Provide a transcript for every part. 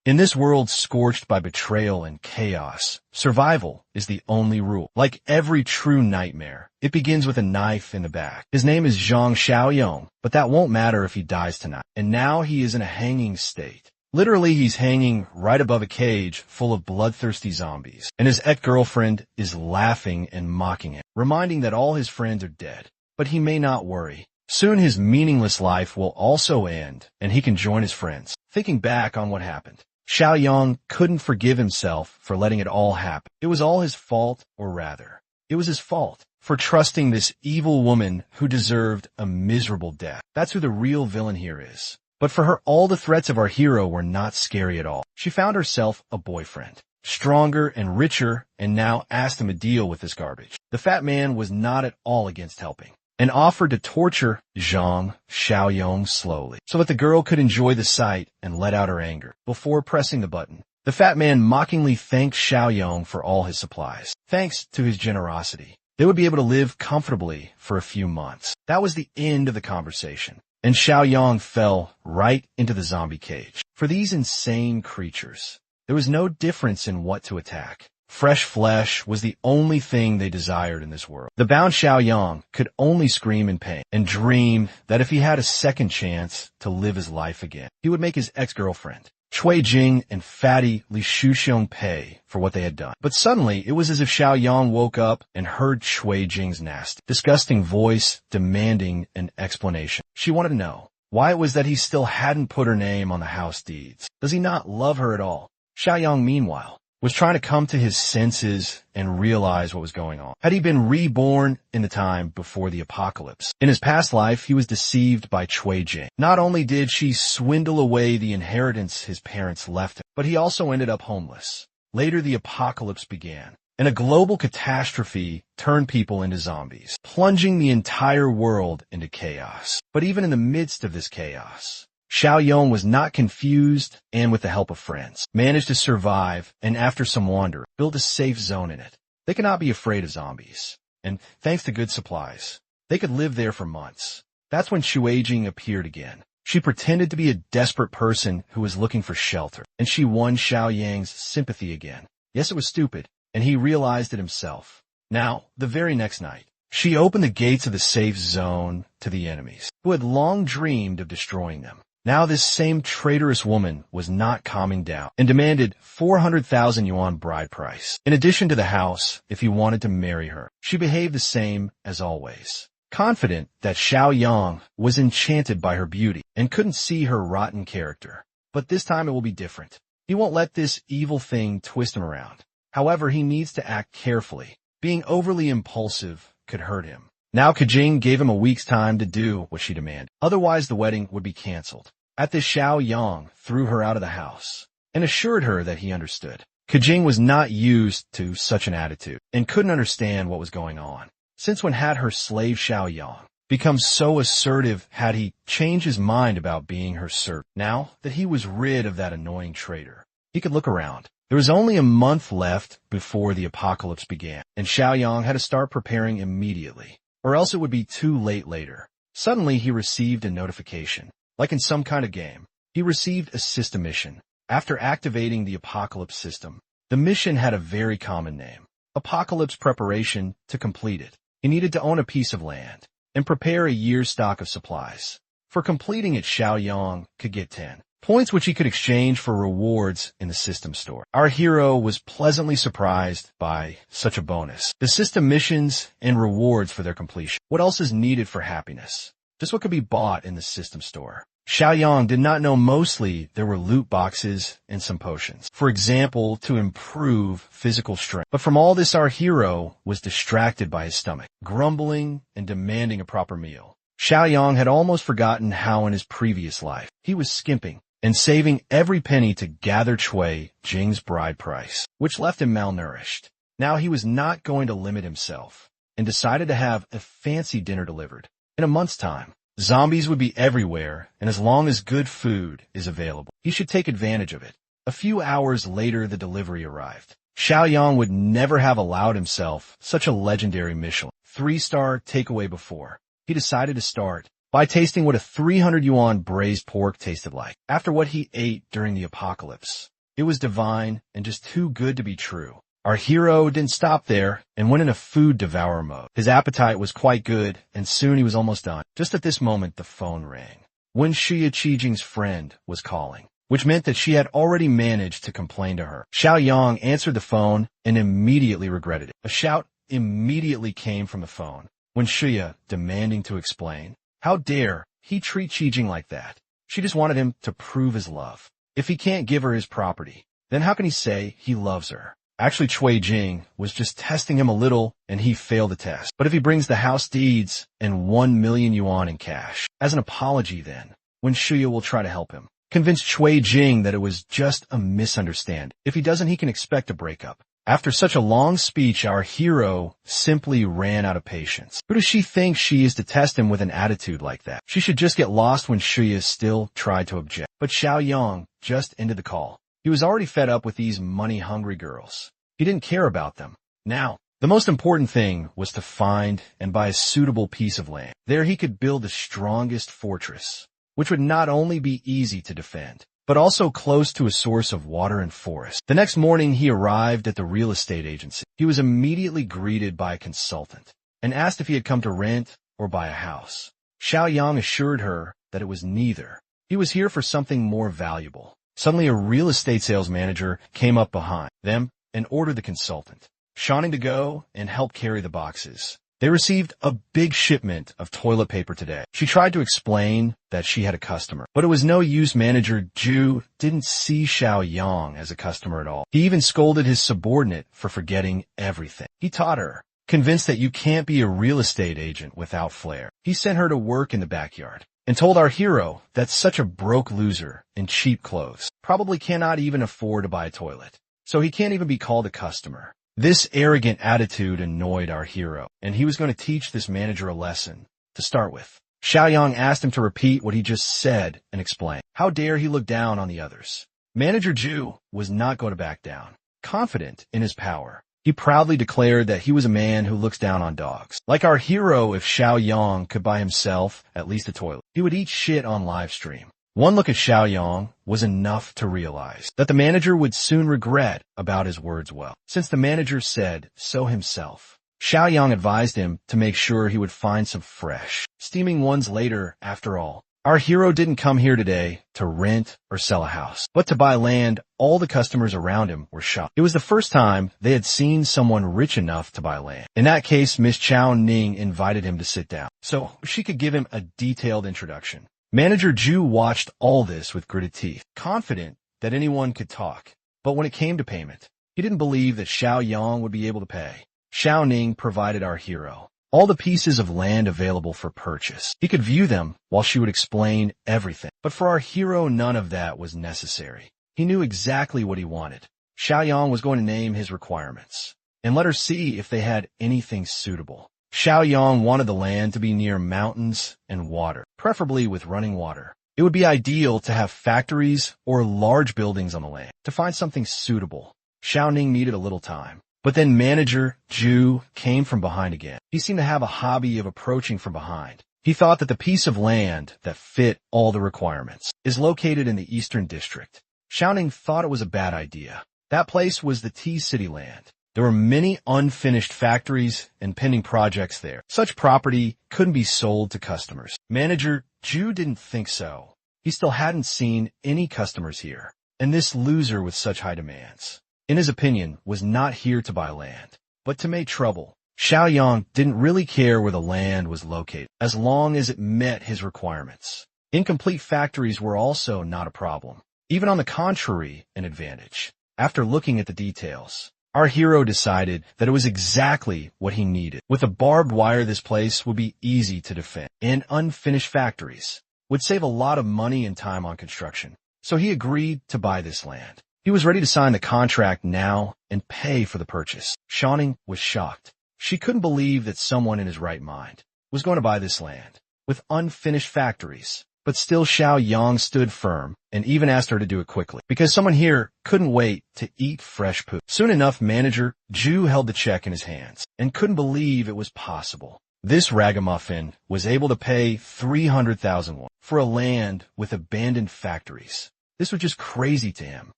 In this world scorched by betrayal and chaos, survival is the only rule. Like every true nightmare, it begins with a knife in the back. His name is Zhang Xiaoyong, but that won't matter if he dies tonight. And now he is in a hanging state. Literally, he's hanging right above a cage full of bloodthirsty zombies. And his ex-girlfriend is laughing and mocking him, reminding that all his friends are dead. But he may not worry. Soon his meaningless life will also end, and he can join his friends. Thinking back on what happened, Xiaoyong couldn't forgive himself for letting it all happen. It was all his fault, or rather, it was his fault for trusting this evil woman who deserved a miserable death. That's who the real villain here is. But for her, all the threats of our hero were not scary at all. She found herself a boyfriend, stronger and richer, and now asked him to deal with this garbage. The fat man was not at all against helping, and offered to torture Zhang Xiaoyong slowly, so that the girl could enjoy the sight and let out her anger. Before pressing the button, the fat man mockingly thanked Xiaoyong for all his supplies. Thanks to his generosity, they would be able to live comfortably for a few months. That was the end of the conversation, and Xiaoyong fell right into the zombie cage. For these insane creatures, there was no difference in what to attack. Fresh flesh was the only thing they desired in this world. The bound Xiaoyong could only scream in pain and dream that if he had a second chance to live his life again, he would make his ex-girlfriend, Cui Jing, and fatty Li Shuxiong pay for what they had done. But suddenly, it was as if Xiaoyong woke up and heard Cui Jing's nasty, disgusting voice demanding an explanation. She wanted to know why it was that he still hadn't put her name on the house deeds. Does he not love her at all? Xiaoyong, meanwhile, was trying to come to his senses and realize what was going on. Had he been reborn in the time before the apocalypse? In his past life, he was deceived by Cui Jing. Not only did she swindle away the inheritance his parents left him, but he also ended up homeless. Later, the apocalypse began, and a global catastrophe turned people into zombies, plunging the entire world into chaos. But even in the midst of this chaos, Xiaoyong was not confused and, with the help of friends, managed to survive and, after some wandering, built a safe zone in it. They could not be afraid of zombies, and thanks to good supplies, they could live there for months. That's when Cui Jing appeared again. She pretended to be a desperate person who was looking for shelter, and she won Xiaoyang's sympathy again. Yes, it was stupid, and he realized it himself. Now, the very next night, she opened the gates of the safe zone to the enemies, who had long dreamed of destroying them. Now this same traitorous woman was not calming down and demanded 400,000 yuan bride price, in addition to the house, if he wanted to marry her. She behaved the same as always, confident that Xiaoyong was enchanted by her beauty and couldn't see her rotten character. But this time it will be different. He won't let this evil thing twist him around. However, he needs to act carefully. Being overly impulsive could hurt him. Now Kajing gave him a week's time to do what she demanded. Otherwise, the wedding would be canceled. At this, Xiaoyong threw her out of the house and assured her that he understood. Kajing was not used to such an attitude and couldn't understand what was going on. Since when had her slave Xiaoyong become so assertive had he changed his mind about being her servant? Now that he was rid of that annoying traitor, he could look around. There was only a month left before the apocalypse began, and Xiaoyong had to start preparing immediately, or else it would be too late later. Suddenly, he received a notification. Like in some kind of game, he received a system mission. After activating the Apocalypse system, the mission had a very common name: Apocalypse Preparation. To complete it, he needed to own a piece of land and prepare a year's stock of supplies. For completing it, Xiaoyong could get 10 points, which he could exchange for rewards in the system store. Our hero was pleasantly surprised by such a bonus. The system missions and rewards for their completion. What else is needed for happiness? Just what could be bought in the system store. Xiaoyong did not know mostly there were loot boxes and some potions, for example, to improve physical strength. But from all this, our hero was distracted by his stomach, grumbling and demanding a proper meal. Xiaoyong had almost forgotten how in his previous life he was skimping and saving every penny to gather Cui Jing's bride price, which left him malnourished. Now he was not going to limit himself and decided to have a fancy dinner delivered. In a month's time, zombies would be everywhere, and as long as good food is available, he should take advantage of it. A few hours later, the delivery arrived. Xiaoyong would never have allowed himself such a legendary Michelin 3-star takeaway before. He decided to start by tasting what a 300 yuan braised pork tasted like. After what he ate during the apocalypse, It was divine and just too good to be true. Our hero didn't stop there and went in a food devourer mode. His appetite was quite good, and soon he was almost done. Just at this moment, the phone rang. Wen Shiya Qijing's friend was calling, which meant that she had already managed to complain to her. Xiao Yang answered the phone and immediately regretted it. A shout immediately came from the phone, Wen Shiya demanding to explain. How dare he treat Qijing like that? She just wanted him to prove his love. If he can't give her his property, then how can he say he loves her? Actually, Cui Jing was just testing him a little, and he failed the test. But if he brings the house deeds and 1 million yuan in cash, as an apology then, Wen Shiya will try to help him. Convince Cui Jing that it was just a misunderstanding. If he doesn't, he can expect a breakup. After such a long speech, our hero simply ran out of patience. Who does she think she is to test him with an attitude like that? She should just get lost when Shiya still tried to object. But Xiao Yang just ended the call. He was already fed up with these money-hungry girls. He didn't care about them. Now, the most important thing was to find and buy a suitable piece of land. There he could build the strongest fortress, which would not only be easy to defend, but also close to a source of water and forest. The next morning he arrived at the real estate agency. He was immediately greeted by a consultant and asked if he had come to rent or buy a house. Xiao Yang assured her that it was neither. He was here for something more valuable. Suddenly a real estate sales manager came up behind them and ordered the consultant, Shawnee, to go and help carry the boxes. They received a big shipment of toilet paper today. She tried to explain that she had a customer, but it was no use. Manager Zhu didn't see Xiao Yang as a customer at all. He even scolded his subordinate for forgetting everything. He taught her, convinced that you can't be a real estate agent without flair. He sent her to work in the backyard and told our hero that such a broke loser in cheap clothes probably cannot even afford to buy a toilet, so he can't even be called a customer. This arrogant attitude annoyed our hero, and he was going to teach this manager a lesson to start with. Xiao Yang asked him to repeat what he just said and explain. How dare he look down on the others? Manager Zhu was not going to back down. Confident in his power, he proudly declared that he was a man who looks down on dogs. Like our hero, if Xiao Yang could buy himself at least a toilet, he would eat shit on live stream. One look at Xiao Yang was enough to realize that the manager would soon regret about his words since the manager said so himself. Xiao Yang advised him to make sure he would find some fresh, steaming ones later. After all, our hero didn't come here today to rent or sell a house, but to buy land. All the customers around him were shocked. It was the first time they had seen someone rich enough to buy land. In that case, Miss Chao Ning invited him to sit down so she could give him a detailed introduction. Manager Zhu watched all this with gritted teeth, confident that anyone could talk. But when it came to payment, he didn't believe that Xiao Yang would be able to pay. Xiao Ning provided our hero all the pieces of land available for purchase. He could view them while she would explain everything. But for our hero, none of that was necessary. He knew exactly what he wanted. Xiao Yang was going to name his requirements and let her see if they had anything suitable. Xiao Yang wanted the land to be near mountains and water, preferably with running water. It would be ideal to have factories or large buildings on the land. To find something suitable, Xiao Ning needed a little time. But then Manager Zhu came from behind again. He seemed to have a hobby of approaching from behind. He thought that the piece of land that fit all the requirements is located in the Eastern District. Xiao Ning thought it was a bad idea. That place was the Tea City land. There were many unfinished factories and pending projects there. Such property couldn't be sold to customers. Manager Zhu didn't think so. He still hadn't seen any customers here. And this loser with such high demands, in his opinion, was not here to buy land, but to make trouble. Xiao Yang didn't really care where the land was located, as long as it met his requirements. Incomplete factories were also not a problem. Even on the contrary, an advantage. After looking at the details, our hero decided that it was exactly what he needed. With a barbed wire, this place would be easy to defend, and unfinished factories would save a lot of money and time on construction. So he agreed to buy this land. He was ready to sign the contract now and pay for the purchase. Shawnee was shocked. She couldn't believe that someone in his right mind was going to buy this land with unfinished factories. But still Xiao Yang stood firm and even asked her to do it quickly, because someone here couldn't wait to eat fresh poop. Soon enough, Manager Zhu held the check in his hands and couldn't believe it was possible. This ragamuffin was able to pay 300,000 won for a land with abandoned factories. This was just crazy to him.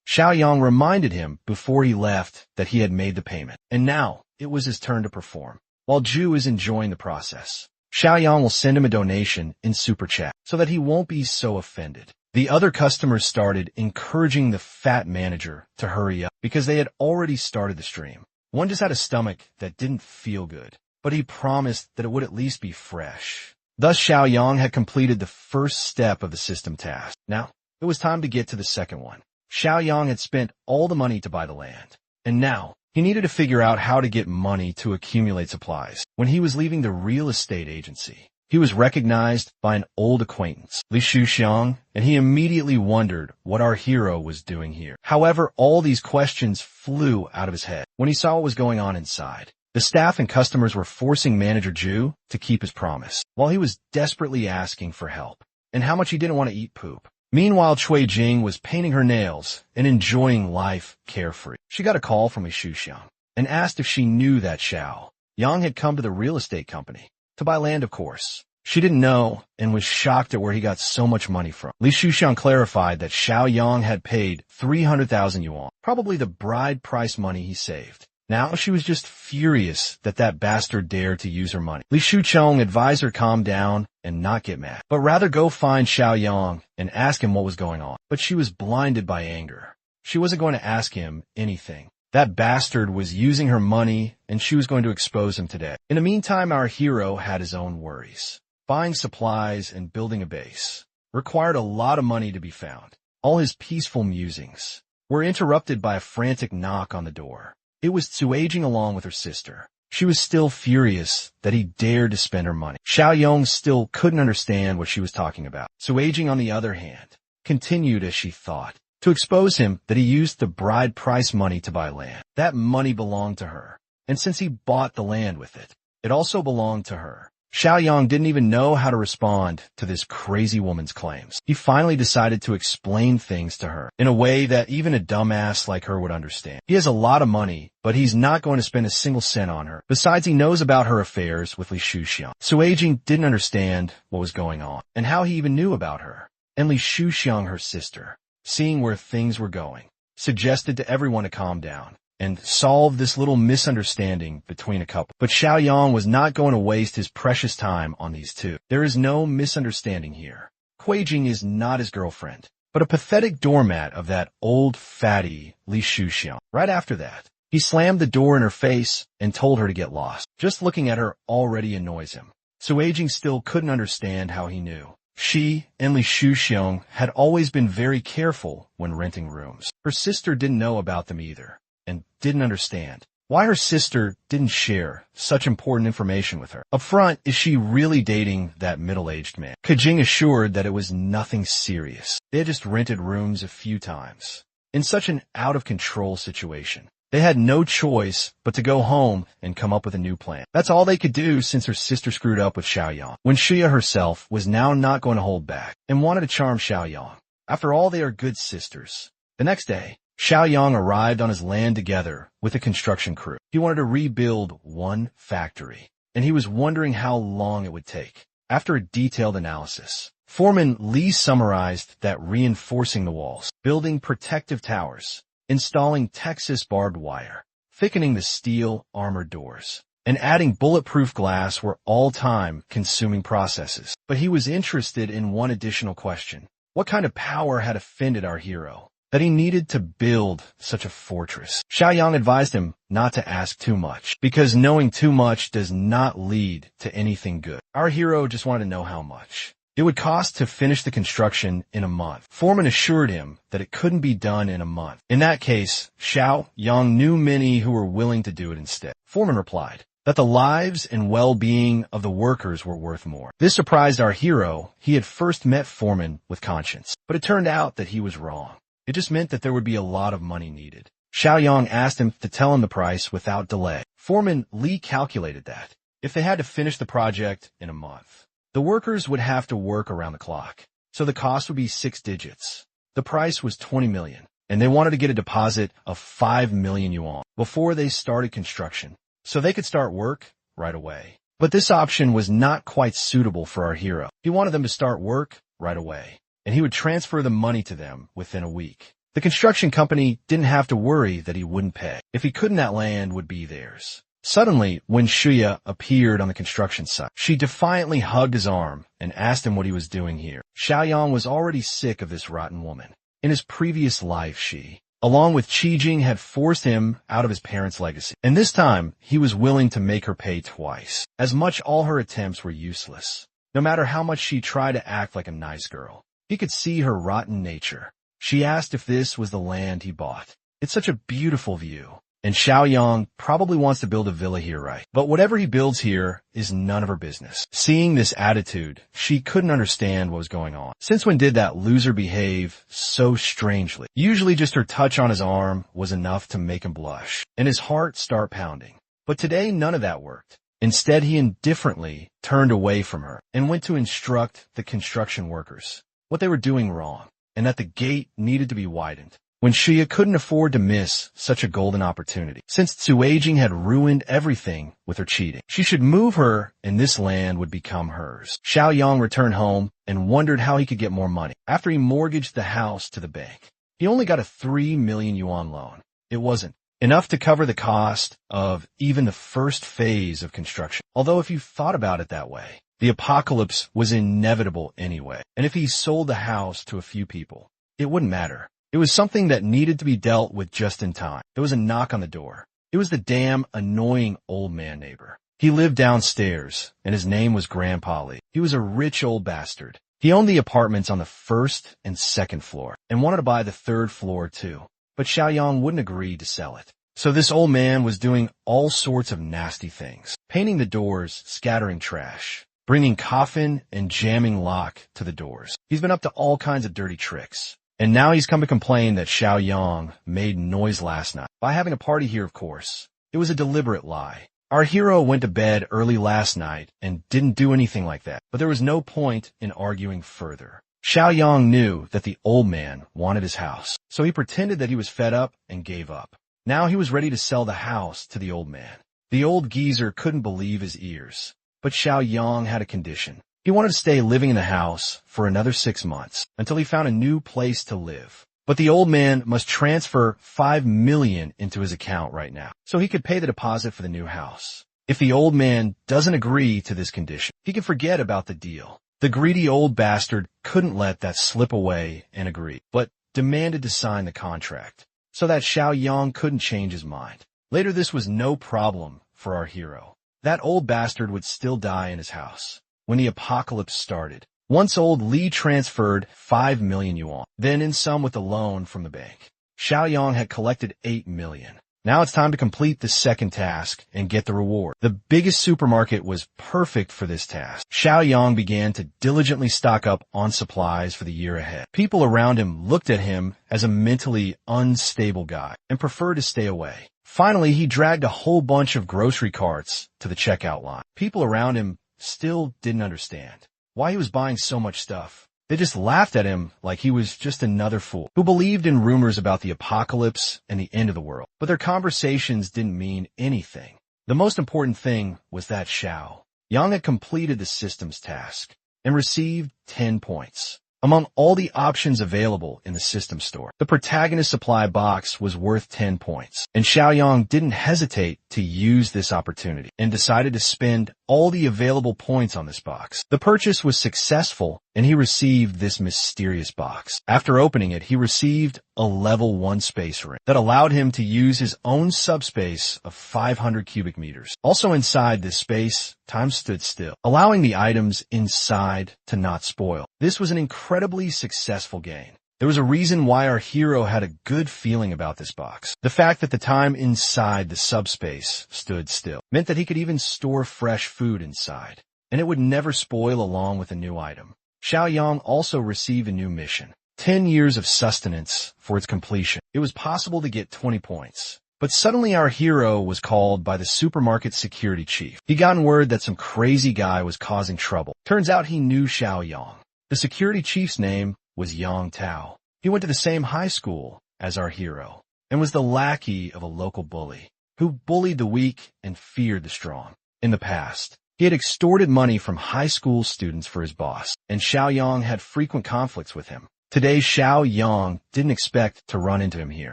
Xiaoyang reminded him before he left that he had made the payment, and now it was his turn to perform. While Ju is enjoying the process, Xiaoyang will send him a donation in Super Chat so that he won't be so offended. The other customers started encouraging the fat manager to hurry up because they had already started the stream. One just had a stomach that didn't feel good, but he promised that it would at least be fresh. Thus, Xiaoyang had completed the first step of the system task. Now, it was time to get to the second one. Xiaoyang had spent all the money to buy the land, and now he needed to figure out how to get money to accumulate supplies. When he was leaving the real estate agency, he was recognized by an old acquaintance, Li Shuxiang, and he immediately wondered what our hero was doing here. However, all these questions flew out of his head when he saw what was going on inside. The staff and customers were forcing Manager Ju to keep his promise, while he was desperately asking for help, and how much he didn't want to eat poop. Meanwhile, Cui Jing was painting her nails and enjoying life carefree. She got a call from Li Shuxiang and asked if she knew that Xiao Yang had come to the real estate company to buy land, of course. She didn't know and was shocked at where he got so much money from. Li Shuxiang clarified that Xiao Yang had paid 300,000 yuan, probably the bride price money he saved. Now she was just furious that that bastard dared to use her money. Li Shuqiang advised her calm down and not get mad, but rather go find Xiao Yang and ask him what was going on. But she was blinded by anger. She wasn't going to ask him anything. That bastard was using her money, and she was going to expose him today. In the meantime, our hero had his own worries. Buying supplies and building a base required a lot of money to be found. All his peaceful musings were interrupted by a frantic knock on the door. It was Cuaging along with her sister. She was still furious that he dared to spend her money. Xiaoyang still couldn't understand what she was talking about. Cuaging, on the other hand, continued as she thought, to expose him that he used the bride price money to buy land. That money belonged to her, and since he bought the land with it, it also belonged to her. Xiaoyang didn't even know how to respond to this crazy woman's claims. He finally decided to explain things to her in a way that even a dumbass like her would understand. He has a lot of money, but he's not going to spend a single cent on her. Besides, he knows about her affairs with Li Shuxiang. Cuaging didn't understand what was going on and how he even knew about her. And Li Shuxiang, her sister, seeing where things were going, suggested to everyone to calm down and solve this little misunderstanding between a couple. But Xiaoyang was not going to waste his precious time on these two. There is no misunderstanding here. Cuaging is not his girlfriend, but a pathetic doormat of that old fatty Li Shuxiang. Right after that, he slammed the door in her face and told her to get lost. Just looking at her already annoys him. Cuaging still couldn't understand how he knew. She and Li Shuxiang had always been very careful when renting rooms. Her sister didn't know about them either, and didn't understand why her sister didn't share such important information with her. Up front, is she really dating that middle-aged man? Kajing assured that it was nothing serious. They had just rented rooms a few times. In such an out-of-control situation, they had no choice but to go home and come up with a new plan. That's all they could do since her sister screwed up with Xiaoyang, when Xia herself was now not going to hold back and wanted to charm Xiaoyang. After all, they are good sisters. The next day, Xiaoyang arrived on his land together with a construction crew. He wanted to rebuild one factory, and he was wondering how long it would take. After a detailed analysis, Foreman Li summarized that reinforcing the walls, building protective towers, installing Texas barbed wire, thickening the steel armored doors, and adding bulletproof glass were all time-consuming processes. But he was interested in one additional question. What kind of power had offended our hero that he needed to build such a fortress? Xiaoyang advised him not to ask too much, because knowing too much does not lead to anything good. Our hero just wanted to know how much it would cost to finish the construction in a month. Foreman assured him that it couldn't be done in a month. In that case, Xiaoyang knew many who were willing to do it instead. Foreman replied that the lives and well-being of the workers were worth more. This surprised our hero. He had first met Foreman with conscience, but it turned out that he was wrong. It just meant that there would be a lot of money needed. Xiaoyang asked him to tell him the price without delay. Foreman Li calculated that if they had to finish the project in a month, the workers would have to work around the clock, so the cost would be 6 digits. The price was 20 million, and they wanted to get a deposit of 5 million yuan before they started construction, so they could start work right away. But this option was not quite suitable for our hero. He wanted them to start work right away, and he would transfer the money to them within a week. The construction company didn't have to worry that he wouldn't pay. If he couldn't, that land would be theirs. Suddenly, when Shuya appeared on the construction site, she defiantly hugged his arm and asked him what he was doing here. Xiaoyang was already sick of this rotten woman. In his previous life, she, along with Qijing, had forced him out of his parents' legacy. And this time, he was willing to make her pay twice. As much, all her attempts were useless. No matter how much she tried to act like a nice girl, he could see her rotten nature. She asked if this was the land he bought. It's such a beautiful view. And Xiaoyang probably wants to build a villa here, right? But whatever he builds here is none of her business. Seeing this attitude, she couldn't understand what was going on. Since when did that loser behave so strangely? Usually just her touch on his arm was enough to make him blush, and his heart start pounding. But today, none of that worked. Instead, he indifferently turned away from her and went to instruct the construction workers what they were doing wrong, and that the gate needed to be widened. When Shuya couldn't afford to miss such a golden opportunity, since Cuijing had ruined everything with her cheating. She should move her, and this land would become hers. Xiaoyang returned home and wondered how he could get more money. After he mortgaged the house to the bank, he only got a 3 million yuan loan. It wasn't enough to cover the cost of even the first phase of construction. Although if you thought about it that way, the apocalypse was inevitable anyway. And if he sold the house to a few people, it wouldn't matter. It was something that needed to be dealt with just in time. There was a knock on the door. It was the damn annoying old man neighbor. He lived downstairs, and his name was Grandpa Li. He was a rich old bastard. He owned the apartments on the first and second floor, and wanted to buy the third floor too. But Xiaoyang wouldn't agree to sell it. So this old man was doing all sorts of nasty things. Painting the doors, scattering trash, bringing coffin and jamming lock to the doors. He's been up to all kinds of dirty tricks. And now he's come to complain that Xiaoyang made noise last night. By having a party here, of course. It was a deliberate lie. Our hero went to bed early last night and didn't do anything like that. But there was no point in arguing further. Xiaoyang knew that the old man wanted his house, so he pretended that he was fed up and gave up. Now he was ready to sell the house to the old man. The old geezer couldn't believe his ears. But Xiaoyang had a condition. He wanted to stay living in the house for another 6 months until he found a new place to live. But the old man must transfer 5 million into his account right now so he could pay the deposit for the new house. If the old man doesn't agree to this condition, he can forget about the deal. The greedy old bastard couldn't let that slip away and agree, but demanded to sign the contract so that Xiaoyang couldn't change his mind. Later, this was no problem for our hero. That old bastard would still die in his house. When the apocalypse started, once old Li transferred 5 million yuan, then in sum with the loan from the bank. Xiaoyang had collected 8 million. Now it's time to complete the second task and get the reward. The biggest supermarket was perfect for this task. Xiaoyang began to diligently stock up on supplies for the year ahead. People around him looked at him as a mentally unstable guy and preferred to stay away. Finally, he dragged a whole bunch of grocery carts to the checkout line. People around him still didn't understand why he was buying so much stuff. They just laughed at him like he was just another fool who believed in rumors about the apocalypse and the end of the world. But their conversations didn't mean anything. The most important thing was that Xiaoyang had completed the systems task and received 10 points. Among all the options available in the system store, the protagonist supply box was worth 10 points, and Xiaoyang didn't hesitate to use this opportunity and decided to spend all the available points on this box. The purchase was successful, and he received this mysterious box. After opening it, he received a level 1 space ring that allowed him to use his own subspace of 500 cubic meters. Also inside this space, time stood still, allowing the items inside to not spoil. This was an incredibly successful gain. There was a reason why our hero had a good feeling about this box. The fact that the time inside the subspace stood still meant that he could even store fresh food inside, and it would never spoil along with a new item. Xiaoyang also received a new mission, 10 years of sustenance for its completion. It was possible to get 20 points. But suddenly our hero was called by the supermarket security chief. He gotten word that some crazy guy was causing trouble. Turns out he knew Xiaoyang. The security chief's name was Yang Tao. He went to the same high school as our hero and was the lackey of a local bully who bullied the weak and feared the strong. In the past, he had extorted money from high school students for his boss, and Xiaoyang had frequent conflicts with him. Today, Xiao Yang didn't expect to run into him here.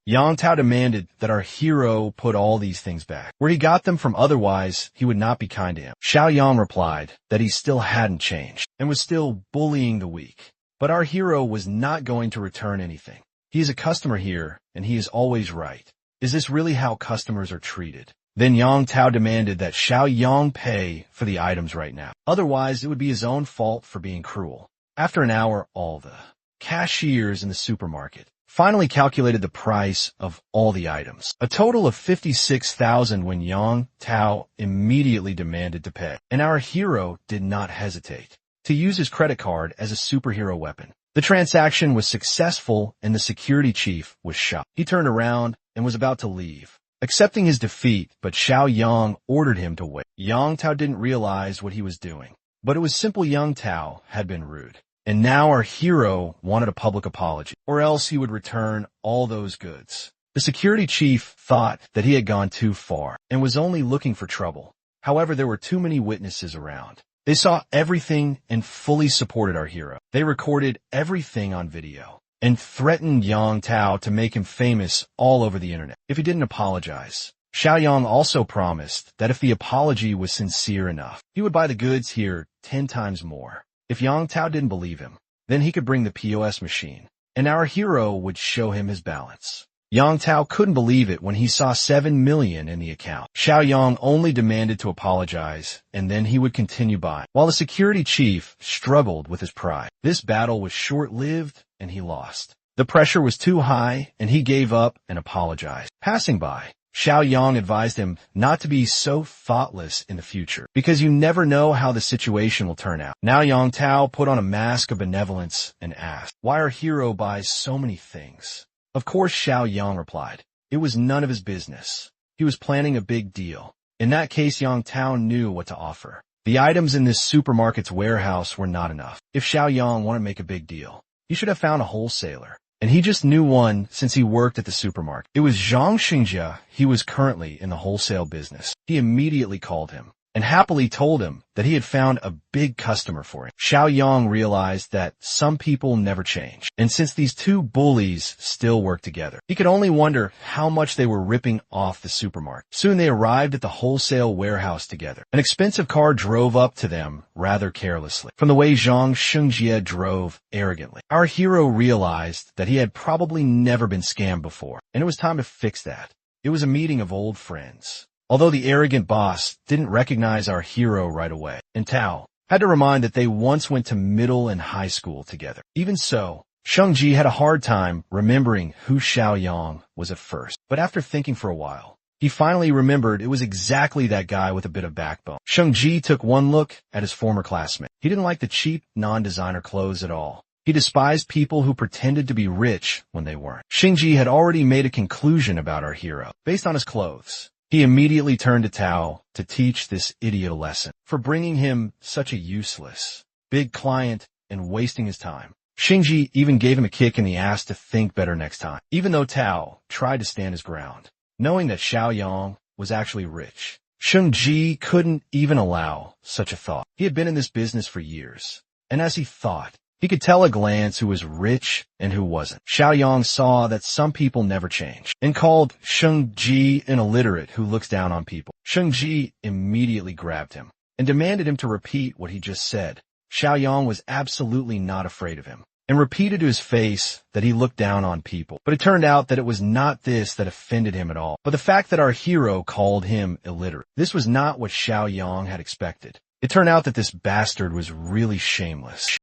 Yang Tao demanded that our hero put all these things back, where he got them from, otherwise he would not be kind to him. Xiao Yang replied that he still hadn't changed and was still bullying the weak. But our hero was not going to return anything. He is a customer here, and he is always right. Is this really how customers are treated? Then Yang Tao demanded that Xiao Yang pay for the items right now. Otherwise, it would be his own fault for being cruel. After an hour, all the cashiers in the supermarket finally calculated the price of all the items. A total of 56,000 when Yang Tao immediately demanded to pay. And our hero did not hesitate to use his credit card as a superhero weapon. The transaction was successful and the security chief was shocked. He turned around and was about to leave, accepting his defeat, but Xiao Yang ordered him to wait. Yang Tao didn't realize what he was doing, but it was simple. Yang Tao had been rude. And now our hero wanted a public apology, or else he would return all those goods. The security chief thought that he had gone too far and was only looking for trouble. However, there were too many witnesses around. They saw everything and fully supported our hero. They recorded everything on video and threatened Yang Tao to make him famous all over the internet if he didn't apologize. Xiao Yang also promised that if the apology was sincere enough, he would buy the goods here 10 times more. If Yang Tao didn't believe him, then he could bring the POS machine, and our hero would show him his balance. Yang Tao couldn't believe it when he saw 7 million in the account. Xiao Yang only demanded to apologize, and then he would continue buying, while the security chief struggled with his pride. This battle was short-lived, and he lost. The pressure was too high, and he gave up and apologized. Passing by, Xiao Yang advised him not to be so thoughtless in the future, because you never know how the situation will turn out. Now Yang Tao put on a mask of benevolence and asked why our hero buys so many things. Of course, Xiao Yang replied, it was none of his business. He was planning a big deal. In that case, Yang Tao knew what to offer. The items in this supermarket's warehouse were not enough. If Xiao Yang wanted to make a big deal, he should have found a wholesaler. And he just knew one since he worked at the supermarket. It was Zhang Xingjia. He was currently in the wholesale business. He immediately called him and happily told him that he had found a big customer for him. Xiao Yang realized that some people never change, and since these two bullies still work together, he could only wonder how much they were ripping off the supermarket. Soon they arrived at the wholesale warehouse together. An expensive car drove up to them rather carelessly, from the way Zhang Xingjia drove arrogantly. Our hero realized that he had probably never been scammed before, and it was time to fix that. It was a meeting of old friends. Although the arrogant boss didn't recognize our hero right away, and Tao had to remind that they once went to middle and high school together. Even so, Shengji had a hard time remembering who Xiao Yang was at first. But after thinking for a while, he finally remembered it was exactly that guy with a bit of backbone. Shengji took one look at his former classmate. He didn't like the cheap, non-designer clothes at all. He despised people who pretended to be rich when they weren't. Shengji had already made a conclusion about our hero based on his clothes. He immediately turned to Tao to teach this idiot a lesson for bringing him such a useless, big client and wasting his time. Shengji even gave him a kick in the ass to think better next time, even though Tao tried to stand his ground, knowing that Xiao Yang was actually rich. Shengji couldn't even allow such a thought. He had been in this business for years, and as he thought, he could tell at a glance who was rich and who wasn't. Xiao Yang saw that some people never change and called Shengji an illiterate who looks down on people. Shengji immediately grabbed him and demanded him to repeat what he just said. Xiao Yang was absolutely not afraid of him and repeated to his face that he looked down on people. But it turned out that it was not this that offended him at all, but the fact that our hero called him illiterate. This was not what Xiao Yang had expected. It turned out that this bastard was really shameless.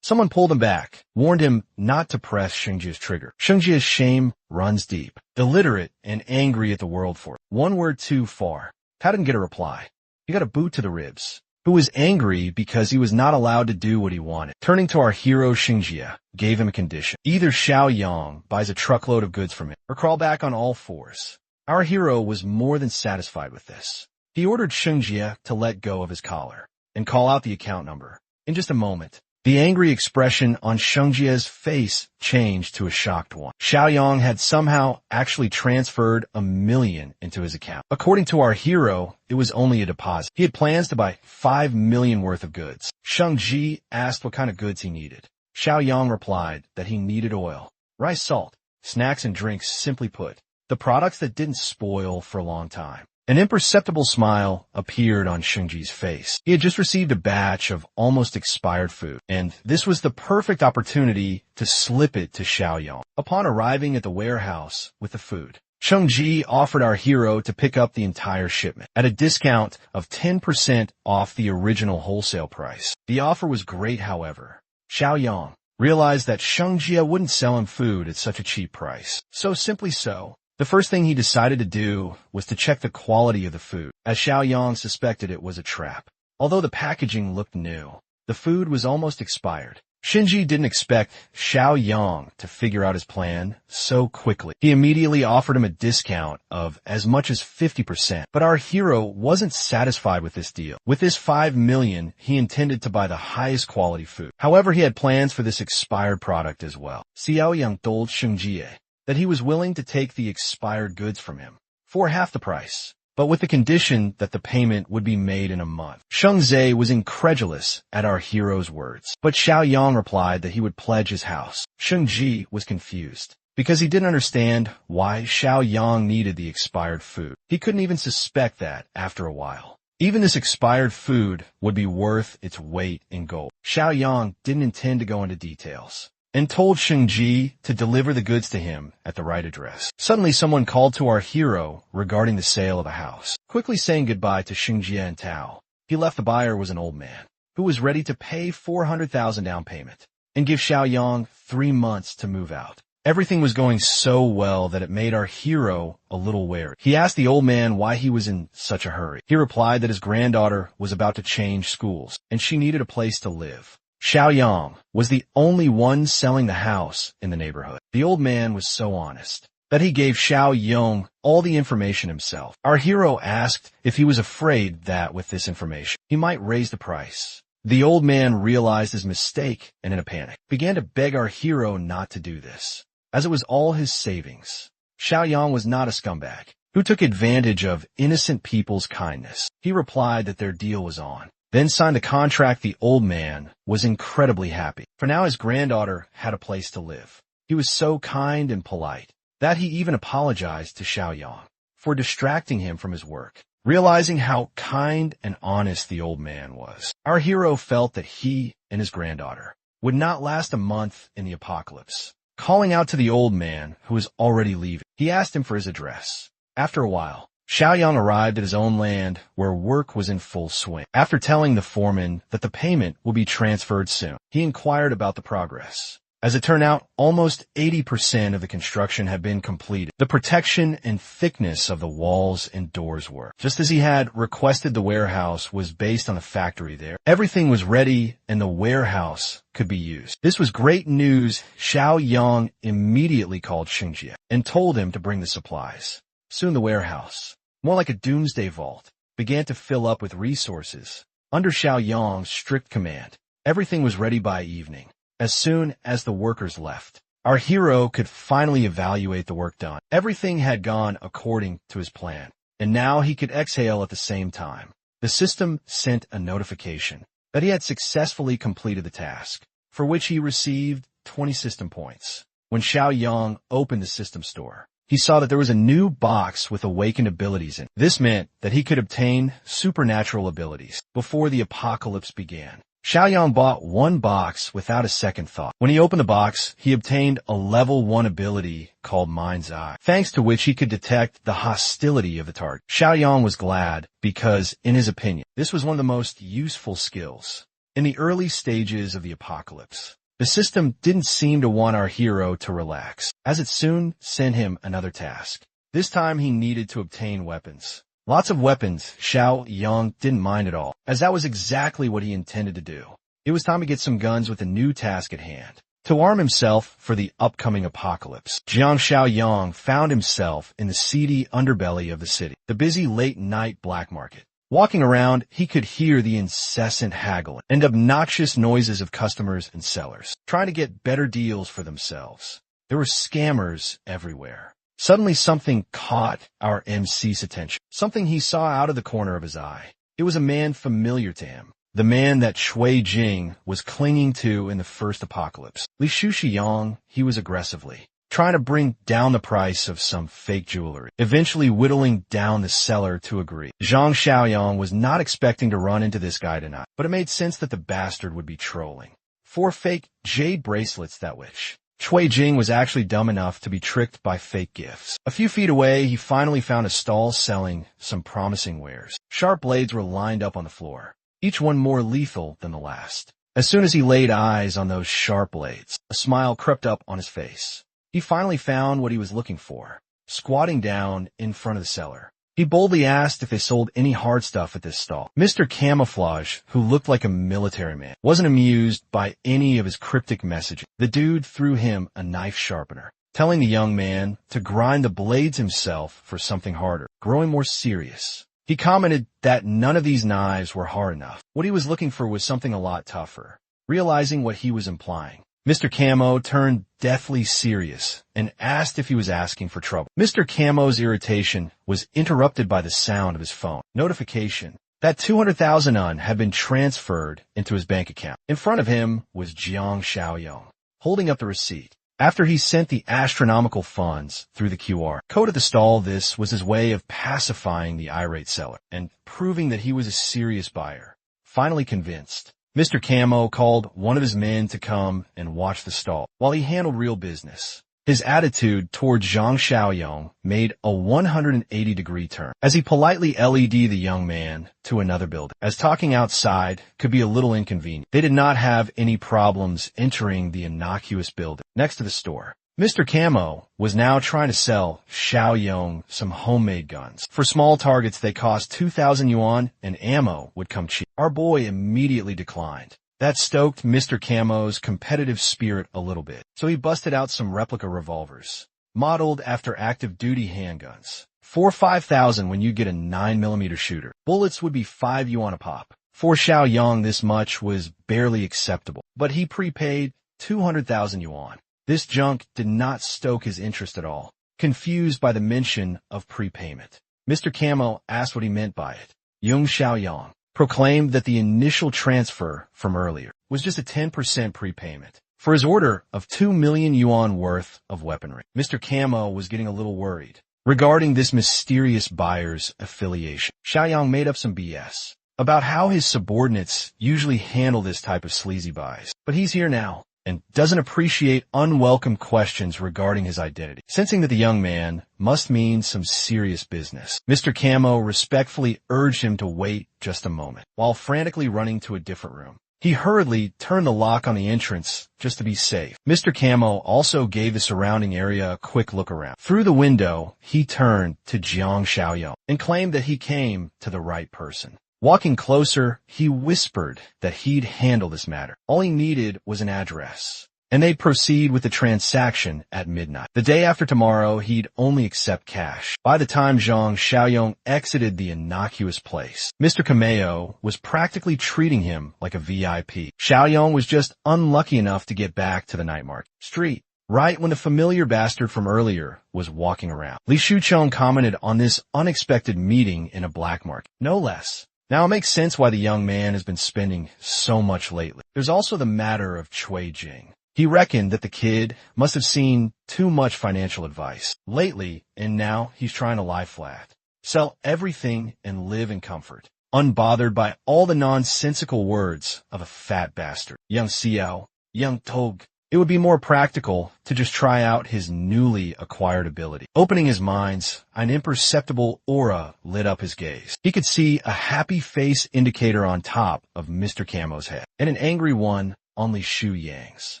Someone pulled him back, warned him not to press Shengji's trigger. Shengji's shame runs deep, illiterate and angry at the world for it. One word too far. Tao didn't get a reply. He got a boot to the ribs, who was angry because he was not allowed to do what he wanted. Turning to our hero Xingjia, gave him a condition. Either Xiao Yang buys a truckload of goods from him, or crawl back on all fours. Our hero was more than satisfied with this. He ordered Xingjia to let go of his collar and call out the account number. In just a moment, the angry expression on Shengjia's face changed to a shocked one. Xiao Yang had somehow actually transferred 1 million into his account. According to our hero, it was only a deposit. He had plans to buy 5 million worth of goods. Shengji asked what kind of goods he needed. Xiaoyang replied that he needed oil, rice, salt, snacks, and drinks, simply put, the products that didn't spoil for a long time. An imperceptible smile appeared on Shengji's face. He had just received a batch of almost expired food, and this was the perfect opportunity to slip it to Xiaoyang. Upon arriving at the warehouse with the food, Shengji offered our hero to pick up the entire shipment at a discount of 10% off the original wholesale price. The offer was great, however. Xiaoyang realized that Shengji wouldn't sell him food at such a cheap price. The first thing he decided to do was to check the quality of the food, as Xiaoyang suspected it was a trap. Although the packaging looked new, the food was almost expired. Shengji didn't expect Xiaoyang to figure out his plan so quickly. He immediately offered him a discount of as much as 50%. But our hero wasn't satisfied with this deal. With this 5 million, he intended to buy the highest quality food. However, he had plans for this expired product as well. Xiaoyang told Shengji that he was willing to take the expired goods from him for half the price, but with the condition that the payment would be made in a month. Shengji was incredulous at our hero's words, but Xiaoyang replied that he would pledge his house. Shengji was confused because he didn't understand why Xiaoyang needed the expired food. He couldn't even suspect that after a while. Even this expired food would be worth its weight in gold. Xiaoyang didn't intend to go into details and told Shengji to deliver the goods to him at the right address. Suddenly, someone called to our hero regarding the sale of a house. Quickly saying goodbye to Shengji and Tao, he left. The buyer was an old man who was ready to pay 400,000 down payment and give Xiaoyang 3 months to move out. Everything was going so well that it made our hero a little wary. He asked the old man why he was in such a hurry. He replied that his granddaughter was about to change schools and she needed a place to live. Xiaoyang was the only one selling the house in the neighborhood. The old man was so honest that he gave Xiaoyang all the information himself. Our hero asked if he was afraid that with this information, he might raise the price. The old man realized his mistake and in a panic, began to beg our hero not to do this, as it was all his savings. Xiaoyang was not a scumbag who took advantage of innocent people's kindness. He replied that their deal was on, then signed the contract. The old man was incredibly happy, for now his granddaughter had a place to live. He was so kind and polite that he even apologized to Xiaoyang for distracting him from his work. Realizing how kind and honest the old man was, our hero felt that he and his granddaughter would not last a month in the apocalypse. Calling out to the old man, who was already leaving, he asked him for his address. After a while, Xiaoyang arrived at his own land where work was in full swing. After telling the foreman that the payment will be transferred soon, he inquired about the progress. As it turned out, almost 80% of the construction had been completed. The protection and thickness of the walls and doors were just as he had requested. The warehouse was based on a factory there. Everything was ready and the warehouse could be used. This was great news. Xiaoyang immediately called Shengji and told him to bring the supplies. Soon the warehouse, more like a doomsday vault, began to fill up with resources. Under Xiaoyang's strict command, everything was ready by evening. As soon as the workers left, our hero could finally evaluate the work done. Everything had gone according to his plan, and now he could exhale at the same time. The system sent a notification that he had successfully completed the task, for which he received 20 system points. When Xiaoyang opened the system store, he saw that there was a new box with awakened abilities in it. This meant that he could obtain supernatural abilities before the apocalypse began. Xiaoyang bought one box without a second thought. When he opened the box, he obtained a level 1 ability called Mind's Eye, thanks to which he could detect the hostility of the target. Xiaoyang was glad because, in his opinion, this was one of the most useful skills. In the early stages of the apocalypse, the system didn't seem to want our hero to relax, as it soon sent him another task. This time he needed to obtain weapons. Lots of weapons. Xiaoyang didn't mind at all, as that was exactly what he intended to do. It was time to get some guns with a new task at hand, to arm himself for the upcoming apocalypse. Xiaoyang found himself in the seedy underbelly of the city, the busy late-night black market. Walking around, he could hear the incessant haggling and obnoxious noises of customers and sellers, trying to get better deals for themselves. There were scammers everywhere. Suddenly something caught our MC's attention, something he saw out of the corner of his eye. It was a man familiar to him. the man that Shui Jing was clinging to in the first apocalypse. Li Shushiyang, he was aggressively trying to bring down the price of some fake jewelry, eventually whittling down the seller to agree. Zhang Xiaoyang was not expecting to run into this guy tonight, but it made sense that the bastard would be trolling. 4 fake jade bracelets that which Shui Jing was actually dumb enough to be tricked by fake gifts. A few feet away, he finally found a stall selling some promising wares. Sharp blades were lined up on the floor, each one more lethal than the last. As soon as he laid eyes on those sharp blades, a smile crept up on his face. He finally found what he was looking for. Squatting down in front of the seller, he boldly asked if they sold any hard stuff at this stall. Mr. Camouflage, who looked like a military man, wasn't amused by any of his cryptic messaging. The dude threw him a knife sharpener, telling the young man to grind the blades himself for something harder. Growing more serious, he commented that none of these knives were hard enough. What he was looking for was something a lot tougher. Realizing what he was implying, Mr. Camo turned deathly serious and asked if he was asking for trouble. Mr. Camo's irritation was interrupted by the sound of his phone notification that 200,000 UN had been transferred into his bank account. In front of him was Jiang Xiaoyong, holding up the receipt. After he sent the astronomical funds through the QR code at the stall, this was his way of pacifying the irate seller and proving that he was a serious buyer. Finally convinced, Mr. Camo called one of his men to come and watch the stall while he handled real business. His attitude toward Zhang Xiaoyong made a 180-degree turn as he politely LED'd the young man to another building, as talking outside could be a little inconvenient. They did not have any problems entering the innocuous building next to the store. Mr. Camo was now trying to sell Xiaoyong some homemade guns. For small targets, they cost 2,000 yuan and ammo would come cheap. Our boy immediately declined. That stoked Mr. Camo's competitive spirit a little bit, so he busted out some replica revolvers, modeled after active duty handguns. For 5,000 when you get a 9mm shooter. Bullets would be 5 yuan a pop. For Xiaoyong, this much was barely acceptable, but he prepaid 200,000 yuan. This junk did not stoke his interest at all. Confused by the mention of prepayment, Mr. Camo asked what he meant by it. Yung Xiaoyong proclaimed that the initial transfer from earlier was just a 10% prepayment for his order of 2 million yuan worth of weaponry. Mr. Camo was getting a little worried regarding this mysterious buyer's affiliation. Xiaoyong made up some BS about how his subordinates usually handle this type of sleazy buys, but he's here now and doesn't appreciate unwelcome questions regarding his identity. Sensing that the young man must mean some serious business, Mr. Camo respectfully urged him to wait just a moment. While frantically running to a different room, he hurriedly turned the lock on the entrance just to be safe. Mr. Camo also gave the surrounding area a quick look around. Through the window, he turned to Jiang Xiaoyong and claimed that he came to the right person. Walking closer, he whispered that he'd handle this matter. All he needed was an address, and they'd proceed with the transaction at midnight. The day after tomorrow, he'd only accept cash. By the time Zhang Xiaoyong exited the innocuous place, Mr. Kameo was practically treating him like a VIP. Xiaoyong was just unlucky enough to get back to the night market street right when the familiar bastard from earlier was walking around. Li Shuchong commented on this unexpected meeting in a black market, no less. Now it makes sense why the young man has been spending so much lately. There's also the matter of Shui Jing. He reckoned that the kid must have seen too much financial advice lately, and now he's trying to lie flat, sell everything and live in comfort, unbothered by all the nonsensical words of a fat bastard. Young Xiao, young Tog. It would be more practical to just try out his newly acquired ability. Opening his minds, an imperceptible aura lit up his gaze. He could see a happy face indicator on top of Mr. Camo's head, and an angry one on Li Shu Yang's.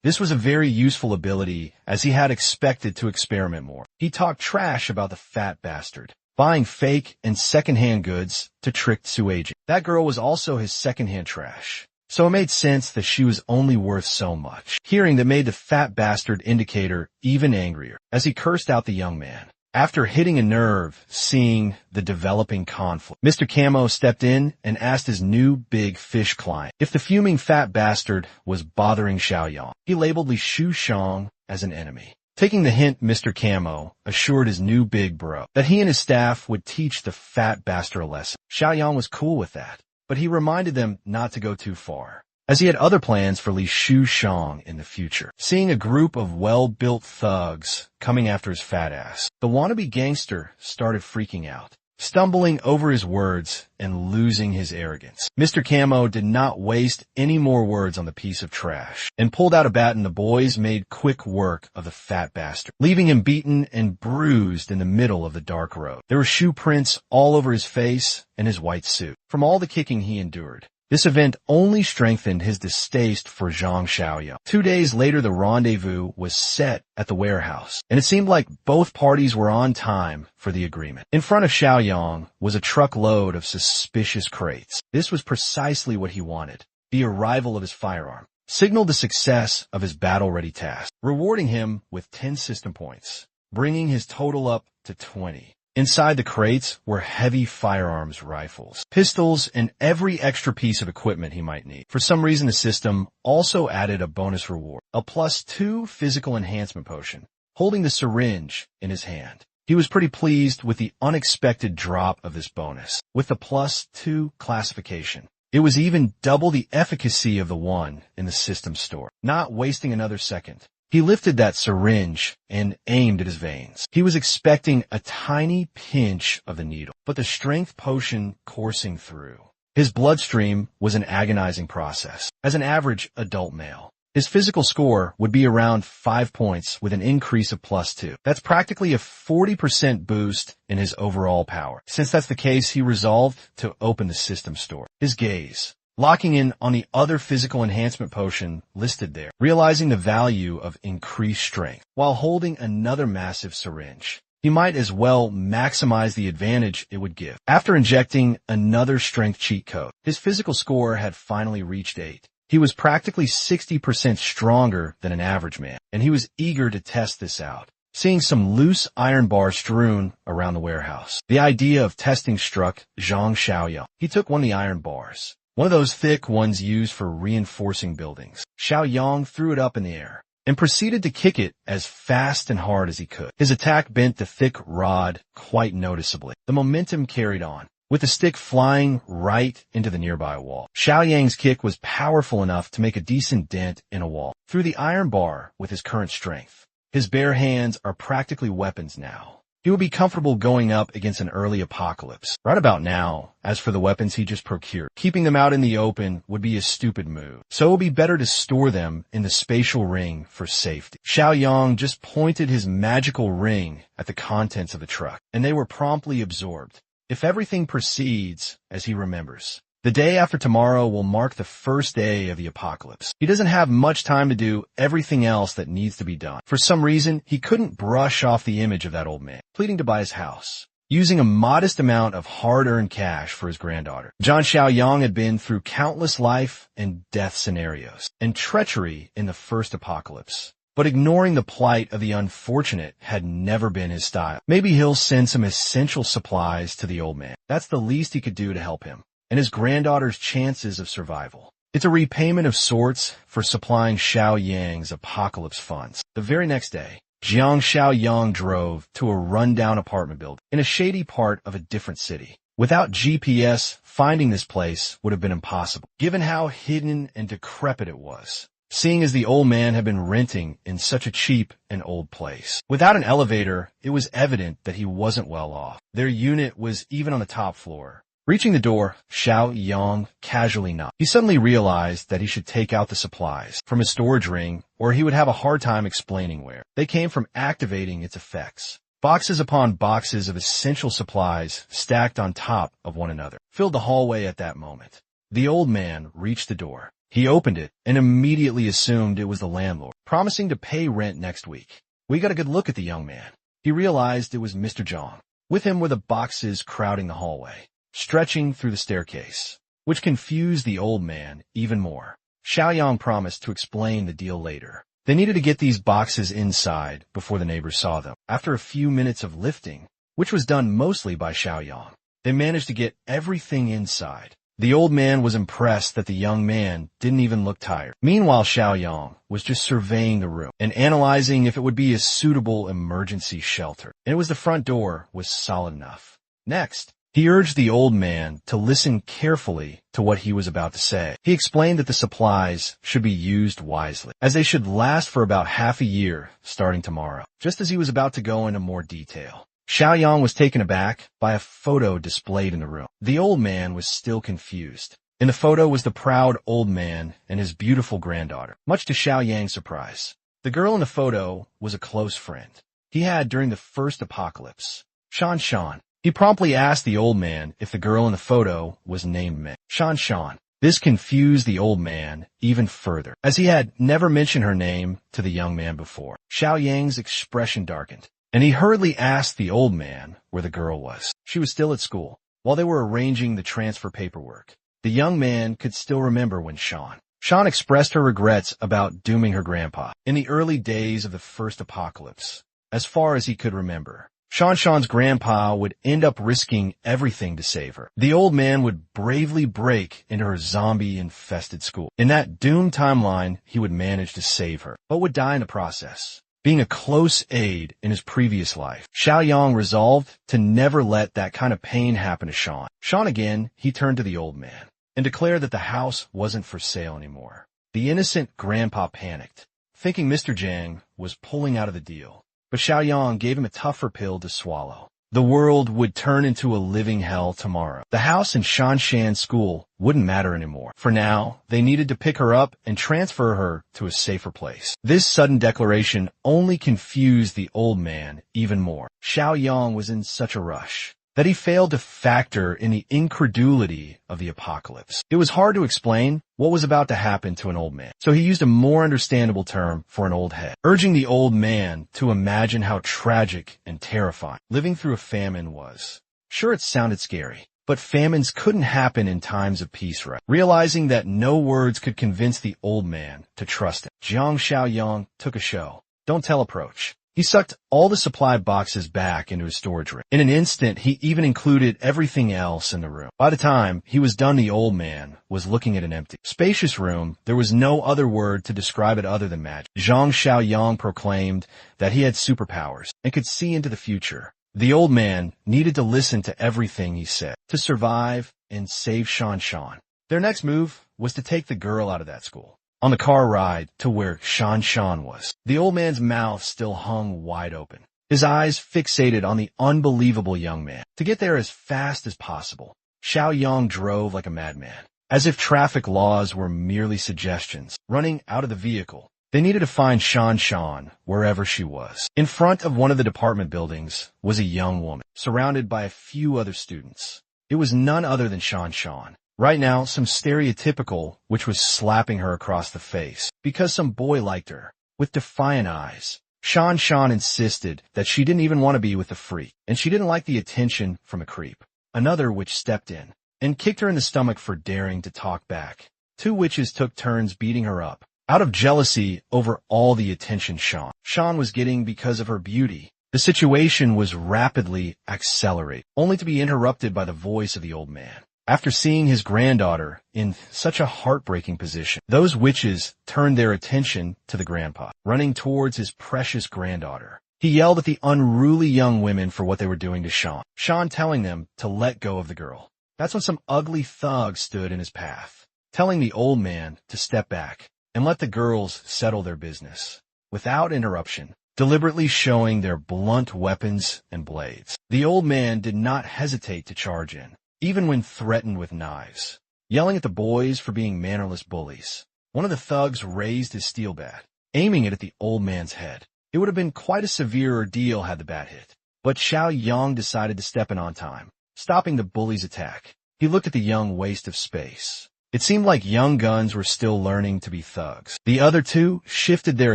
This was a very useful ability, as he had expected to experiment more. He talked trash about the fat bastard, buying fake and second-hand goods to trick Suijing. That girl was also his second-hand trash, so it made sense that she was only worth so much. Hearing that made the fat bastard indicator even angrier, as he cursed out the young man. After hitting a nerve seeing the developing conflict, Mr. Camo stepped in and asked his new big fish client if the fuming fat bastard was bothering Xiaoyong. He labeled Li Shushong as an enemy. Taking the hint, Mr. Camo assured his new big bro that he and his staff would teach the fat bastard a lesson. Xiaoyong was cool with that, but he reminded them not to go too far, as he had other plans for Li Shushang in the future. Seeing a group of well-built thugs coming after his fat ass, the wannabe gangster started freaking out, stumbling over his words and losing his arrogance. Mr. Camo did not waste any more words on the piece of trash and pulled out a bat, and the boys made quick work of the fat bastard, leaving him beaten and bruised in the middle of the dark road. There were shoe prints all over his face and his white suit from all the kicking he endured. This event only strengthened his distaste for Zhang Xiaoyang. 2 days later, the rendezvous was set at the warehouse, and it seemed like both parties were on time for the agreement. In front of Xiaoyang was a truckload of suspicious crates. This was precisely what he wanted. The arrival of his firearm signaled the success of his battle-ready task, rewarding him with 10 system points, bringing his total up to 20. Inside the crates were heavy firearms rifles, pistols, and every extra piece of equipment he might need. For some reason, the system also added a bonus reward, a +2 physical enhancement potion, holding the syringe in his hand. He was pretty pleased with the unexpected drop of this bonus. With the +2 classification, it was even double the efficacy of the one in the system store. Not wasting another second, he lifted that syringe and aimed at his veins. He was expecting a tiny pinch of the needle, but the strength potion coursing through his bloodstream was an agonizing process. As an average adult male, his physical score would be around 5 points with an increase of +2. That's practically a 40% boost in his overall power. Since that's the case, he resolved to open the system store. His gaze locking in on the other physical enhancement potion listed there, realizing the value of increased strength. While holding another massive syringe, he might as well maximize the advantage it would give. After injecting another strength cheat code, his physical score had finally reached 8. He was practically 60% stronger than an average man, and he was eager to test this out. Seeing some loose iron bars strewn around the warehouse, the idea of testing struck Zhang Xiaoyang. He took one of the iron bars, one of those thick ones used for reinforcing buildings. Xiaoyang threw it up in the air and proceeded to kick it as fast and hard as he could. His attack bent the thick rod quite noticeably. The momentum carried on, with the stick flying right into the nearby wall. Xiaoyang's kick was powerful enough to make a decent dent in a wall. Through the iron bar with his current strength, his bare hands are practically weapons now. He would be comfortable going up against an early apocalypse. Right about now, as for the weapons he just procured, keeping them out in the open would be a stupid move. So it would be better to store them in the spatial ring for safety. Xiaoyang just pointed his magical ring at the contents of the truck, and they were promptly absorbed. If everything proceeds as he remembers, the day after tomorrow will mark the first day of the apocalypse. He doesn't have much time to do everything else that needs to be done. For some reason, he couldn't brush off the image of that old man, pleading to buy his house, using a modest amount of hard-earned cash for his granddaughter. Zhang Xiaoyang had been through countless life and death scenarios and treachery in the first apocalypse. But ignoring the plight of the unfortunate had never been his style. Maybe he'll send some essential supplies to the old man. That's the least he could do to help him and his granddaughter's chances of survival. It's a repayment of sorts for supplying Xiaoyang's apocalypse funds. The very next day, Zhang Xiaoyang drove to a rundown apartment building in a shady part of a different city. Without GPS, finding this place would have been impossible, given how hidden and decrepit it was, seeing as the old man had been renting in such a cheap and old place. Without an elevator, it was evident that he wasn't well off. Their unit was even on the top floor. Reaching the door, Xiaoyang casually knocked. He suddenly realized that he should take out the supplies from his storage ring, or he would have a hard time explaining where. They came from activating its effects. Boxes upon boxes of essential supplies stacked on top of one another filled the hallway at that moment. The old man reached the door. He opened it and immediately assumed it was the landlord, promising to pay rent next week. We got a good look at the young man. He realized it was Mr. Zhang. With him were the boxes crowding the hallway, stretching through the staircase, which confused the old man even more. Xiaoyang promised to explain the deal later. They needed to get these boxes inside before the neighbors saw them. After a few minutes of lifting, which was done mostly by Xiaoyang, they managed to get everything inside. The old man was impressed that the young man didn't even look tired. Meanwhile, Xiaoyang was just surveying the room and analyzing if it would be a suitable emergency shelter. And it was the front door was solid enough. Next, He urged the old man to listen carefully to what he was about to say. He explained that the supplies should be used wisely, as they should last for about half a year, starting tomorrow. Just as he was about to go into more detail, Xiaoyang was taken aback by a photo displayed in the room. The old man was still confused. In the photo was the proud old man and his beautiful granddaughter, much to Xiaoyang's surprise. The girl in the photo was a close friend he had during the first apocalypse, Shan. He promptly asked the old man if the girl in the photo was named Mei. Shan. This confused the old man even further, as he had never mentioned her name to the young man before. Xiaoyang's expression darkened, and he hurriedly asked the old man where the girl was. She was still at school. While they were arranging the transfer paperwork, the young man could still remember when Shan expressed her regrets about dooming her grandpa. In the early days of the first apocalypse, as far as he could remember, Shan's grandpa would end up risking everything to save her. The old man would bravely break into her zombie-infested school. In that doomed timeline, he would manage to save her, but would die in the process. Being a close aide in his previous life, Xiaoyang resolved to never let that kind of pain happen to Shan. Again, he turned to the old man and declared that the house wasn't for sale anymore. The innocent grandpa panicked, thinking Mr. Jiang was pulling out of the deal. But Xiaoyang gave him a tougher pill to swallow. The world would turn into a living hell tomorrow. The house in Shanshan's school wouldn't matter anymore. For now, they needed to pick her up and transfer her to a safer place. This sudden declaration only confused the old man even more. Xiaoyang was in such a rush that he failed to factor in the incredulity of the apocalypse. It was hard to explain what was about to happen to an old man, so he used a more understandable term for an old head, urging the old man to imagine how tragic and terrifying living through a famine was. Sure, it sounded scary, but famines couldn't happen in times of peace, right? Realizing that no words could convince the old man to trust him, Xiaoyang took a show, don't tell approach. He sucked all the supply boxes back into his storage room. In an instant, he even included everything else in the room. By the time he was done, the old man was looking at an empty, spacious room. There was no other word to describe it other than magic. Xiaoyang proclaimed that he had superpowers and could see into the future. The old man needed to listen to everything he said to survive and save Shan. Their next move was to take the girl out of that school. On the car ride to where Shan was, the old man's mouth still hung wide open, his eyes fixated on the unbelievable young man. To get there as fast as possible, Xiaoyang drove like a madman, as if traffic laws were merely suggestions. Running out of the vehicle, they needed to find Shan wherever she was. In front of one of the department buildings was a young woman, surrounded by a few other students. It was none other than Shan. Right now, some stereotypical, which was slapping her across the face, because some boy liked her. With defiant eyes, Shan insisted that she didn't even want to be with the freak, and she didn't like the attention from a creep. Another witch stepped in and kicked her in the stomach for daring to talk back. Two witches took turns beating her up, out of jealousy over all the attention Shan was getting because of her beauty. The situation was rapidly accelerating, only to be interrupted by the voice of the old man. After seeing his granddaughter in such a heartbreaking position, those witches turned their attention to the grandpa, running towards his precious granddaughter. He yelled at the unruly young women for what they were doing to Shan telling them to let go of the girl. That's when some ugly thugs stood in his path, telling the old man to step back and let the girls settle their business, without interruption, deliberately showing their blunt weapons and blades. The old man did not hesitate to charge in, even when threatened with knives, yelling at the boys for being mannerless bullies. One of the thugs raised his steel bat, aiming it at the old man's head. It would have been quite a severe ordeal had the bat hit, but Xiaoyang decided to step in on time, stopping the bully's attack. He looked at the young waste of space. It seemed like young guns were still learning to be thugs. The other two shifted their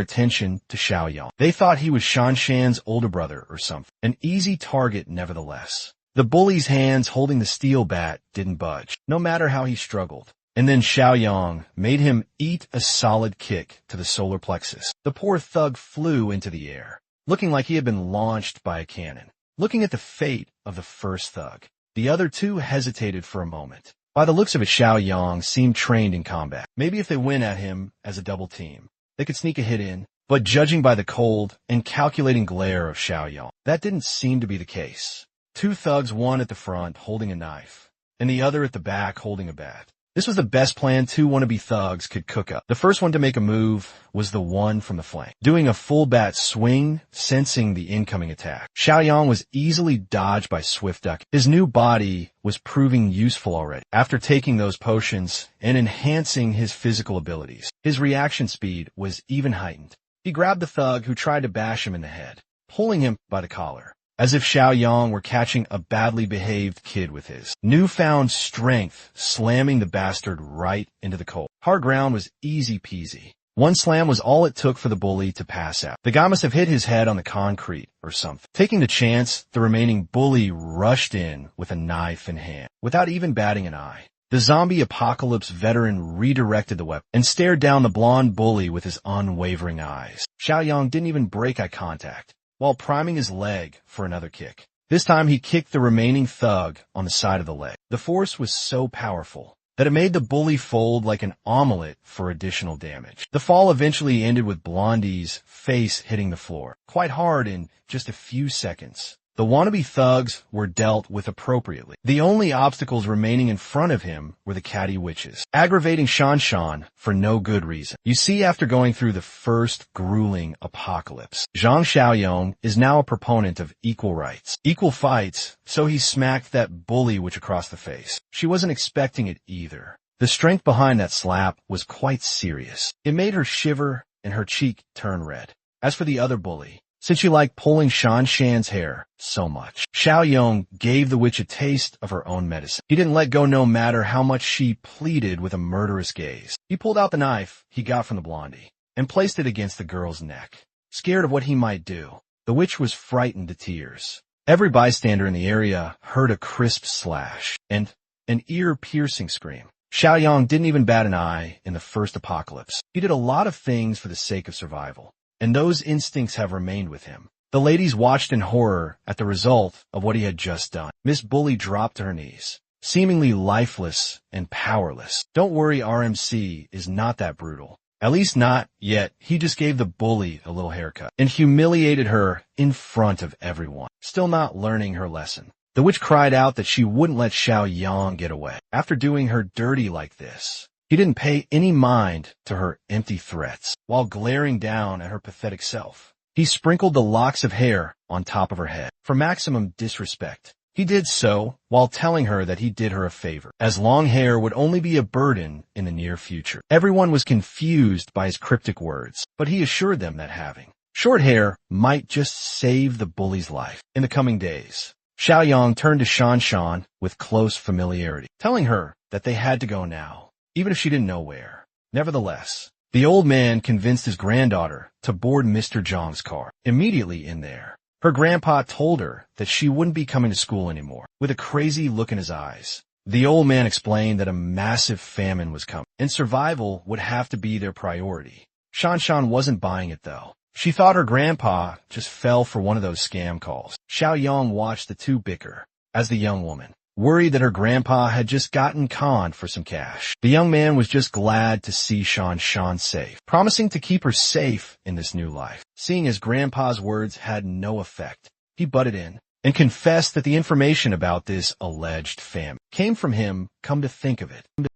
attention to Xiaoyang. They thought he was Shan's older brother or something, an easy target nevertheless. The bully's hands holding the steel bat didn't budge, no matter how he struggled. And then Xiaoyang made him eat a solid kick to the solar plexus. The poor thug flew into the air, looking like he had been launched by a cannon. Looking at the fate of the first thug, the other two hesitated for a moment. By the looks of it, Xiaoyang seemed trained in combat. Maybe if they went at him as a double team, they could sneak a hit in. But judging by the cold and calculating glare of Xiaoyang, that didn't seem to be the case. Two thugs, one at the front holding a knife, and the other at the back holding a bat. This was the best plan two wannabe thugs could cook up. The first one to make a move was the one from the flank, doing a full bat swing, sensing the incoming attack. Xiaoyang was easily dodged by swift duck. His new body was proving useful already. After taking those potions and enhancing his physical abilities, his reaction speed was even heightened. He grabbed the thug who tried to bash him in the head, pulling him by the collar, as if Xiaoyang were catching a badly behaved kid with his newfound strength, slamming the bastard right into the coal. Hard ground was easy peasy. One slam was all it took for the bully to pass out. The guy must have hit his head on the concrete or something. Taking the chance, the remaining bully rushed in with a knife in hand, without even batting an eye. The zombie apocalypse veteran redirected the weapon and stared down the blonde bully with his unwavering eyes. Xiaoyang didn't even break eye contact, while priming his leg for another kick. This time he kicked the remaining thug on the side of the leg. The force was so powerful that it made the bully fold like an omelet for additional damage. The fall eventually ended with Blondie's face hitting the floor, quite hard in just a few seconds. The wannabe thugs were dealt with appropriately. The only obstacles remaining in front of him were the catty witches, aggravating Shan for no good reason. You see, after going through the first grueling apocalypse, Zhang Xiaoyong is now a proponent of equal rights, equal fights, so he smacked that bully witch across the face. She wasn't expecting it either. The strength behind that slap was quite serious. It made her shiver and her cheek turn red. As for the other bully, since she liked pulling Shan's hair so much, Xiaoyong gave the witch a taste of her own medicine. He didn't let go no matter how much she pleaded with a murderous gaze. He pulled out the knife he got from the blondie and placed it against the girl's neck. Scared of what he might do, the witch was frightened to tears. Every bystander in the area heard a crisp slash and an ear-piercing scream. Xiaoyong didn't even bat an eye in the first apocalypse. He did a lot of things for the sake of survival, and those instincts have remained with him. The ladies watched in horror at the result of what he had just done. Miss Bully dropped to her knees, seemingly lifeless and powerless. Don't worry, RMC is not that brutal. At least not yet. He just gave the bully a little haircut and humiliated her in front of everyone, still not learning her lesson. The witch cried out that she wouldn't let Xiaoyang get away. After doing her dirty like this, he didn't pay any mind to her empty threats. While glaring down at her pathetic self, he sprinkled the locks of hair on top of her head. For maximum disrespect, he did so while telling her that he did her a favor, as long hair would only be a burden in the near future. Everyone was confused by his cryptic words, but he assured them that having short hair might just save the bully's life. In the coming days, Xiaoyang turned to Shan with close familiarity, telling her that they had to go now, even if she didn't know where. Nevertheless, the old man convinced his granddaughter to board Mr. Zhang's car. Immediately in there, her grandpa told her that she wouldn't be coming to school anymore. With a crazy look in his eyes, the old man explained that a massive famine was coming, and survival would have to be their priority. Shan wasn't buying it though. She thought her grandpa just fell for one of those scam calls. Xiaoyang watched the two bicker as the young woman, worried that her grandpa had just gotten conned for some cash. The young man was just glad to see Shan safe, promising to keep her safe in this new life. Seeing his grandpa's words had no effect, he butted in and confessed that the information about this alleged famine came from him, come to think of it.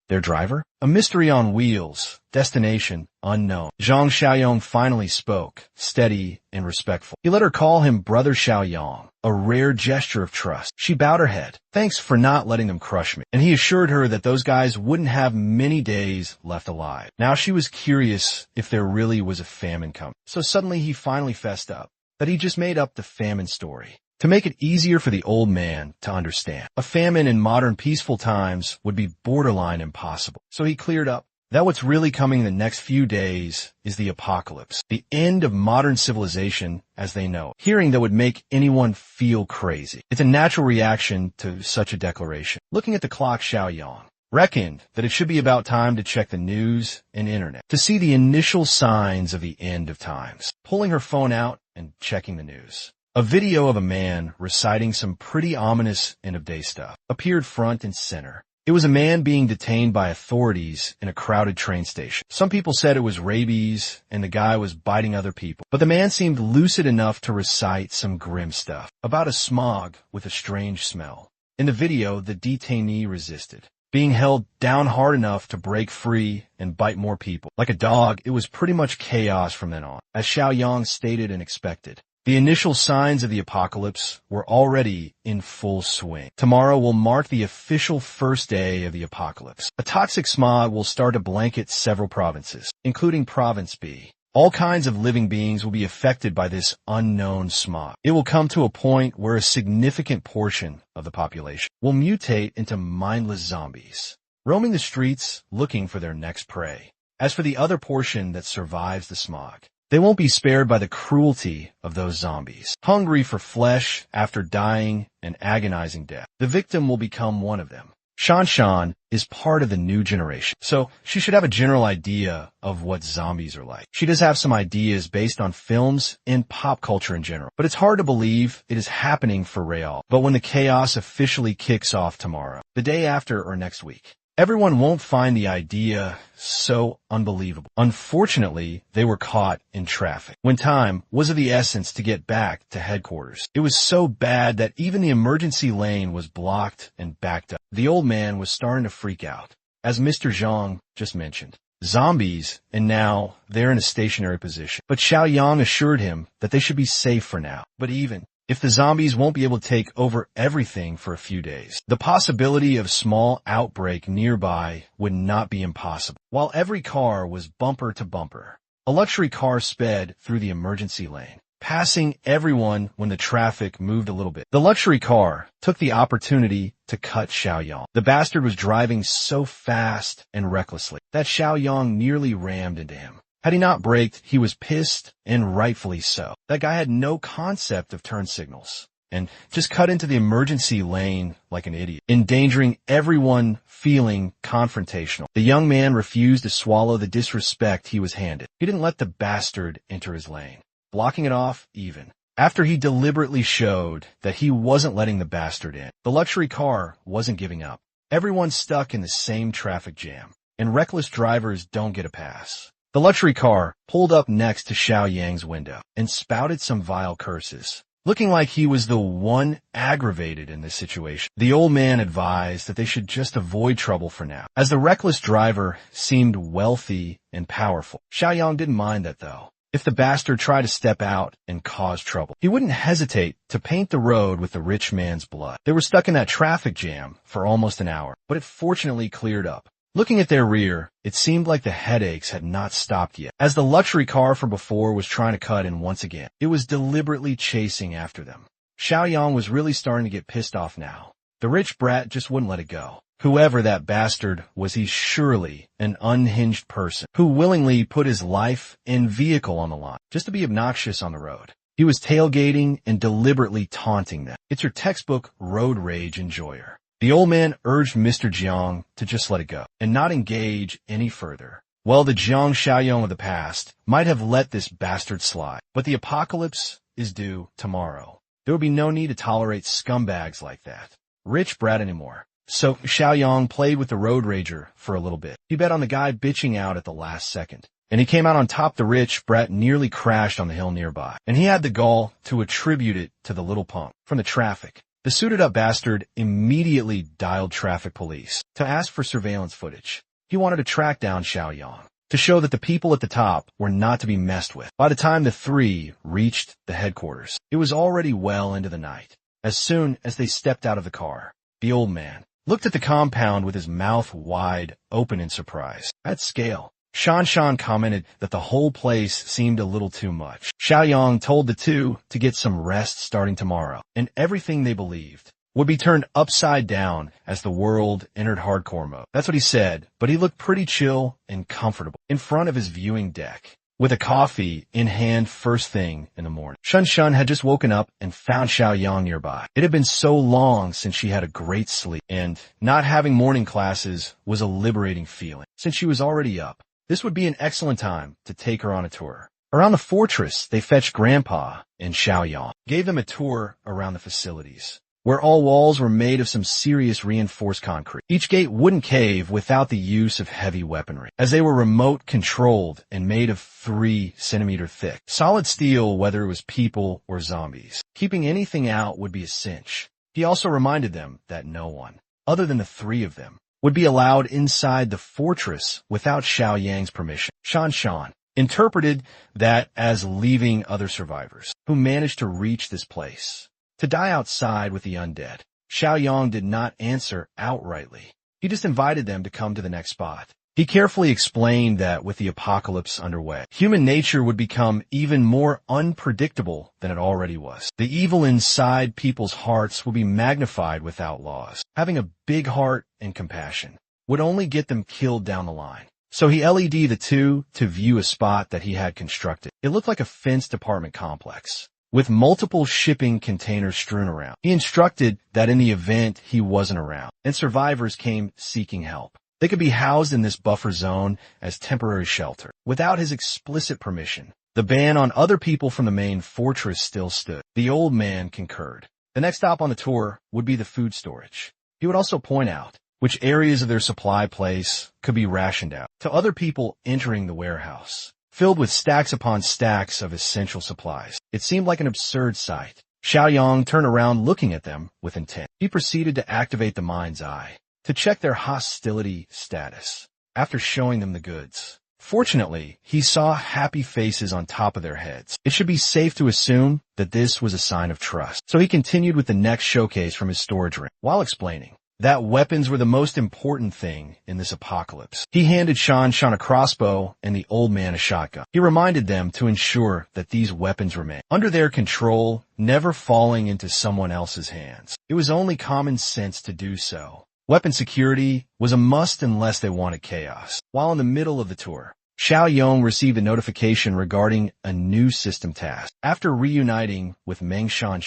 Their driver? A mystery on wheels, destination unknown. Zhang Xiaoyong finally spoke, steady and respectful. He let her call him Brother Xiaoyong, a rare gesture of trust. She bowed her head. Thanks for not letting them crush me. And he assured her that those guys wouldn't have many days left alive. Now she was curious if there really was a famine coming. So suddenly he finally fessed up that he just made up the famine story to make it easier for the old man to understand. A famine in modern peaceful times would be borderline impossible. So he cleared up that what's really coming in the next few days is the apocalypse, the end of modern civilization as they know it. Hearing that would make anyone feel crazy. It's a natural reaction to such a declaration. Looking at the clock, Xiaoyang reckoned that it should be about time to check the news and internet to see the initial signs of the end of times. Pulling her phone out and checking the news, a video of a man reciting some pretty ominous end-of-day stuff appeared front and center. It was a man being detained by authorities in a crowded train station. Some people said it was rabies and the guy was biting other people, but the man seemed lucid enough to recite some grim stuff about a smog with a strange smell. In the video, the detainee resisted, being held down hard enough to break free and bite more people. Like a dog, it was pretty much chaos from then on, as Xiaoyang stated and expected. The initial signs of the apocalypse were already in full swing. Tomorrow will mark the official first day of the apocalypse. A toxic smog will start to blanket several provinces, including Province B. All kinds of living beings will be affected by this unknown smog. It will come to a point where a significant portion of the population will mutate into mindless zombies, roaming the streets looking for their next prey. As for the other portion that survives the smog, they won't be spared by the cruelty of those zombies, hungry for flesh after dying an agonizing death. The victim will become one of them. Shanshan is part of the new generation, so she should have a general idea of what zombies are like. She does have some ideas based on films and pop culture in general, but it's hard to believe it is happening for real. But when the chaos officially kicks off tomorrow, the day after or next week, everyone won't find the idea so unbelievable. Unfortunately, they were caught in traffic when time was of the essence to get back to headquarters. It was so bad that even the emergency lane was blocked and backed up. The old man was starting to freak out, as Mr. Zhang just mentioned. Zombies, and now they're in a stationary position. But Xiaoyang assured him that they should be safe for now. But even if the zombies won't be able to take over everything for a few days, the possibility of small outbreak nearby would not be impossible. While every car was bumper to bumper, a luxury car sped through the emergency lane, passing everyone when the traffic moved a little bit. The luxury car took the opportunity to cut Xiaoyang. The bastard was driving so fast and recklessly that Xiaoyang nearly rammed into him. Had he not braked, he was pissed, and rightfully so. That guy had no concept of turn signals, and just cut into the emergency lane like an idiot, endangering everyone feeling confrontational. The young man refused to swallow the disrespect he was handed. He didn't let the bastard enter his lane, blocking it off even. After he deliberately showed that he wasn't letting the bastard in, the luxury car wasn't giving up. Everyone's stuck in the same traffic jam, and reckless drivers don't get a pass. The luxury car pulled up next to Xiaoyang's window and spouted some vile curses, looking like he was the one aggravated in this situation. The old man advised that they should just avoid trouble for now, as the reckless driver seemed wealthy and powerful. Xiaoyang didn't mind that though. If the bastard tried to step out and cause trouble, he wouldn't hesitate to paint the road with the rich man's blood. They were stuck in that traffic jam for almost an hour, but it fortunately cleared up. Looking at their rear, it seemed like the headaches had not stopped yet, as the luxury car from before was trying to cut in once again. It was deliberately chasing after them. Xiaoyang was really starting to get pissed off now. The rich brat just wouldn't let it go. Whoever that bastard was, he's surely an unhinged person who willingly put his life and vehicle on the line just to be obnoxious on the road. He was tailgating and deliberately taunting them. It's your textbook road rage enjoyer. The old man urged Mr. Jiang to just let it go and not engage any further. Well, the Jiang Xiaoyang of the past might have let this bastard slide, but the apocalypse is due tomorrow. There would be no need to tolerate scumbags like that. Rich brat anymore. So Xiaoyang played with the road rager for a little bit. He bet on the guy bitching out at the last second, and he came out on top. The rich brat nearly crashed on the hill nearby, and he had the gall to attribute it to the little punk from the traffic. The suited-up bastard immediately dialed traffic police to ask for surveillance footage. He wanted to track down Xiaoyang to show that the people at the top were not to be messed with. By the time the three reached the headquarters, it was already well into the night. As soon as they stepped out of the car, the old man looked at the compound with his mouth wide open in surprise. At scale, Shanshan commented that the whole place seemed a little too much. Xiaoyang told the two to get some rest starting tomorrow, and everything they believed would be turned upside down as the world entered hardcore mode. That's what he said, but he looked pretty chill and comfortable in front of his viewing deck, with a coffee in hand first thing in the morning. Shun had just woken up and found Xiaoyang nearby. It had been so long since she had a great sleep, and not having morning classes was a liberating feeling. Since she was already up, this would be an excellent time to take her on a tour. Around the fortress, they fetched Grandpa and Xiaoyang, gave them a tour around the facilities. where all walls were made of some serious reinforced concrete. Each gate wouldn't cave without the use of heavy weaponry, as they were remote-controlled and made of 3 centimeter thick. Solid steel, whether it was people or zombies. Keeping anything out would be a cinch. He also reminded them that no one, other than the 3 of them, would be allowed inside the fortress without Xiao Yang's permission. Shan interpreted that as leaving other survivors who managed to reach this place to die outside with the undead. Xiao Yang did not answer outrightly. He just invited them to come to the next spot. He carefully explained that with the apocalypse underway, human nature would become even more unpredictable than it already was. The evil inside people's hearts will be magnified with outlaws. Having a big heart and compassion would only get them killed down the line. So he LED'd the 2 to view a spot that he had constructed. It looked like a fenced apartment complex, with multiple shipping containers strewn around. He instructed that in the event he wasn't around, and survivors came seeking help, they could be housed in this buffer zone as temporary shelter. Without his explicit permission, the ban on other people from the main fortress still stood. The old man concurred. The next stop on the tour would be the food storage. He would also point out which areas of their supply place could be rationed out to other people entering the warehouse, filled with stacks upon stacks of essential supplies. It seemed like an absurd sight. Xiao Yang turned around looking at them with intent. He proceeded to activate the mind's eye to check their hostility status after showing them the goods. Fortunately, he saw happy faces on top of their heads. It should be safe to assume that this was a sign of trust. So he continued with the next showcase from his storage room, while explaining that weapons were the most important thing in this apocalypse. He handed Shan a crossbow and the old man a shotgun. He reminded them to ensure that these weapons remain under their control, never falling into someone else's hands. It was only common sense to do so. Weapon security was a must unless they wanted chaos. While in the middle of the tour, Xiao Yong received a notification regarding a new system task. After reuniting with Meng Shan,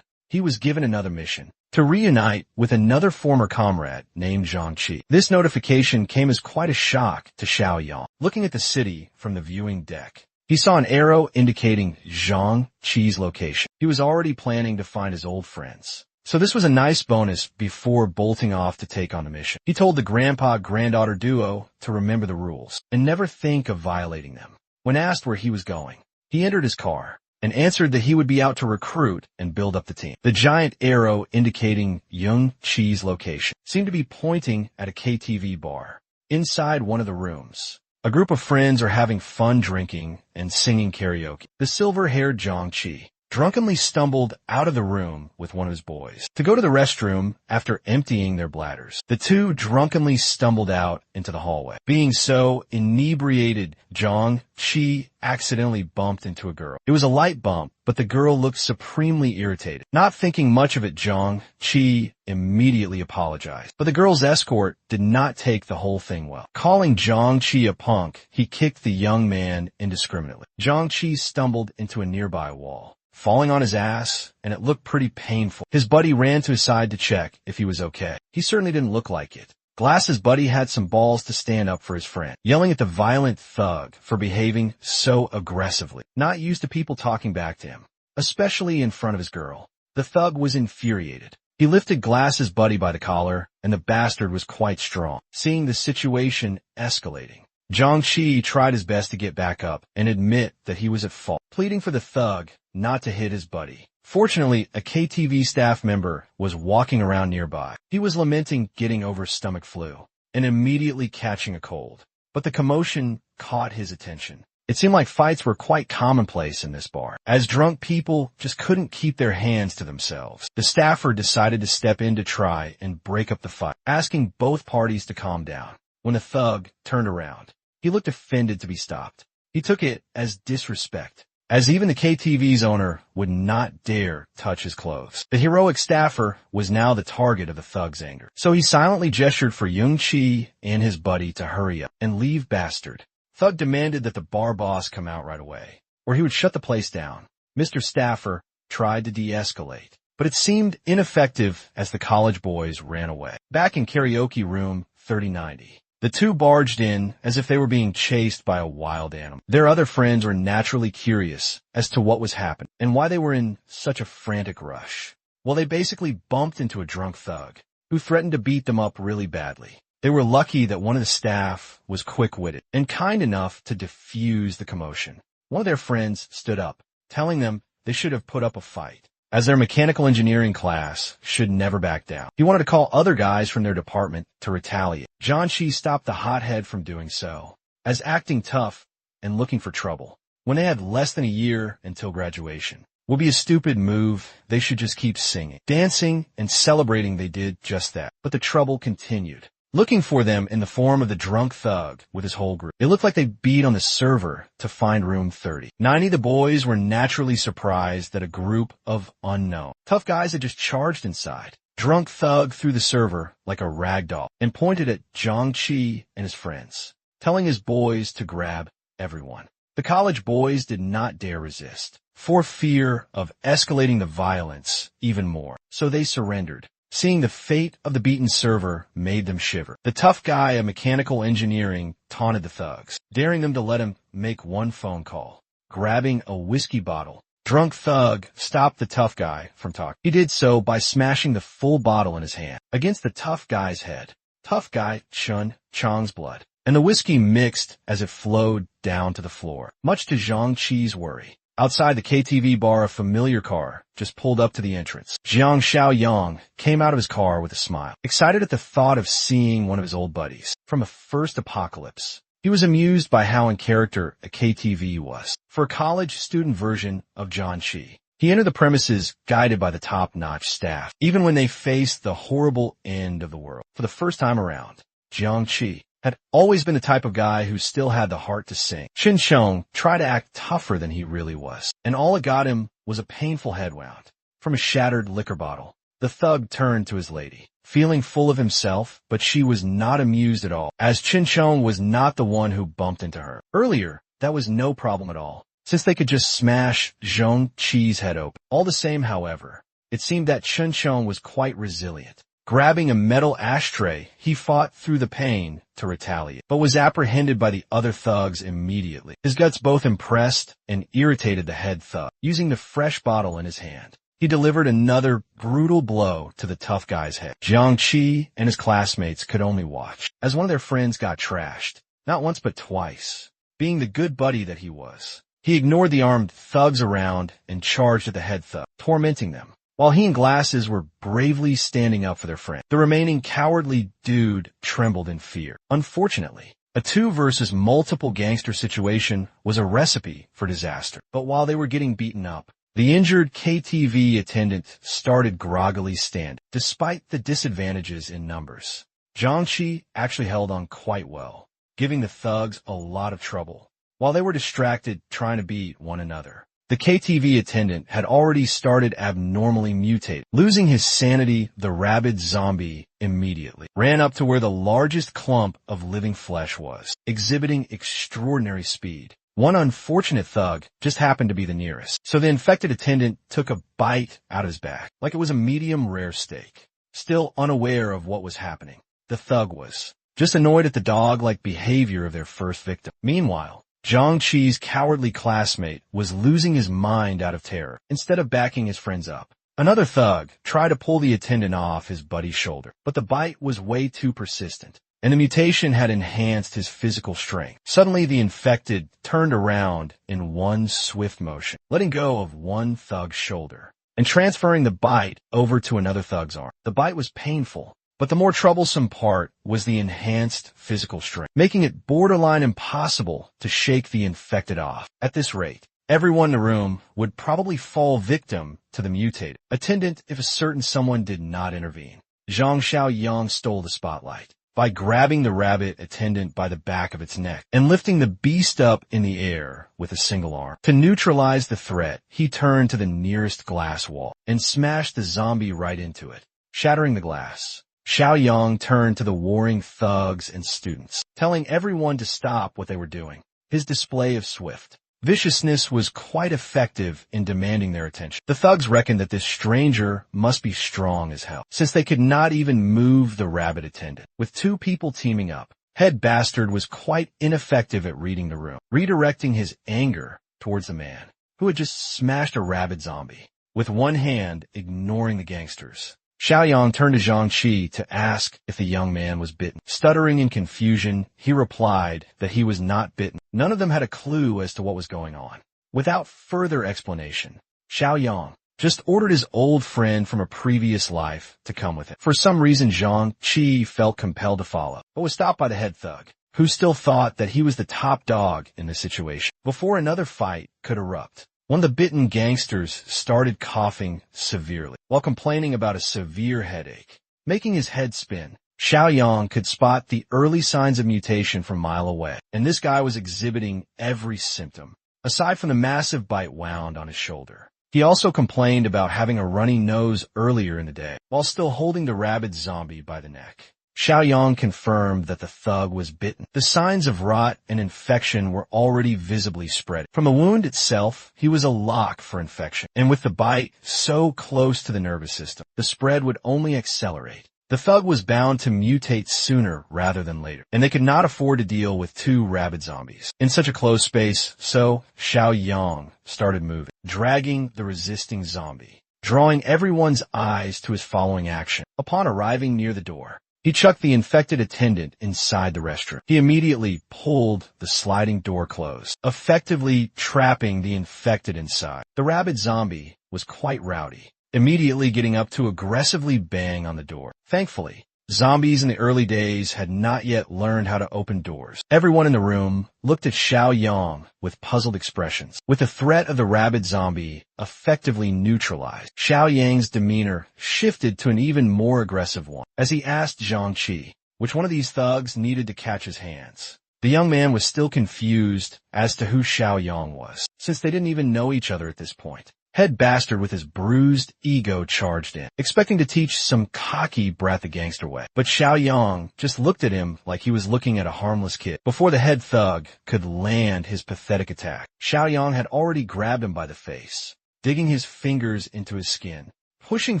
he was given another mission to reunite with another former comrade named Zhang Qi. This notification came as quite a shock to Xiao Yang. Looking at the city from the viewing deck, he saw an arrow indicating Zhang Qi's location. He was already planning to find his old friends, so this was a nice bonus before bolting off to take on the mission. He told the grandpa-granddaughter duo to remember the rules and never think of violating them. When asked where he was going, he entered his car and answered that he would be out to recruit and build up the team. The giant arrow indicating Yung Chi's location seemed to be pointing at a KTV bar. Inside one of the rooms, a group of friends are having fun drinking and singing karaoke. The silver-haired Zhang Qi drunkenly stumbled out of the room with one of his boys to go to the restroom after emptying their bladders. The 2 drunkenly stumbled out into the hallway. Being so inebriated, Zhang Qi accidentally bumped into a girl. It was a light bump, but the girl looked supremely irritated. Not thinking much of it, Zhang Qi immediately apologized. But the girl's escort did not take the whole thing well. Calling Zhang Qi a punk, he kicked the young man indiscriminately. Zhang Qi stumbled into a nearby wall, falling on his ass, and it looked pretty painful. His buddy ran to his side to check if he was okay. He certainly didn't look like it. Glass's buddy had some balls to stand up for his friend, yelling at the violent thug for behaving so aggressively, not used to people talking back to him, especially in front of his girl. The thug was infuriated. He lifted Glass's buddy by the collar, and the bastard was quite strong. Seeing the situation escalating, Zhang Qi tried his best to get back up and admit that he was at fault, pleading for the thug not to hit his buddy. Fortunately, a KTV staff member was walking around nearby. He was lamenting getting over stomach flu and immediately catching a cold, but the commotion caught his attention. It seemed like fights were quite commonplace in this bar, as drunk people just couldn't keep their hands to themselves. The staffer decided to step in to try and break up the fight, asking both parties to calm down. When the thug turned around, he looked offended to be stopped. He took it as disrespect, as even the KTV's owner would not dare touch his clothes. The heroic staffer was now the target of the thug's anger, so he silently gestured for Yung Chi and his buddy to hurry up and leave bastard. Thug demanded that the bar boss come out right away, or he would shut the place down. Mr. Staffer tried to de-escalate, but it seemed ineffective as the college boys ran away. Back in karaoke room 3090, the 2 barged in as if they were being chased by a wild animal. Their other friends were naturally curious as to what was happening and why they were in such a frantic rush. Well, they basically bumped into a drunk thug who threatened to beat them up really badly. They were lucky that one of the staff was quick-witted and kind enough to diffuse the commotion. One of their friends stood up, telling them they should have put up a fight, as their mechanical engineering class should never back down. He wanted to call other guys from their department to retaliate. Jiangxi stopped the hothead from doing so, as acting tough and looking for trouble, when they had less than a year until graduation, would be a stupid move. They should just keep singing, dancing, and celebrating. They did just that. But the trouble continued, looking for them in the form of the drunk thug with his whole group. It looked like they beat on the server to find room 30. 90 the boys were naturally surprised that a group of unknown tough guys had just charged inside. Drunk thug threw the server like a rag doll and pointed at Jiangxi and his friends, telling his boys to grab everyone. The college boys did not dare resist, for fear of escalating the violence even more, so they surrendered. Seeing the fate of the beaten server made them shiver. The tough guy of mechanical engineering taunted the thugs, daring them to let him make one phone call. Grabbing a whiskey bottle, drunk thug stopped the tough guy from talking. He did so by smashing the full bottle in his hand against the tough guy's head. Tough guy Chun Chang's blood, and the whiskey mixed as it flowed down to the floor, much to Jiangxi's worry. Outside the KTV bar, a familiar car just pulled up to the entrance. Jiang Xiaoyang came out of his car with a smile, excited at the thought of seeing one of his old buddies from a first apocalypse. He was amused by how in character a KTV was for a college student version of Jiangxi. He entered the premises guided by the top-notch staff, even when they faced the horrible end of the world. For the first time around, Jiangxi had always been the type of guy who still had the heart to sing. Qin Sheng tried to act tougher than he really was, and all it got him was a painful head wound from a shattered liquor bottle. The thug turned to his lady, feeling full of himself, but she was not amused at all, as Qin Sheng was not the one who bumped into her. Earlier, that was no problem at all, since they could just smash Zhong Qi's head open. All the same, however, it seemed that Qin Sheng was quite resilient. Grabbing a metal ashtray, he fought through the pain to retaliate, but was apprehended by the other thugs immediately. His guts both impressed and irritated the head thug. Using the fresh bottle in his hand, he delivered another brutal blow to the tough guy's head. Jiangxi and his classmates could only watch as one of their friends got trashed, not once but twice. Being the good buddy that he was, he ignored the armed thugs around and charged at the head thug, tormenting them, while he and Glasses were bravely standing up for their friend. The remaining cowardly dude trembled in fear. Unfortunately, a 2 versus multiple gangster situation was a recipe for disaster. But while they were getting beaten up, the injured KTV attendant started groggily standing, despite the disadvantages in numbers. Jiangxi actually held on quite well, giving the thugs a lot of trouble, while they were distracted trying to beat one another. The KTV attendant had already started abnormally mutating. Losing his sanity, the rabid zombie immediately ran up to where the largest clump of living flesh was, exhibiting extraordinary speed. One unfortunate thug just happened to be the nearest, so the infected attendant took a bite out of his back, like it was a medium-rare steak. Still unaware of what was happening, the thug was just annoyed at the dog-like behavior of their first victim. Meanwhile, Jiangxi's cowardly classmate was losing his mind out of terror instead of backing his friends up. Another thug tried to pull the attendant off his buddy's shoulder, but the bite was way too persistent, and the mutation had enhanced his physical strength. Suddenly, the infected turned around in one swift motion, letting go of one thug's shoulder and transferring the bite over to another thug's arm. The bite was painful, but the more troublesome part was the enhanced physical strength, making it borderline impossible to shake the infected off. At this rate, everyone in the room would probably fall victim to the mutated attendant if a certain someone did not intervene. Zhang Xiaoyang stole the spotlight by grabbing the rabbit attendant by the back of its neck and lifting the beast up in the air with a single arm. To neutralize the threat, he turned to the nearest glass wall and smashed the zombie right into it, shattering the glass. Xiaoyang turned to the warring thugs and students, telling everyone to stop what they were doing. His display of swift viciousness was quite effective in demanding their attention. The thugs reckoned that this stranger must be strong as hell, since they could not even move the rabbit attendant. With 2 people teaming up, Head Bastard was quite ineffective at reading the room, redirecting his anger towards the man who had just smashed a rabid zombie. with one hand ignoring the gangsters. Xiaoyang turned to Zhang Qi to ask if the young man was bitten. Stuttering in confusion, he replied that he was not bitten. None of them had a clue as to what was going on. Without further explanation, Xiaoyang just ordered his old friend from a previous life to come with him. For some reason, Zhang Qi felt compelled to follow, but was stopped by the head thug, who still thought that he was the top dog in the situation. Before another fight could erupt, one of the bitten gangsters started coughing severely while complaining about a severe headache. Making his head spin, Xiaoyang could spot the early signs of mutation from a mile away, and this guy was exhibiting every symptom, aside from the massive bite wound on his shoulder. He also complained about having a runny nose earlier in the day, while still holding the rabid zombie by the neck. Xiaoyang confirmed that the thug was bitten. The signs of rot and infection were already visibly spread. From the wound itself, he was a lock for infection, and with the bite so close to the nervous system, the spread would only accelerate. The thug was bound to mutate sooner rather than later, and they could not afford to deal with two rabid zombies in such a close space, so Xiaoyang started moving, dragging the resisting zombie, drawing everyone's eyes to his following action. Upon arriving near the door, he chucked the infected attendant inside the restroom. He immediately pulled the sliding door closed, effectively trapping the infected inside. The rabid zombie was quite rowdy, immediately getting up to aggressively bang on the door. Thankfully, zombies in the early days had not yet learned how to open doors. Everyone in the room looked at Xiaoyang with puzzled expressions. With the threat of the rabid zombie effectively neutralized, Xiaoyang's demeanor shifted to an even more aggressive one as he asked Zhang Qi which one of these thugs needed to catch his hands. The young man was still confused as to who Xiaoyang was, since they didn't even know each other at this point. Head Bastard with his bruised ego charged in, expecting to teach some cocky brat the gangster way. But Xiaoyang just looked at him like he was looking at a harmless kid. Before the head thug could land his pathetic attack, Xiaoyang had already grabbed him by the face, digging his fingers into his skin, pushing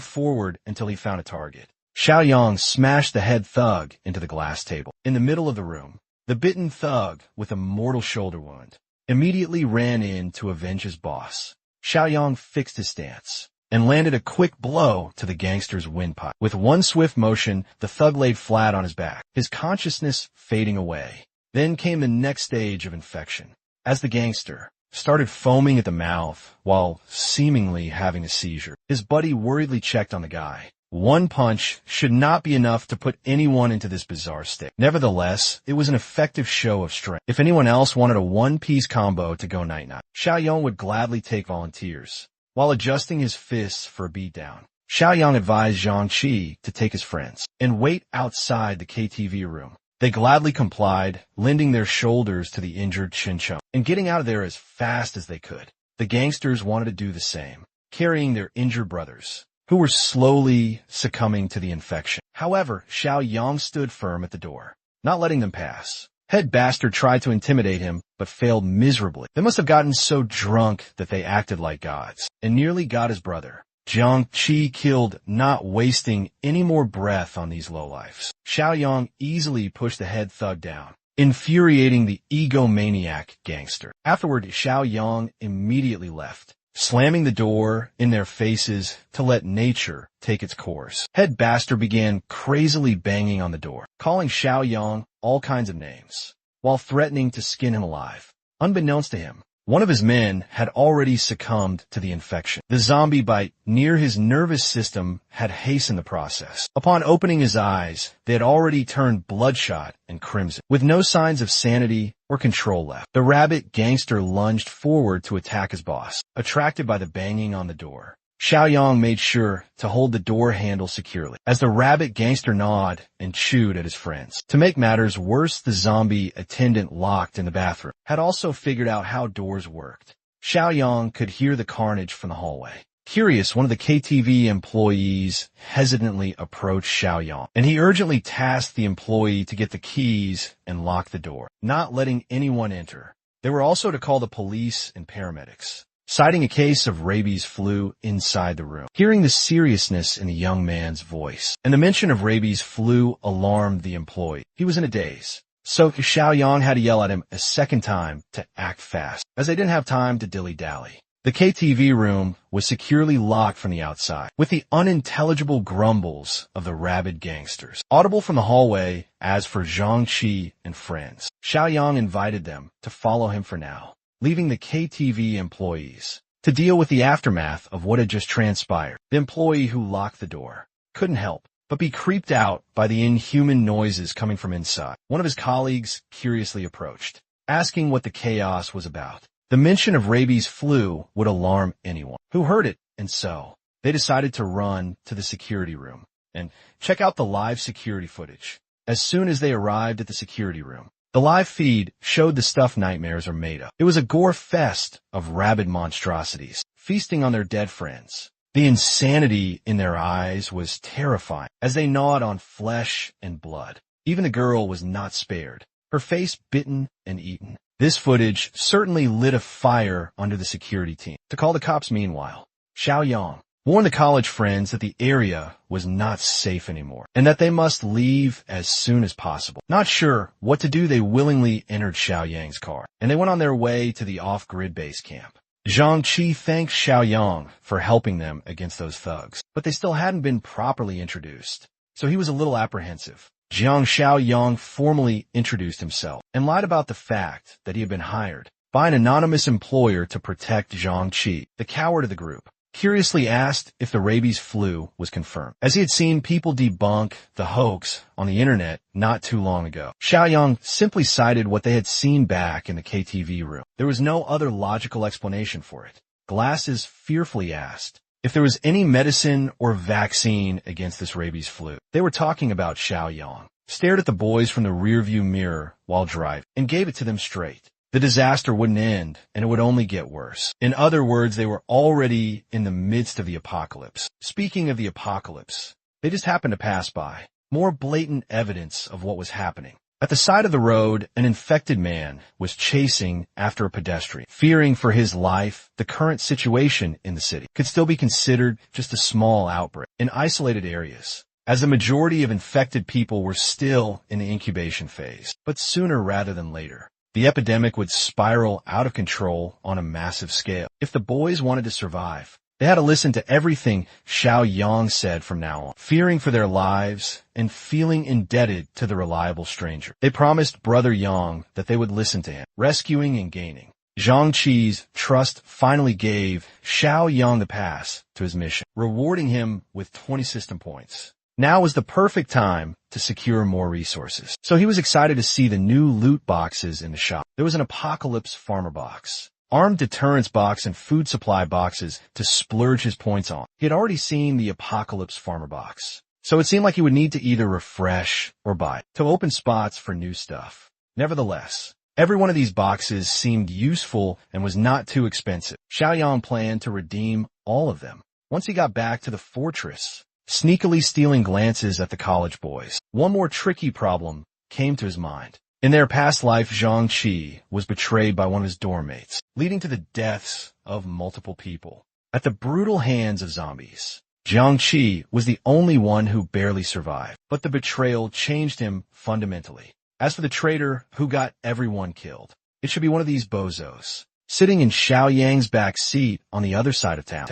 forward until he found a target. Xiaoyang smashed the head thug into the glass table. In the middle of the room, the bitten thug with a mortal shoulder wound immediately ran in to avenge his boss. Xiaoyang fixed his stance and landed a quick blow to the gangster's windpipe. With one swift motion, the thug laid flat on his back, his consciousness fading away. Then came the next stage of infection, as the gangster started foaming at the mouth while seemingly having a seizure. His buddy worriedly checked on the guy. One punch should not be enough to put anyone into this bizarre state. Nevertheless, it was an effective show of strength. If anyone else wanted a one-piece combo to go night-night, Xiaoyang would gladly take volunteers. While adjusting his fists for a beatdown, Xiaoyang advised Zhang Qi to take his friends and wait outside the KTV room. They gladly complied, lending their shoulders to the injured Chinchong and getting out of there as fast as they could. The gangsters wanted to do the same, carrying their injured brothers, who were slowly succumbing to the infection. However, Xiaoyang stood firm at the door, not letting them pass. Head Bastard tried to intimidate him, but failed miserably. They must have gotten so drunk that they acted like gods, and nearly got his brother. Zhang Qi killed, not wasting any more breath on these lowlifes. Xiaoyang easily pushed the head thug down, infuriating the egomaniac gangster. Afterward, Xiaoyang immediately left, slamming the door in their faces to let nature take its course. Head Bastard began crazily banging on the door, calling Xiaoyang all kinds of names, while threatening to skin him alive. Unbeknownst to him, one of his men had already succumbed to the infection. The zombie bite near his nervous system had hastened the process. Upon opening his eyes, they had already turned bloodshot and crimson, with no signs of sanity or control left. The rabbit gangster lunged forward to attack his boss. Attracted by the banging on the door, Xiaoyang made sure to hold the door handle securely, as the rabbit gangster gnawed and chewed at his friends. To make matters worse, the zombie attendant locked in the bathroom had also figured out how doors worked. Xiaoyang could hear the carnage from the hallway. Curious, one of the KTV employees hesitantly approached Xiaoyang, and he urgently tasked the employee to get the keys and lock the door, not letting anyone enter. They were also to call the police and paramedics, citing a case of rabies flu inside the room. Hearing the seriousness in the young man's voice and the mention of rabies flu alarmed the employee. He was in a daze, so Xiaoyang had to yell at him a second time to act fast, as they didn't have time to dilly-dally. The KTV room was securely locked from the outside, with the unintelligible grumbles of the rabid gangsters audible from the hallway. As for Zhang-Chi and friends, Xiaoyang invited them to follow him for now, leaving the KTV employees to deal with the aftermath of what had just transpired. The employee who locked the door couldn't help but be creeped out by the inhuman noises coming from inside. One of his colleagues curiously approached, asking what the chaos was about. The mention of rabies flu would alarm anyone who heard it, and so they decided to run to the security room and check out the live security footage. As soon as they arrived at the security room, the live feed showed the stuff nightmares are made of. It was a gore fest of rabid monstrosities, feasting on their dead friends. The insanity in their eyes was terrifying as they gnawed on flesh and blood. Even the girl was not spared, her face bitten and eaten. This footage certainly lit a fire under the security team. To call the cops meanwhile, Xiaoyang warned the college friends that the area was not safe anymore and that they must leave as soon as possible. Not sure what to do, they willingly entered Xiaoyang's car and they went on their way to the off-grid base camp. Zhang-Chi thanked Xiaoyang for helping them against those thugs, but they still hadn't been properly introduced, so he was a little apprehensive. Xiaoyang formally introduced himself and lied about the fact that he had been hired by an anonymous employer to protect Zhang-Chi. The coward of the group curiously asked if the rabies flu was confirmed, as he had seen people debunk the hoax on the internet not too long ago. Xiaoyang simply cited what they had seen back in the KTV room. There was no other logical explanation for it. Glasses fearfully asked if there was any medicine or vaccine against this rabies flu. They were talking about Xiaoyang, stared at the boys from the rearview mirror while driving, and gave it to them straight. The disaster wouldn't end, and it would only get worse. In other words, they were already in the midst of the apocalypse. Speaking of the apocalypse, they just happened to pass by more blatant evidence of what was happening. At the side of the road, an infected man was chasing after a pedestrian. Fearing for his life, the current situation in the city could still be considered just a small outbreak in isolated areas, as the majority of infected people were still in the incubation phase. But sooner rather than later, the epidemic would spiral out of control on a massive scale. If the boys wanted to survive, they had to listen to everything Xiaoyang said from now on, fearing for their lives and feeling indebted to the reliable stranger. They promised Brother Yang that they would listen to him, rescuing and gaining. Zhang-Chi's trust finally gave Xiaoyang the pass to his mission, rewarding him with 20 system points. Now was the perfect time to secure more resources, so he was excited to see the new loot boxes in the shop. There was an apocalypse farmer box, armed deterrence box, and food supply boxes to splurge his points on. He had already seen the apocalypse farmer box, so it seemed like he would need to either refresh or buy to open spots for new stuff. Nevertheless, every one of these boxes seemed useful and was not too expensive. Xiaoyang planned to redeem all of them once he got back to the fortress, sneakily stealing glances at the college boys. One more tricky problem came to his mind. In their past life, Zhang-Chi was betrayed by one of his dorm mates, leading to the deaths of multiple people at the brutal hands of zombies. Zhang-Chi was the only one who barely survived, but the betrayal changed him fundamentally. As for the traitor who got everyone killed, it should be one of these bozos, sitting in Xiaoyang's back seat on the other side of town.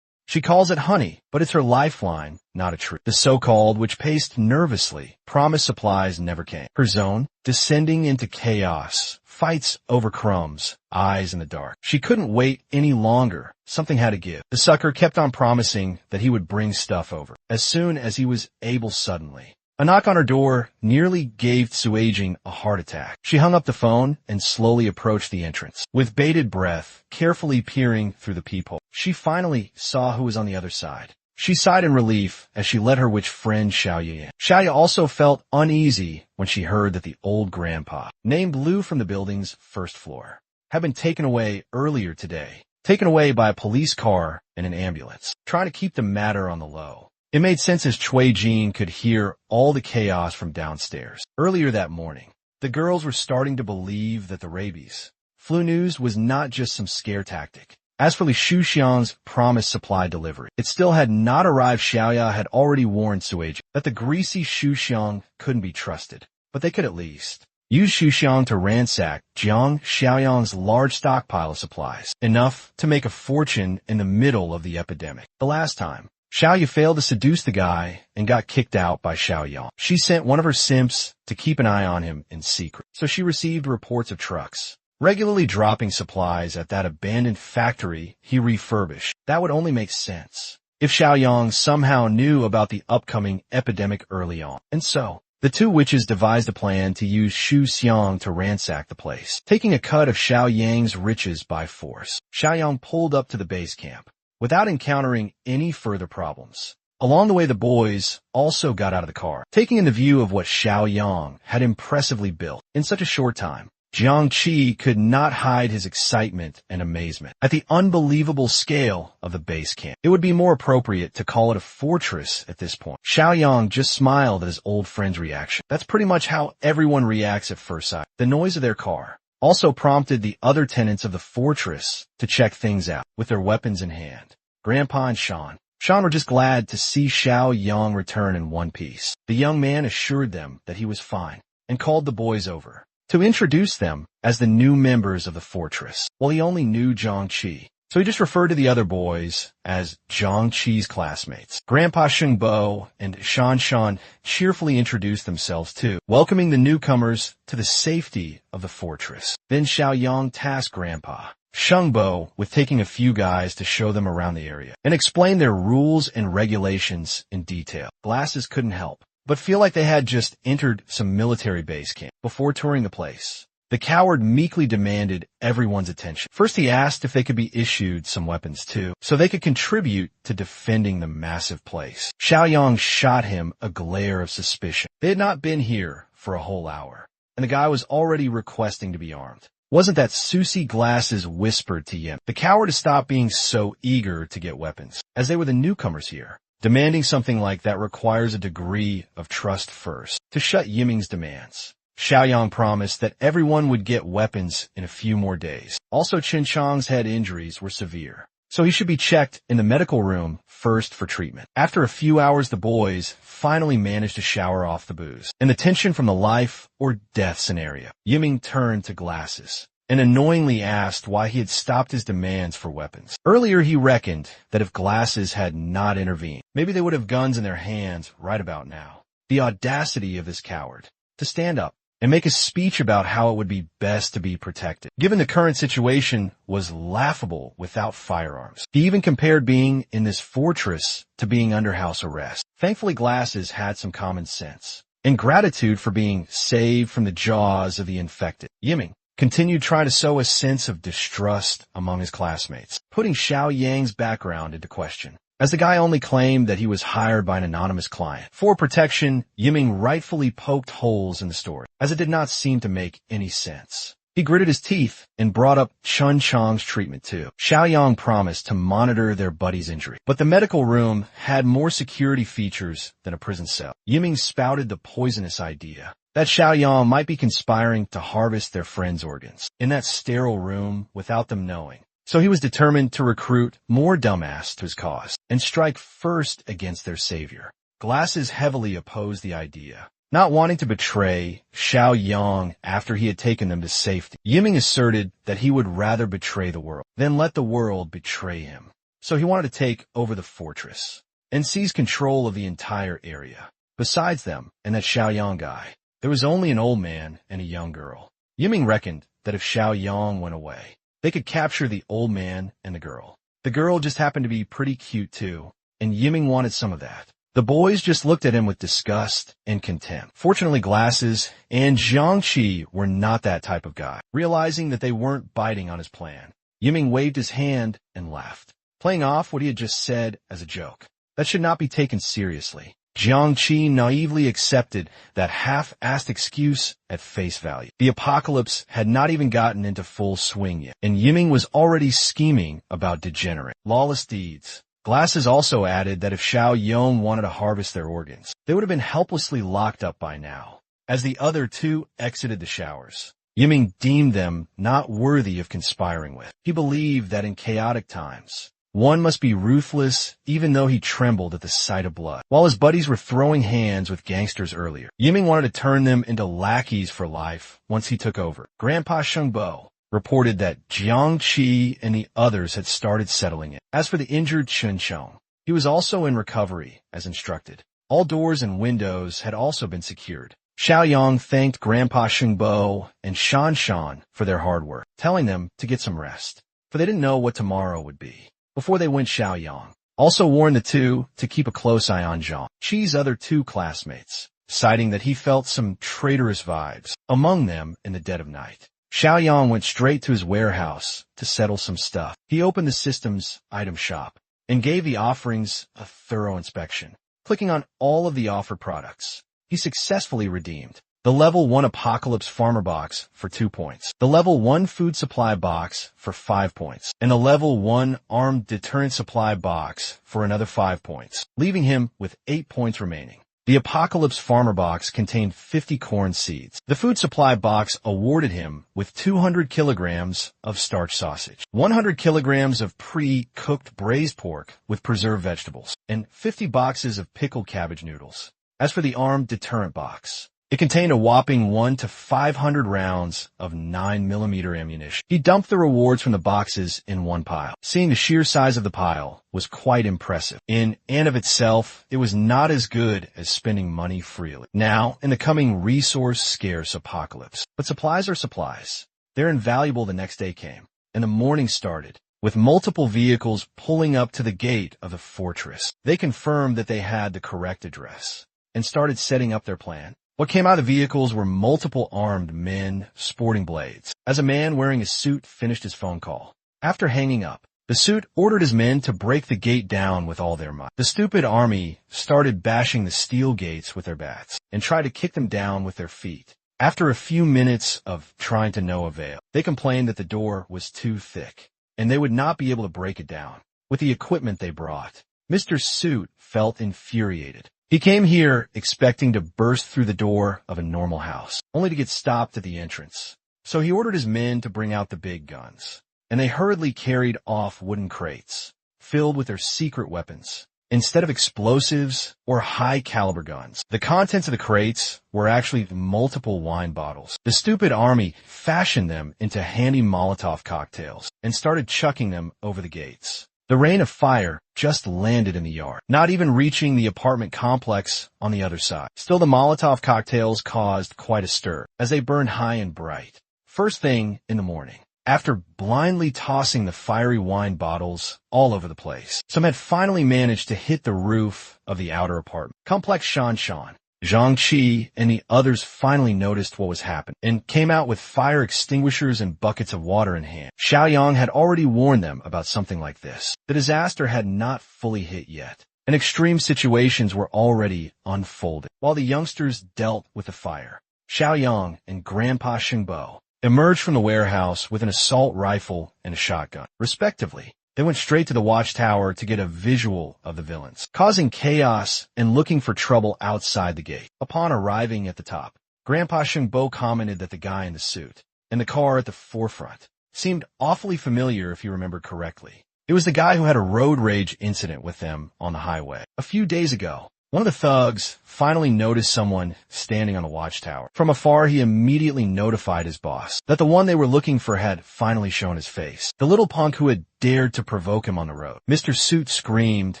She calls it honey, but it's her lifeline, not a tree. The so-called, which paced nervously, promised supplies never came. Her zone, descending into chaos, fights over crumbs, eyes in the dark. She couldn't wait any longer. Something had to give. The sucker kept on promising that he would bring stuff over as soon as he was able. Suddenly, a knock on her door nearly gave Suijing a heart attack. She hung up the phone and slowly approached the entrance. With bated breath, carefully peering through the peephole, she finally saw who was on the other side. She sighed in relief as she led her witch friend Xiaoya in. Xiaoya also felt uneasy when she heard that the old grandpa, named Lu from the building's first floor, had been taken away earlier today. Taken away by a police car and an ambulance, trying to keep the matter on the low. It made sense as Cui Jin could hear all the chaos from downstairs. Earlier that morning, the girls were starting to believe that the rabies flu news was not just some scare tactic. As for Li Shuxiang's promised supply delivery, it still had not arrived. Xiaoya had already warned Suijing that the greasy Shuxiang couldn't be trusted, but they could at least Use Xuxiang to ransack Jiang Xiaoyang's large stockpile of supplies, enough to make a fortune in the middle of the epidemic. The last time, Xiaoyu failed to seduce the guy and got kicked out by Xiaoyang. She sent one of her simps to keep an eye on him in secret. So she received reports of trucks regularly dropping supplies at that abandoned factory he refurbished. That would only make sense if Xiaoyang somehow knew about the upcoming epidemic early on. And so, the two witches devised a plan to use Xu Xiang to ransack the place, taking a cut of Xiaoyang's riches by force. Xiaoyang pulled up to the base camp without encountering any further problems. Along the way, the boys also got out of the car, taking in the view of what Xiaoyang had impressively built. In such a short time, Jiang Qi could not hide his excitement and amazement at the unbelievable scale of the base camp. It would be more appropriate to call it a fortress at this point. Xiaoyang just smiled at his old friend's reaction. That's pretty much how everyone reacts at first sight. The noise of their car also prompted the other tenants of the fortress to check things out with their weapons in hand. Grandpa and Sean were just glad to see Xiaoyang return in one piece. The young man assured them that he was fine and called the boys over to introduce them as the new members of the fortress. Well, he only knew Jiang Qi, so he just referred to the other boys as Jiang Qi's classmates. Grandpa Shengbo and Shan cheerfully introduced themselves too, welcoming the newcomers to the safety of the fortress. Then Xiaoyang tasked Grandpa Shengbo with taking a few guys to show them around the area and explain their rules and regulations in detail. Glasses couldn't help but feel like they had just entered some military base camp. Before touring the place, the coward meekly demanded everyone's attention. First, he asked if they could be issued some weapons too, so they could contribute to defending the massive place. Xiaoyang shot him a glare of suspicion. They had not been here for a whole hour, and the guy was already requesting to be armed. Wasn't that Susie Glasses whispered to Yim, the coward, to stop being so eager to get weapons, as they were the newcomers here. Demanding something like that requires a degree of trust first. To shut Yiming's demands, Xiaoyang promised that everyone would get weapons in a few more days. Also, Qin Chang's head injuries were severe, so he should be checked in the medical room first for treatment. After a few hours, the boys finally managed to shower off the booze and the tension from the life or death scenario. Yiming turned to Glasses and annoyingly asked why he had stopped his demands for weapons. Earlier, he reckoned that if Glasses had not intervened, maybe they would have guns in their hands right about now. The audacity of this coward to stand up and make a speech about how it would be best to be protected, given the current situation, was laughable without firearms. He even compared being in this fortress to being under house arrest. Thankfully, Glasses had some common sense and gratitude for being saved from the jaws of the infected. Yiming continued trying to sow a sense of distrust among his classmates, putting Xiaoyang's background into question, as the guy only claimed that he was hired by an anonymous client. For protection, Yiming rightfully poked holes in the story, as it did not seem to make any sense. He gritted his teeth and brought up Chun Chang's treatment too. Xiaoyang promised to monitor their buddy's injury, but the medical room had more security features than a prison cell. Yiming spouted the poisonous idea that Xiaoyang might be conspiring to harvest their friends' organs in that sterile room without them knowing. So he was determined to recruit more dumbass to his cause and strike first against their savior. Glasses heavily opposed the idea, not wanting to betray Xiaoyang after he had taken them to safety. Yiming asserted that he would rather betray the world than let the world betray him. So he wanted to take over the fortress and seize control of the entire area. Besides them and that Xiaoyang guy, there was only an old man and a young girl. Yiming reckoned that if Xiaoyang went away, they could capture the old man and the girl. The girl just happened to be pretty cute too, and Yiming wanted some of that. The boys just looked at him with disgust and contempt. Fortunately, Glasses and Jiang Qi were not that type of guy. Realizing that they weren't biting on his plan, Yiming waved his hand and laughed, playing off what he had just said as a joke that should not be taken seriously. Jiang Qi naively accepted that half-assed excuse at face value. The apocalypse had not even gotten into full swing yet, and Yiming was already scheming about degenerate, lawless deeds. Glasses also added that if Xiaoyang wanted to harvest their organs, they would have been helplessly locked up by now. As the other two exited the showers, Yiming deemed them not worthy of conspiring with. He believed that in chaotic times, One must be ruthless, even though he trembled at the sight of blood. While his buddies were throwing hands with gangsters earlier, Yiming wanted to turn them into lackeys for life once he took over. Grandpa Shengbo reported that Jiang Qi and the others had started settling it. As for the injured Chun Chong, he was also in recovery, as instructed. All doors and windows had also been secured. Xiaoyang thanked Grandpa Shengbo and Shan Shan for their hard work, telling them to get some rest, for they didn't know what tomorrow would be. Before they went, Xiaoyang also warned the two to keep a close eye on Zhang Qi's other two classmates, citing that he felt some traitorous vibes among them in the dead of night. Xiaoyang went straight to his warehouse to settle some stuff. He opened the system's item shop and gave the offerings a thorough inspection. Clicking on all of the offered products, he successfully redeemed the Level 1 Apocalypse Farmer Box for 2 points, the Level 1 Food Supply Box for 5 points, and the Level 1 Armed Deterrent Supply Box for another 5 points, leaving him with 8 points remaining. The Apocalypse Farmer Box contained 50 corn seeds. The Food Supply Box awarded him with 200 kilograms of starch sausage, 100 kilograms of pre-cooked braised pork with preserved vegetables, and 50 boxes of pickled cabbage noodles. As for the Armed Deterrent Box, it contained a whopping 1 to 500 rounds of 9mm ammunition. He dumped the rewards from the boxes in one pile. Seeing the sheer size of the pile was quite impressive. In and of itself, it was not as good as spending money freely. Now, in the coming resource-scarce apocalypse. But supplies are supplies. They're invaluable. The next day came, and the morning started, with multiple vehicles pulling up to the gate of the fortress. They confirmed that they had the correct address and started setting up their plan. What came out of the vehicles were multiple armed men sporting blades. As a man wearing a suit finished his phone call, after hanging up, the suit ordered his men to break the gate down with all their might. The stupid army started bashing the steel gates with their bats and tried to kick them down with their feet. After a few minutes of trying to no avail, they complained that the door was too thick and they would not be able to break it down with the equipment they brought. Mr. Suit felt infuriated. He came here expecting to burst through the door of a normal house, only to get stopped at the entrance. So he ordered his men to bring out the big guns, and they hurriedly carried off wooden crates filled with their secret weapons, instead of explosives or high-caliber guns. The contents of the crates were actually multiple wine bottles. The stupid army fashioned them into handy Molotov cocktails and started chucking them over the gates. The rain of fire just landed in the yard, not even reaching the apartment complex on the other side. Still, the Molotov cocktails caused quite a stir as they burned high and bright. First thing in the morning, after blindly tossing the fiery wine bottles all over the place, some had finally managed to hit the roof of the outer apartment complex. Shan Shan, Zhang Qi, and the others finally noticed what was happening and came out with fire extinguishers and buckets of water in hand. Xiaoyang had already warned them about something like this. The disaster had not fully hit yet, and extreme situations were already unfolding. While the youngsters dealt with the fire, Xiaoyang and Grandpa Shengbo emerged from the warehouse with an assault rifle and a shotgun, respectively. They went straight to the watchtower to get a visual of the villains, causing chaos and looking for trouble outside the gate. Upon arriving at the top, Grandpa Shengbo commented that the guy in the suit and the car at the forefront seemed awfully familiar if you remember correctly. It was the guy who had a road rage incident with them on the highway a few days ago. One of the thugs finally noticed someone standing on the watchtower. From afar, he immediately notified his boss that the one they were looking for had finally shown his face. The little punk who had dared to provoke him on the road. Mr. Suit screamed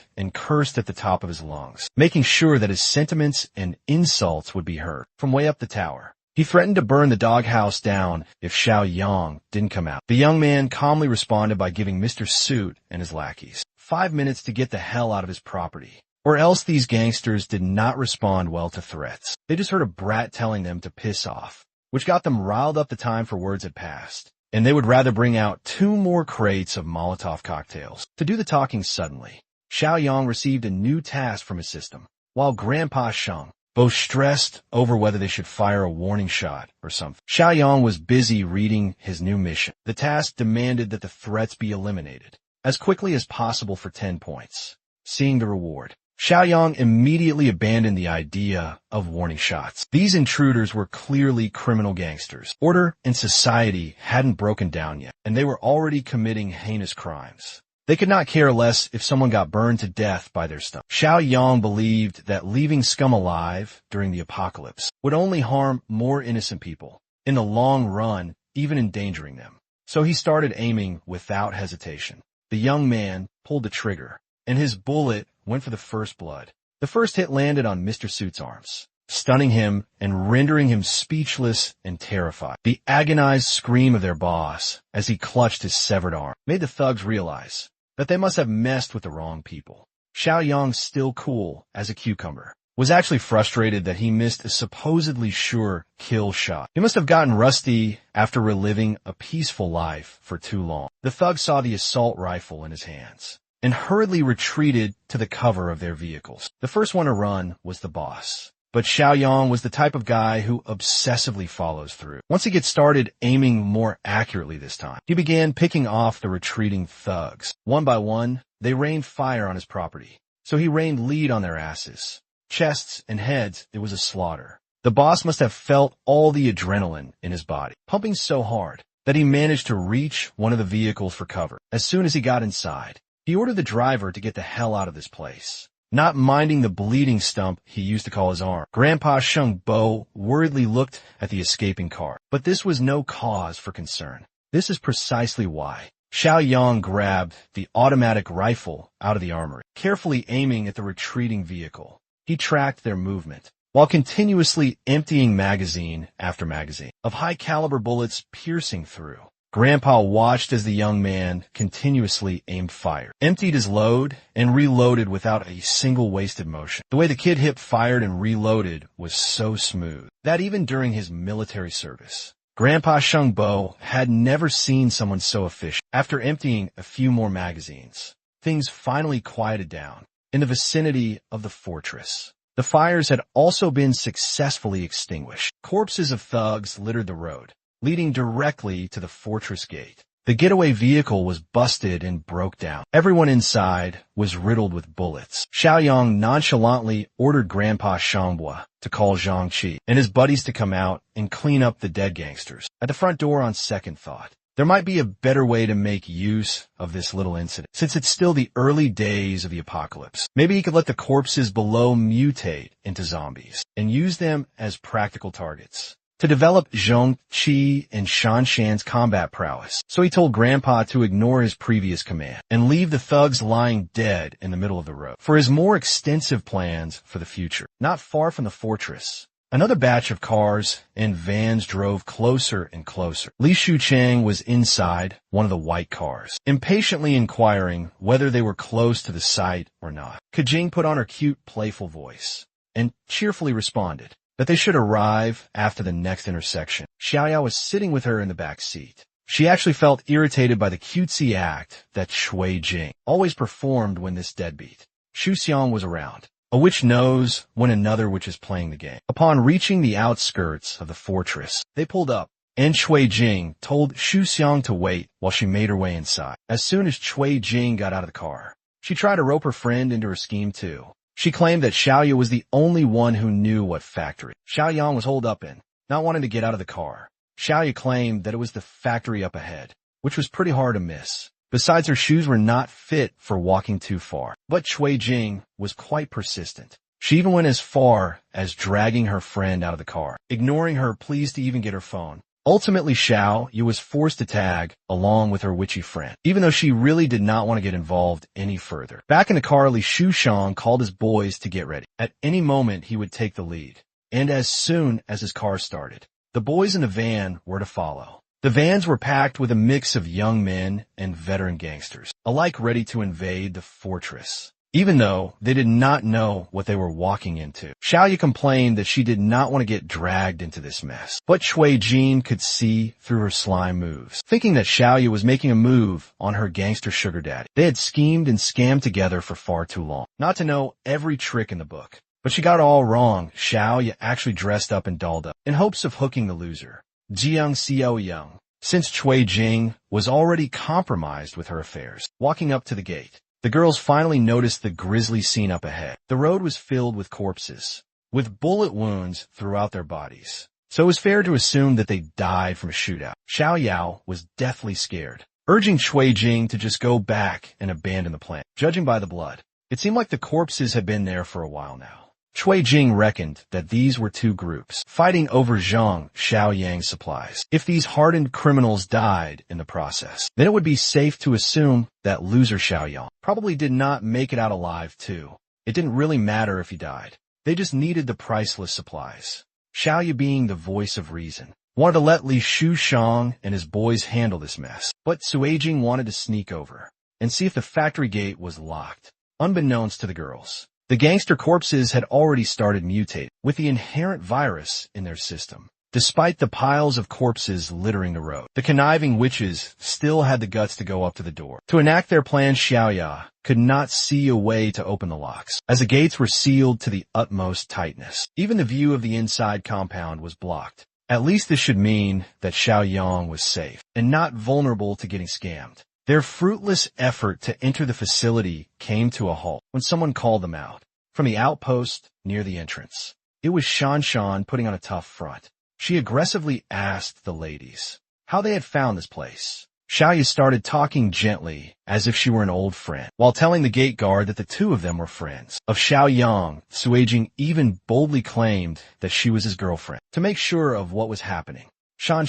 and cursed at the top of his lungs, making sure that his sentiments and insults would be heard from way up the tower. He threatened to burn the doghouse down if Xiaoyang didn't come out. The young man calmly responded by giving Mr. Suit and his lackeys 5 minutes to get the hell out of his property. Or else these gangsters did not respond well to threats. They just heard a brat telling them to piss off, which got them riled up. The time for words had passed, and they would rather bring out 2 more crates of Molotov cocktails. To do the talking suddenly, Xiaoyang received a new task from his system, while Grandpa Sheng both stressed over whether they should fire a warning shot or something. Xiaoyang was busy reading his new mission. The task demanded that the threats be eliminated as quickly as possible for 10 points. Seeing the reward, Xiaoyang immediately abandoned the idea of warning shots. These intruders were clearly criminal gangsters. Order and society hadn't broken down yet, and they were already committing heinous crimes. They could not care less if someone got burned to death by their stuff. Xiao Yang believed that leaving scum alive during the apocalypse would only harm more innocent people, in the long run, even endangering them. So he started aiming without hesitation. The young man pulled the trigger, and his bullet went for the first blood. The first hit landed on Mr. Suit's arms, stunning him and rendering him speechless and terrified. The agonized scream of their boss, as he clutched his severed arm, made the thugs realize that they must have messed with the wrong people. Xiao Yang, still cool as a cucumber, was actually frustrated that he missed a supposedly sure kill shot. He must have gotten rusty after reliving a peaceful life for too long. The thug saw the assault rifle in his hands and hurriedly retreated to the cover of their vehicles. The first one to run was the boss, but Xiao Yang was the type of guy who obsessively follows through. Once he gets started aiming more accurately this time, he began picking off the retreating thugs. One by one, they rained fire on his property, so he rained lead on their asses. Chests and heads, it was a slaughter. The boss must have felt all the adrenaline in his body, pumping so hard that he managed to reach one of the vehicles for cover. As soon as he got inside, he ordered the driver to get the hell out of this place, not minding the bleeding stump he used to call his arm. Grandpa Sheng Bo worriedly looked at the escaping car, but this was no cause for concern. This is precisely why Xiao Yang grabbed the automatic rifle out of the armory, carefully aiming at the retreating vehicle. He tracked their movement, while continuously emptying magazine after magazine of high-caliber bullets piercing through. Grandpa watched as the young man continuously aimed fire, emptied his load, and reloaded without a single wasted motion. The way the kid hip fired and reloaded was so smooth that even during his military service, Grandpa Sheng Bo had never seen someone so efficient. After emptying a few more magazines, things finally quieted down in the vicinity of the fortress. The fires had also been successfully extinguished. Corpses of thugs littered the road, leading directly to the fortress gate. The getaway vehicle was busted and broke down. Everyone inside was riddled with bullets. Xiao Yang nonchalantly ordered Grandpa Shanghua to call Zhang Qi and his buddies to come out and clean up the dead gangsters. At the front door, on second thought, there might be a better way to make use of this little incident, since it's still the early days of the apocalypse. Maybe he could let the corpses below mutate into zombies and use them as practical targets to develop Zhang Qi and Shan Shan's combat prowess. So he told Grandpa to ignore his previous command and leave the thugs lying dead in the middle of the road for his more extensive plans for the future. Not far from the fortress, another batch of cars and vans drove closer and closer. Li Shucheng was inside one of the white cars, impatiently inquiring whether they were close to the site or not. Kajing put on her cute, playful voice and cheerfully responded that they should arrive after the next intersection. Xiaoyao was sitting with her in the back seat. She actually felt irritated by the cutesy act that Shui Jing always performed when this deadbeat Xu Xiang was around. A witch knows when another witch is playing the game. Upon reaching the outskirts of the fortress, they pulled up, and Shui Jing told Xu Xiang to wait while she made her way inside. As soon as Shui Jing got out of the car, she tried to rope her friend into her scheme too. She claimed that Xiaoya was the only one who knew what factory Xiaoyang was holed up in, not wanting to get out of the car. Xiaoya claimed that it was the factory up ahead, which was pretty hard to miss. Besides, her shoes were not fit for walking too far. But Shui Jing was quite persistent. She even went as far as dragging her friend out of the car, ignoring her pleas to even get her phone. Ultimately, Xiaoya was forced to tag along with her witchy friend, even though she really did not want to get involved any further. Back in the car, Li Shushang called his boys to get ready. At any moment, he would take the lead. And as soon as his car started, the boys in the van were to follow. The vans were packed with a mix of young men and veteran gangsters, alike ready to invade the fortress, even though they did not know what they were walking into. Xiaoya complained that she did not want to get dragged into this mess, but Shui Jing could see through her slime moves, thinking that Xiaoya was making a move on her gangster sugar daddy. They had schemed and scammed together for far too long, not to know every trick in the book. But she got it all wrong. Xiaoya actually dressed up and dolled up in hopes of hooking the loser, Jiang Xiaoyang, since Shui Jing was already compromised with her affairs. Walking up to the gate, the girls finally noticed the grisly scene up ahead. The road was filled with corpses, with bullet wounds throughout their bodies. So it was fair to assume that they died from a shootout. Xiao Yao was deathly scared, urging Cui Jing to just go back and abandon the plan. Judging by the blood, it seemed like the corpses had been there for a while now. Cui Jing reckoned that these were two groups, fighting over Zhang Xiaoyang's supplies. If these hardened criminals died in the process, then it would be safe to assume that loser Xiaoyang probably did not make it out alive too. It didn't really matter if he died. They just needed the priceless supplies. Xiaoyu, being the voice of reason, wanted to let Li Shushang and his boys handle this mess. But Cui Jing wanted to sneak over and see if the factory gate was locked. Unbeknownst to the girls, the gangster corpses had already started mutating with the inherent virus in their system. Despite the piles of corpses littering the road, the conniving witches still had the guts to go up to the door. To enact their plan, Xiaoya could not see a way to open the locks, as the gates were sealed to the utmost tightness. Even the view of the inside compound was blocked. At least this should mean that Xiaoyang was safe and not vulnerable to getting scammed. Their fruitless effort to enter the facility came to a halt when someone called them out from the outpost near the entrance. It was Shan putting on a tough front. She aggressively asked the ladies how they had found this place. Xiaoyu started talking gently as if she were an old friend, while telling the gate guard that the two of them were friends. Of Xiaoyang, Cui Jing even boldly claimed that she was his girlfriend. To make sure of what was happening, Shan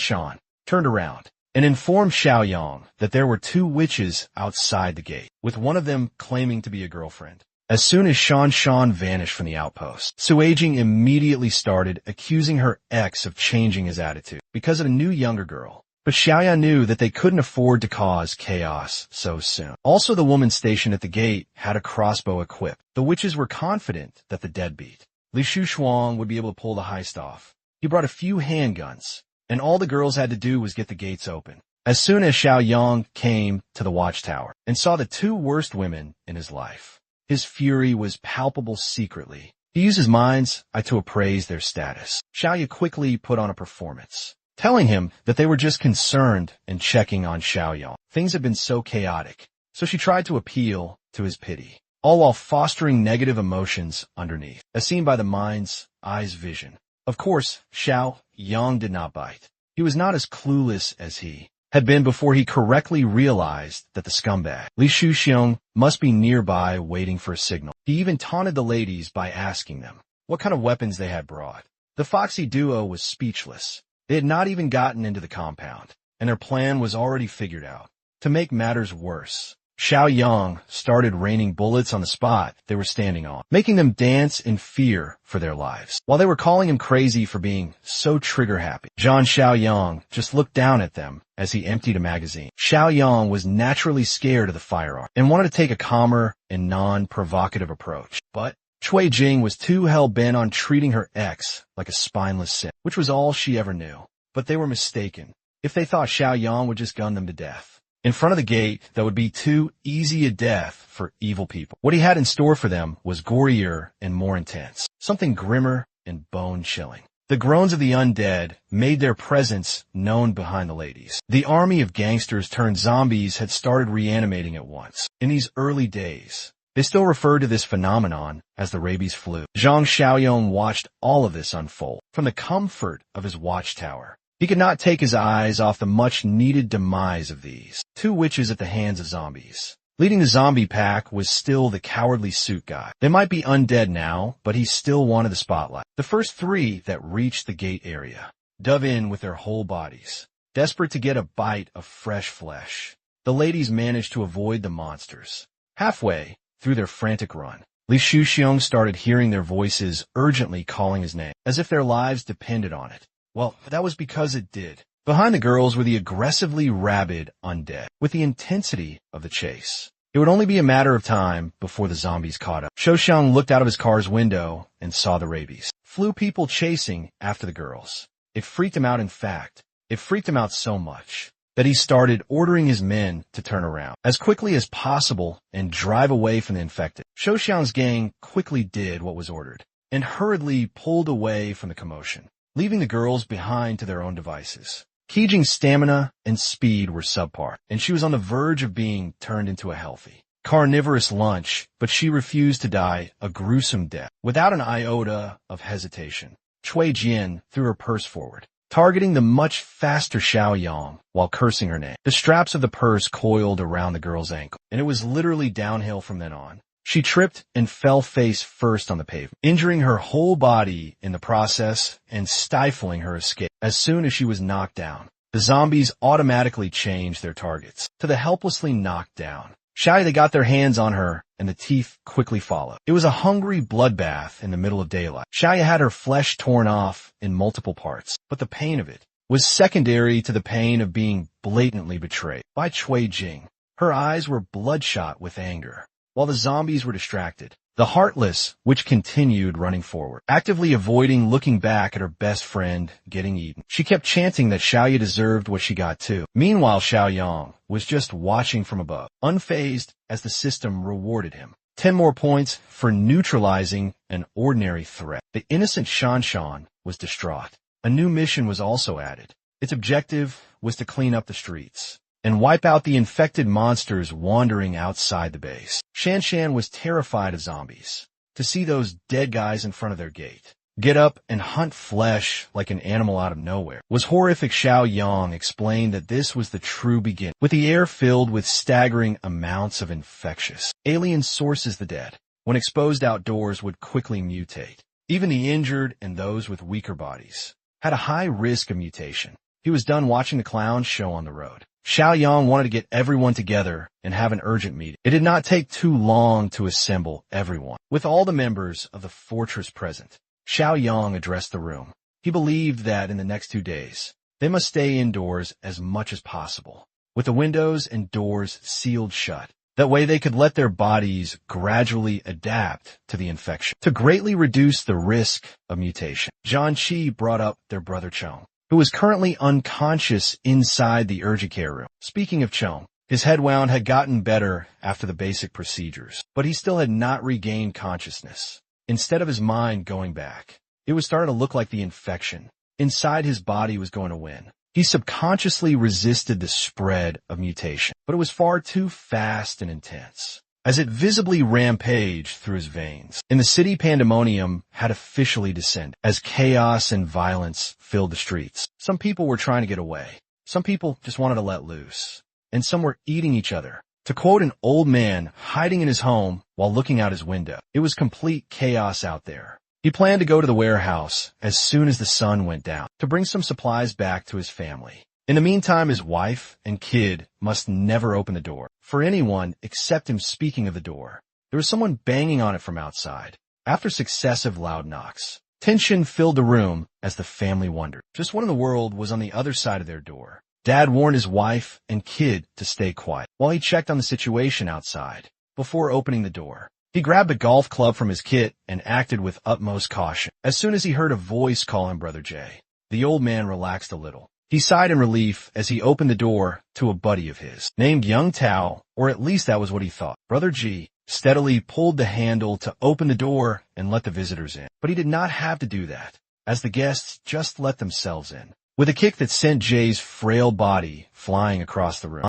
turned around and informed Xiaoyang that there were two witches outside the gate, with one of them claiming to be a girlfriend. As soon as Shan vanished from the outpost, Cui Jing immediately started accusing her ex of changing his attitude because of a new younger girl. But Xiaoya knew that they couldn't afford to cause chaos so soon. Also, the woman stationed at the gate had a crossbow equipped. The witches were confident that the deadbeat, Li Shushang, would be able to pull the heist off. He brought a few handguns, and all the girls had to do was get the gates open. As soon as Xiaoyang came to the watchtower and saw the two worst women in his life, his fury was palpable secretly. He used his mind's eye to appraise their status. Xiaoya quickly put on a performance, telling him that they were just concerned and checking on Xiaoyang. Things had been so chaotic, so she tried to appeal to his pity, all while fostering negative emotions underneath, as seen by the mind's eye's vision. Of course, Xiaoyang did not bite. He was not as clueless as he had been before he correctly realized that the scumbag, Li Shuxiang, must be nearby waiting for a signal. He even taunted the ladies by asking them what kind of weapons they had brought. The foxy duo was speechless. They had not even gotten into the compound, and their plan was already figured out. To make matters worse, Xiaoyang started raining bullets on the spot they were standing on, making them dance in fear for their lives. While they were calling him crazy for being so trigger-happy, Xiaoyang just looked down at them as he emptied a magazine. Xiaoyang was naturally scared of the firearm and wanted to take a calmer and non-provocative approach. But Cui Jing was too hell-bent on treating her ex like a spineless simp, which was all she ever knew. But they were mistaken if they thought Xiaoyang would just gun them to death. In front of the gate, that would be too easy a death for evil people. What he had in store for them was gorier and more intense, something grimmer and bone-chilling. The groans of the undead made their presence known behind the ladies. The army of gangsters turned zombies had started reanimating at once. In these early days, they still referred to this phenomenon as the rabies flu. Zhang Xiaoyong watched all of this unfold from the comfort of his watchtower. He could not take his eyes off the much-needed demise of these two witches at the hands of zombies. Leading the zombie pack was still the cowardly suit guy. They might be undead now, but he still wanted the spotlight. The first three that reached the gate area dove in with their whole bodies, desperate to get a bite of fresh flesh. The ladies managed to avoid the monsters. Halfway through their frantic run, Li Shuxiang started hearing their voices urgently calling his name, as if their lives depended on it. Well, that was because it did. Behind the girls were the aggressively rabid undead. With the intensity of the chase, it would only be a matter of time before the zombies caught up. Shouxiang looked out of his car's window and saw the rabies flu people chasing after the girls. It freaked him out. In fact, it freaked him out so much that he started ordering his men to turn around as quickly as possible and drive away from the infected. Shouxiang's gang quickly did what was ordered and hurriedly pulled away from the commotion, leaving the girls behind to their own devices. Qijing's stamina and speed were subpar, and she was on the verge of being turned into a healthy, carnivorous lunch, but she refused to die a gruesome death. Without an iota of hesitation, Cui Jian threw her purse forward, targeting the much faster Xiaoyang while cursing her name. The straps of the purse coiled around the girl's ankle, and it was literally downhill from then on. She tripped and fell face first on the pavement, injuring her whole body in the process and stifling her escape. As soon as she was knocked down, the zombies automatically changed their targets to the helplessly knocked down. They got their hands on her, and the teeth quickly followed. It was a hungry bloodbath in the middle of daylight. Xiaoya had her flesh torn off in multiple parts, but the pain of it was secondary to the pain of being blatantly betrayed by Cui Jing. Her eyes were bloodshot with anger, while the zombies were distracted. The Heartless, which continued running forward, actively avoiding looking back at her best friend getting eaten. She kept chanting that Xiaoya deserved what she got too. Meanwhile, Xiaoyang was just watching from above, unfazed as the system rewarded him 10 more points for neutralizing an ordinary threat. The innocent Shanshan was distraught. A new mission was also added. Its objective was to clean up the streets and wipe out the infected monsters wandering outside the base. Shanshan was terrified of zombies. To see those dead guys in front of their gate get up and hunt flesh like an animal out of nowhere was horrific. Xiaoyang explained that this was the true beginning, with the air filled with staggering amounts of infectious alien sources. The dead, when exposed outdoors, would quickly mutate. Even the injured and those with weaker bodies had a high risk of mutation. He was done watching the clown show on the road. Xiaoyang wanted to get everyone together and have an urgent meeting. It did not take too long to assemble everyone. With all the members of the fortress present, Xiaoyang addressed the room. He believed that in the next 2 days, they must stay indoors as much as possible, with the windows and doors sealed shut. That way they could let their bodies gradually adapt to the infection, to greatly reduce the risk of mutation. Zhang Qi brought up their brother Chong, who was currently unconscious inside the urgent care room. Speaking of Chong, his head wound had gotten better after the basic procedures, but he still had not regained consciousness. Instead of his mind going back, it was starting to look like the infection inside his body was going to win. He subconsciously resisted the spread of mutation, but it was far too fast and intense, as it visibly rampaged through his veins. In the city, pandemonium had officially descended, as chaos and violence filled the streets. Some people were trying to get away. Some people just wanted to let loose. And some were eating each other. To quote an old man hiding in his home while looking out his window, it was complete chaos out there. He planned to go to the warehouse as soon as the sun went down to bring some supplies back to his family. In the meantime, his wife and kid must never open the door for anyone except him. Speaking of the door, there was someone banging on it from outside. After successive loud knocks, tension filled the room as the family wondered. Just what in the world was on the other side of their door? Dad warned his wife and kid to stay quiet while he checked on the situation outside before opening the door. He grabbed a golf club from his kit and acted with utmost caution. As soon as he heard a voice call him Brother Jay, the old man relaxed a little. He sighed in relief as he opened the door to a buddy of his, named Young Tao, or at least that was what he thought. Brother G steadily pulled the handle to open the door and let the visitors in. But he did not have to do that, as the guests just let themselves in, with a kick that sent Jay's frail body flying across the room.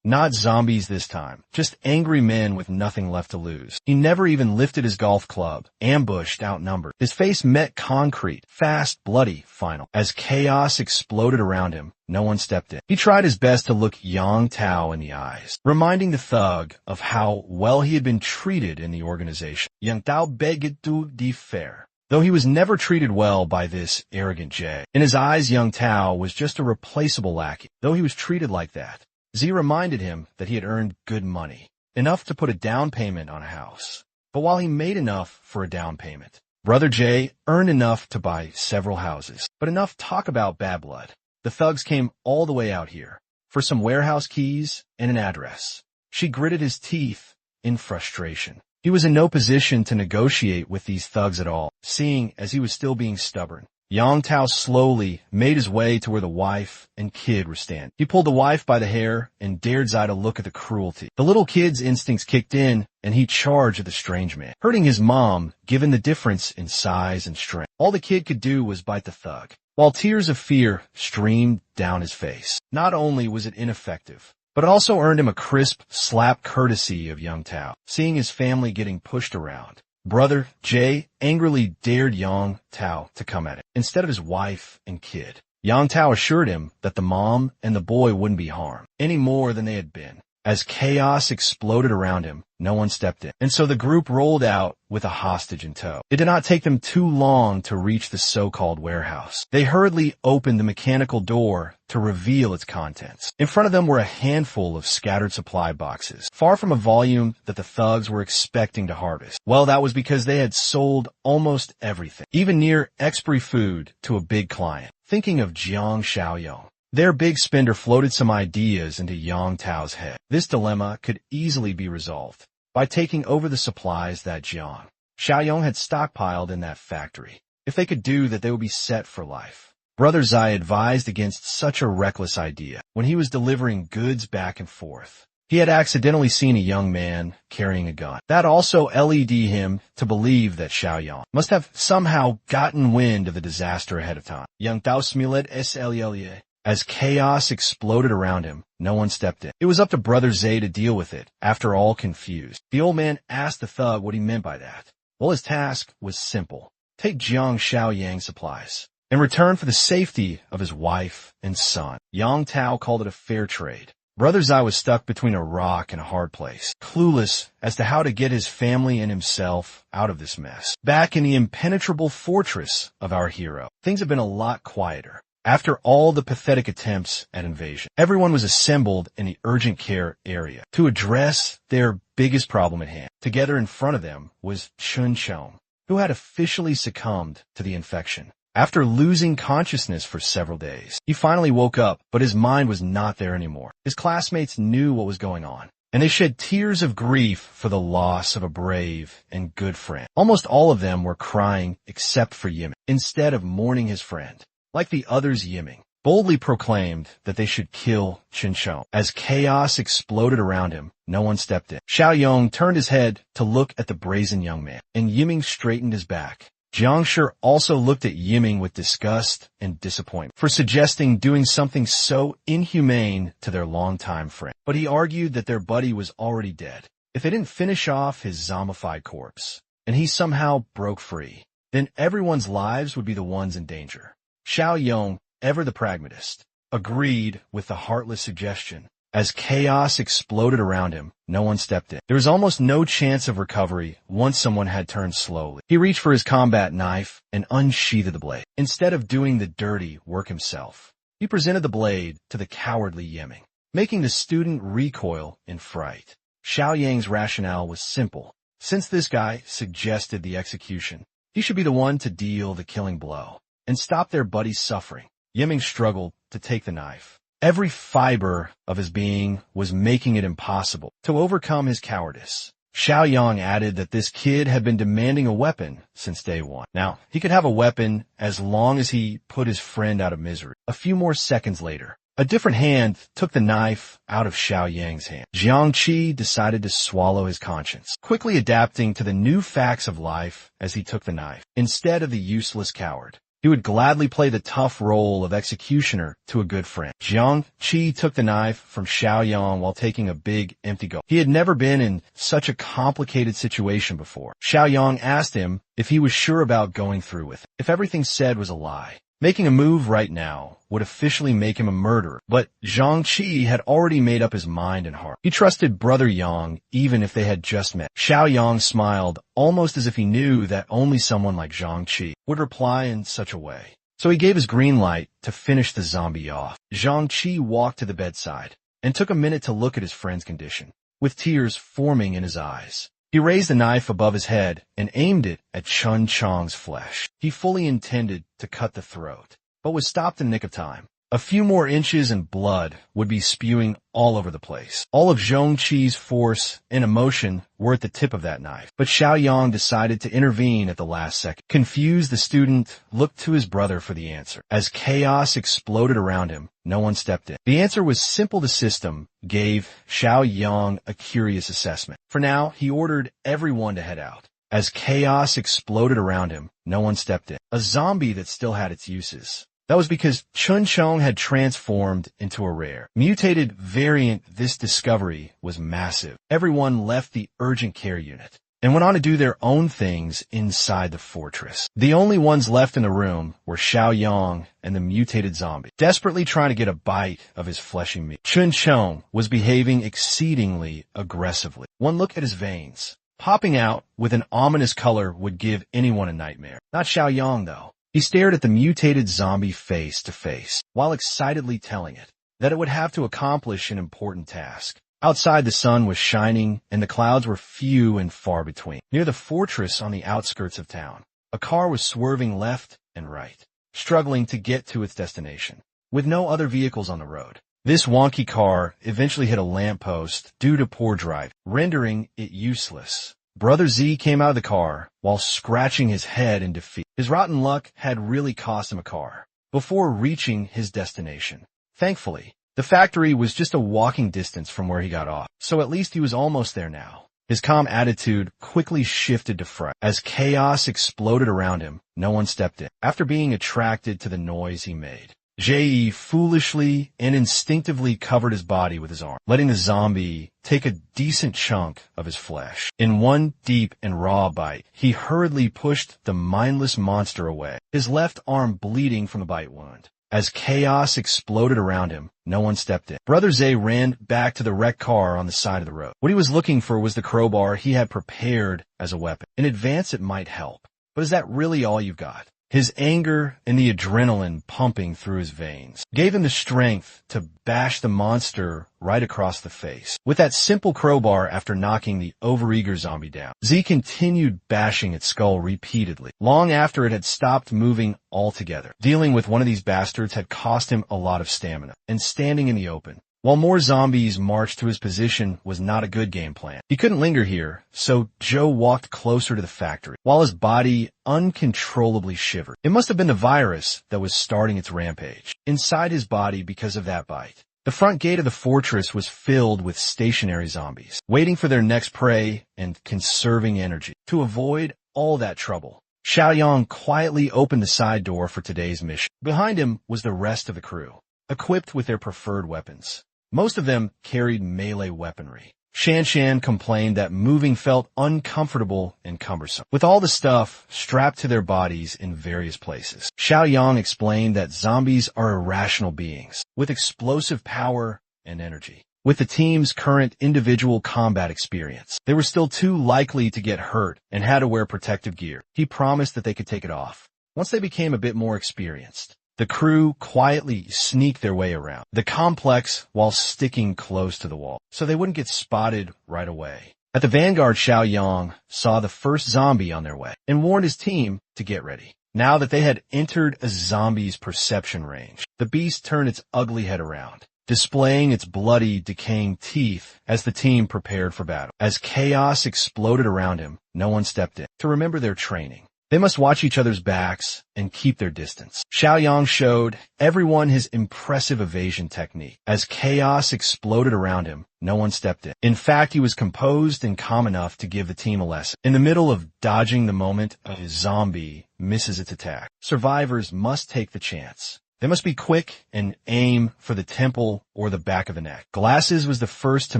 Not zombies this time, just angry men with nothing left to lose. He never even lifted his golf club, ambushed, outnumbered. His face met concrete, fast, bloody, final. As chaos exploded around him, no one stepped in. He tried his best to look Yang Tao in the eyes, reminding the thug of how well he had been treated in the organization. Yang Tao begged to differ, though he was never treated well by this arrogant Jay. In his eyes, Young Tao was just a replaceable lackey, though he was treated like that. Z reminded him that he had earned good money, enough to put a down payment on a house. But while he made enough for a down payment, Brother Jay earned enough to buy several houses. But enough talk about bad blood. The thugs came all the way out here for some warehouse keys and an address. She gritted his teeth in frustration. He was in no position to negotiate with these thugs at all, seeing as he was still being stubborn. Yang Tao slowly made his way to where the wife and kid were standing. He pulled the wife by the hair and dared Zai to look at the cruelty. The little kid's instincts kicked in, and he charged at the strange man, hurting his mom given the difference in size and strength. All the kid could do was bite the thug, while tears of fear streamed down his face. Not only was it ineffective, but it also earned him a crisp slap courtesy of Young Tao. Seeing his family getting pushed around, Brother Jay angrily dared Yang Tao to come at him instead of his wife and kid. Yang Tao assured him that the mom and the boy wouldn't be harmed any more than they had been. As chaos exploded around him, no one stepped in, and so the group rolled out with a hostage in tow. It did not take them too long to reach the so-called warehouse. They hurriedly opened the mechanical door to reveal its contents. In front of them were a handful of scattered supply boxes, far from a volume that the thugs were expecting to harvest. Well, that was because they had sold almost everything, even near expiry food, to a big client. Thinking of Jiang Xiaoyong, their big spender floated some ideas into Yang Tao's head. This dilemma could easily be resolved by taking over the supplies that Jiang Xiaoyong had stockpiled in that factory. If they could do that, they would be set for life. Brother Zai advised against such a reckless idea when he was delivering goods back and forth. He had accidentally seen a young man carrying a gun. That also led him to believe that Xiaoyong must have somehow gotten wind of the disaster ahead of time. Yang Tao smilet sllie. As chaos exploded around him, no one stepped in. It was up to Brother Zay to deal with it, after all confused. The old man asked the thug what he meant by that. Well, his task was simple. Take Jiang Xiaoyang's supplies. In return for the safety of his wife and son, Yang Tao called it a fair trade. Brother Zai was stuck between a rock and a hard place, clueless as to how to get his family and himself out of this mess. Back in the impenetrable fortress of our hero, things have been a lot quieter. After all the pathetic attempts at invasion, everyone was assembled in the urgent care area to address their biggest problem at hand. Together in front of them was Chun Chong, who had officially succumbed to the infection. After losing consciousness for several days, he finally woke up, but his mind was not there anymore. His classmates knew what was going on, and they shed tears of grief for the loss of a brave and good friend. Almost all of them were crying except for Yiming. Instead of mourning his friend, like the others, Yiming boldly proclaimed that they should kill Chinchon. As chaos exploded around him, no one stepped in. Xiaoyong turned his head to look at the brazen young man, and Yiming straightened his back. Jiangshi also looked at Yiming with disgust and disappointment for suggesting doing something so inhumane to their longtime friend. But he argued that their buddy was already dead. If they didn't finish off his zombified corpse, and he somehow broke free, then everyone's lives would be the ones in danger. Xiaoyong, ever the pragmatist, agreed with the heartless suggestion. As chaos exploded around him, no one stepped in. There was almost no chance of recovery once someone had turned slowly. He reached for his combat knife and unsheathed the blade. Instead of doing the dirty work himself, he presented the blade to the cowardly Yiming, making the student recoil in fright. Xiaoyang's rationale was simple. Since this guy suggested the execution, he should be the one to deal the killing blow and stop their buddy's suffering. Yiming struggled to take the knife. Every fiber of his being was making it impossible to overcome his cowardice. Xiaoyong added that this kid had been demanding a weapon since day one. Now, he could have a weapon as long as he put his friend out of misery. A few more seconds later, a different hand took the knife out of Xiaoyang's hand. Jiangqi decided to swallow his conscience, quickly adapting to the new facts of life as he took the knife. Instead of the useless coward, he would gladly play the tough role of executioner to a good friend. Jiang Qi took the knife from Xiaoyong while taking a big, empty gulp. He had never been in such a complicated situation before. Xiaoyong asked him if he was sure about going through with it. If everything said was a lie, making a move right now would officially make him a murderer. But Zhang Qi had already made up his mind and heart. He trusted Brother Yang even if they had just met. Xiaoyong smiled, almost as if he knew that only someone like Zhang Qi would reply in such a way. So he gave his green light to finish the zombie off. Zhang Qi walked to the bedside and took a minute to look at his friend's condition, with tears forming in his eyes. He raised the knife above his head and aimed it at Chun Chong's flesh. He fully intended to cut the throat, but was stopped in the nick of time. A few more inches and blood would be spewing all over the place. All of Zhongqi's force and emotion were at the tip of that knife, but Xiaoyong decided to intervene at the last second. Confused, the student looked to his brother for the answer. As chaos exploded around him, no one stepped in. The answer was simple. The system gave Xiaoyong a curious assessment. For now, he ordered everyone to head out. As chaos exploded around him, no one stepped in. A zombie that still had its uses. That was because Chun Chong had transformed into a rare, mutated variant. This discovery was massive. Everyone left the urgent care unit and went on to do their own things inside the fortress. The only ones left in the room were Xiaoyang and the mutated zombie, desperately trying to get a bite of his fleshy meat. Chun Chong was behaving exceedingly aggressively. One look at his veins, popping out with an ominous color, would give anyone a nightmare. Not Xiaoyang, though. He stared at the mutated zombie face to face, while excitedly telling it that it would have to accomplish an important task. Outside, the sun was shining, and the clouds were few and far between. Near the fortress on the outskirts of town, a car was swerving left and right, struggling to get to its destination, with no other vehicles on the road. This wonky car eventually hit a lamppost due to poor driving, rendering it useless. Brother Z came out of the car while scratching his head in defeat. His rotten luck had really cost him a car before reaching his destination. Thankfully, the factory was just a walking distance from where he got off, so at least he was almost there now. His calm attitude quickly shifted to fright. As chaos exploded around him, no one stepped in. After being attracted to the noise he made, Jie foolishly and instinctively covered his body with his arm, letting the zombie take a decent chunk of his flesh. In one deep and raw bite, he hurriedly pushed the mindless monster away, his left arm bleeding from the bite wound. As chaos exploded around him, no one stepped in. Brother Zay ran back to the wrecked car on the side of the road. What he was looking for was the crowbar he had prepared as a weapon. In advance, it might help, but is that really all you've got? His anger and the adrenaline pumping through his veins gave him the strength to bash the monster right across the face with that simple crowbar. After knocking the overeager zombie down, Z continued bashing its skull repeatedly, long after it had stopped moving altogether. Dealing with one of these bastards had cost him a lot of stamina, and standing in the open while more zombies marched to his position was not a good game plan. He couldn't linger here, so Joe walked closer to the factory, while his body uncontrollably shivered. It must have been the virus that was starting its rampage inside his body because of that bite. The front gate of the fortress was filled with stationary zombies, waiting for their next prey and conserving energy. To avoid all that trouble, Xiaoyang quietly opened the side door for today's mission. Behind him was the rest of the crew, equipped with their preferred weapons. Most of them carried melee weaponry. Shan Shan complained that moving felt uncomfortable and cumbersome, with all the stuff strapped to their bodies in various places. Xiaoyang explained that zombies are irrational beings, with explosive power and energy. With the team's current individual combat experience, they were still too likely to get hurt and had to wear protective gear. He promised that they could take it off once they became a bit more experienced. The crew quietly sneaked their way around the complex while sticking close to the wall, so they wouldn't get spotted right away. At the vanguard, Xiaoyang saw the first zombie on their way and warned his team to get ready. Now that they had entered a zombie's perception range, the beast turned its ugly head around, displaying its bloody, decaying teeth as the team prepared for battle. As chaos exploded around him, no one stepped in to remember their training. They must watch each other's backs and keep their distance. Xiaoyang showed everyone his impressive evasion technique. As chaos exploded around him, no one stepped in. In fact, he was composed and calm enough to give the team a lesson. In the middle of dodging the moment a zombie misses its attack, survivors must take the chance. They must be quick and aim for the temple or the back of the neck. Glasses was the first to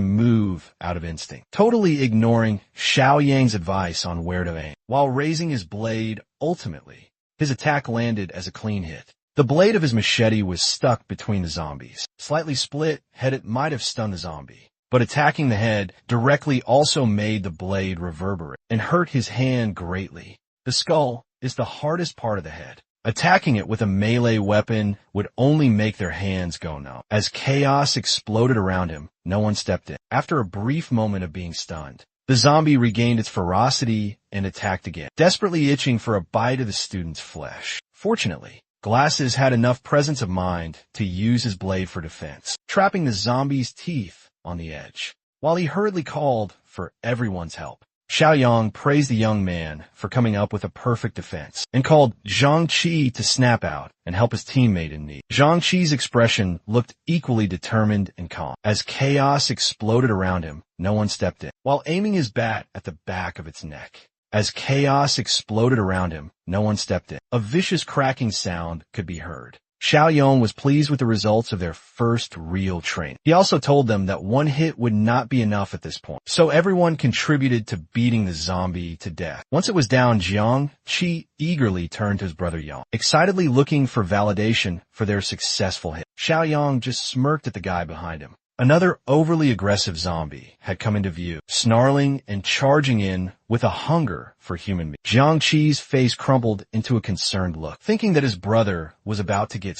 move out of instinct, totally ignoring Xiaoyang's advice on where to aim. While raising his blade, ultimately, his attack landed as a clean hit. The blade of his machete was stuck between the zombies. Slightly split, it might have stunned the zombie, but attacking the head directly also made the blade reverberate and hurt his hand greatly. The skull is the hardest part of the head. Attacking it with a melee weapon would only make their hands go numb. As chaos exploded around him, no one stepped in. After a brief moment of being stunned, the zombie regained its ferocity and attacked again, desperately itching for a bite of the student's flesh. Fortunately, Glasses had enough presence of mind to use his blade for defense, trapping the zombie's teeth on the edge, while he hurriedly called for everyone's help. Xiaoyang praised the young man for coming up with a perfect defense and called Zhang Qi to snap out and help his teammate in need. Zhang Qi's expression looked equally determined and calm. As chaos exploded around him, no one stepped in, while aiming his bat at the back of its neck. As chaos exploded around him, no one stepped in. A vicious cracking sound could be heard. Xiao Yong was pleased with the results of their first real training. He also told them that one hit would not be enough at this point, so everyone contributed to beating the zombie to death. Once it was down, Jiang Qi eagerly turned to his brother Yang, excitedly looking for validation for their successful hit. Xiao Yang just smirked at the guy behind him. Another overly aggressive zombie had come into view, snarling and charging in with a hunger for human meat. Jiang Qi's face crumpled into a concerned look, thinking that his brother was about to get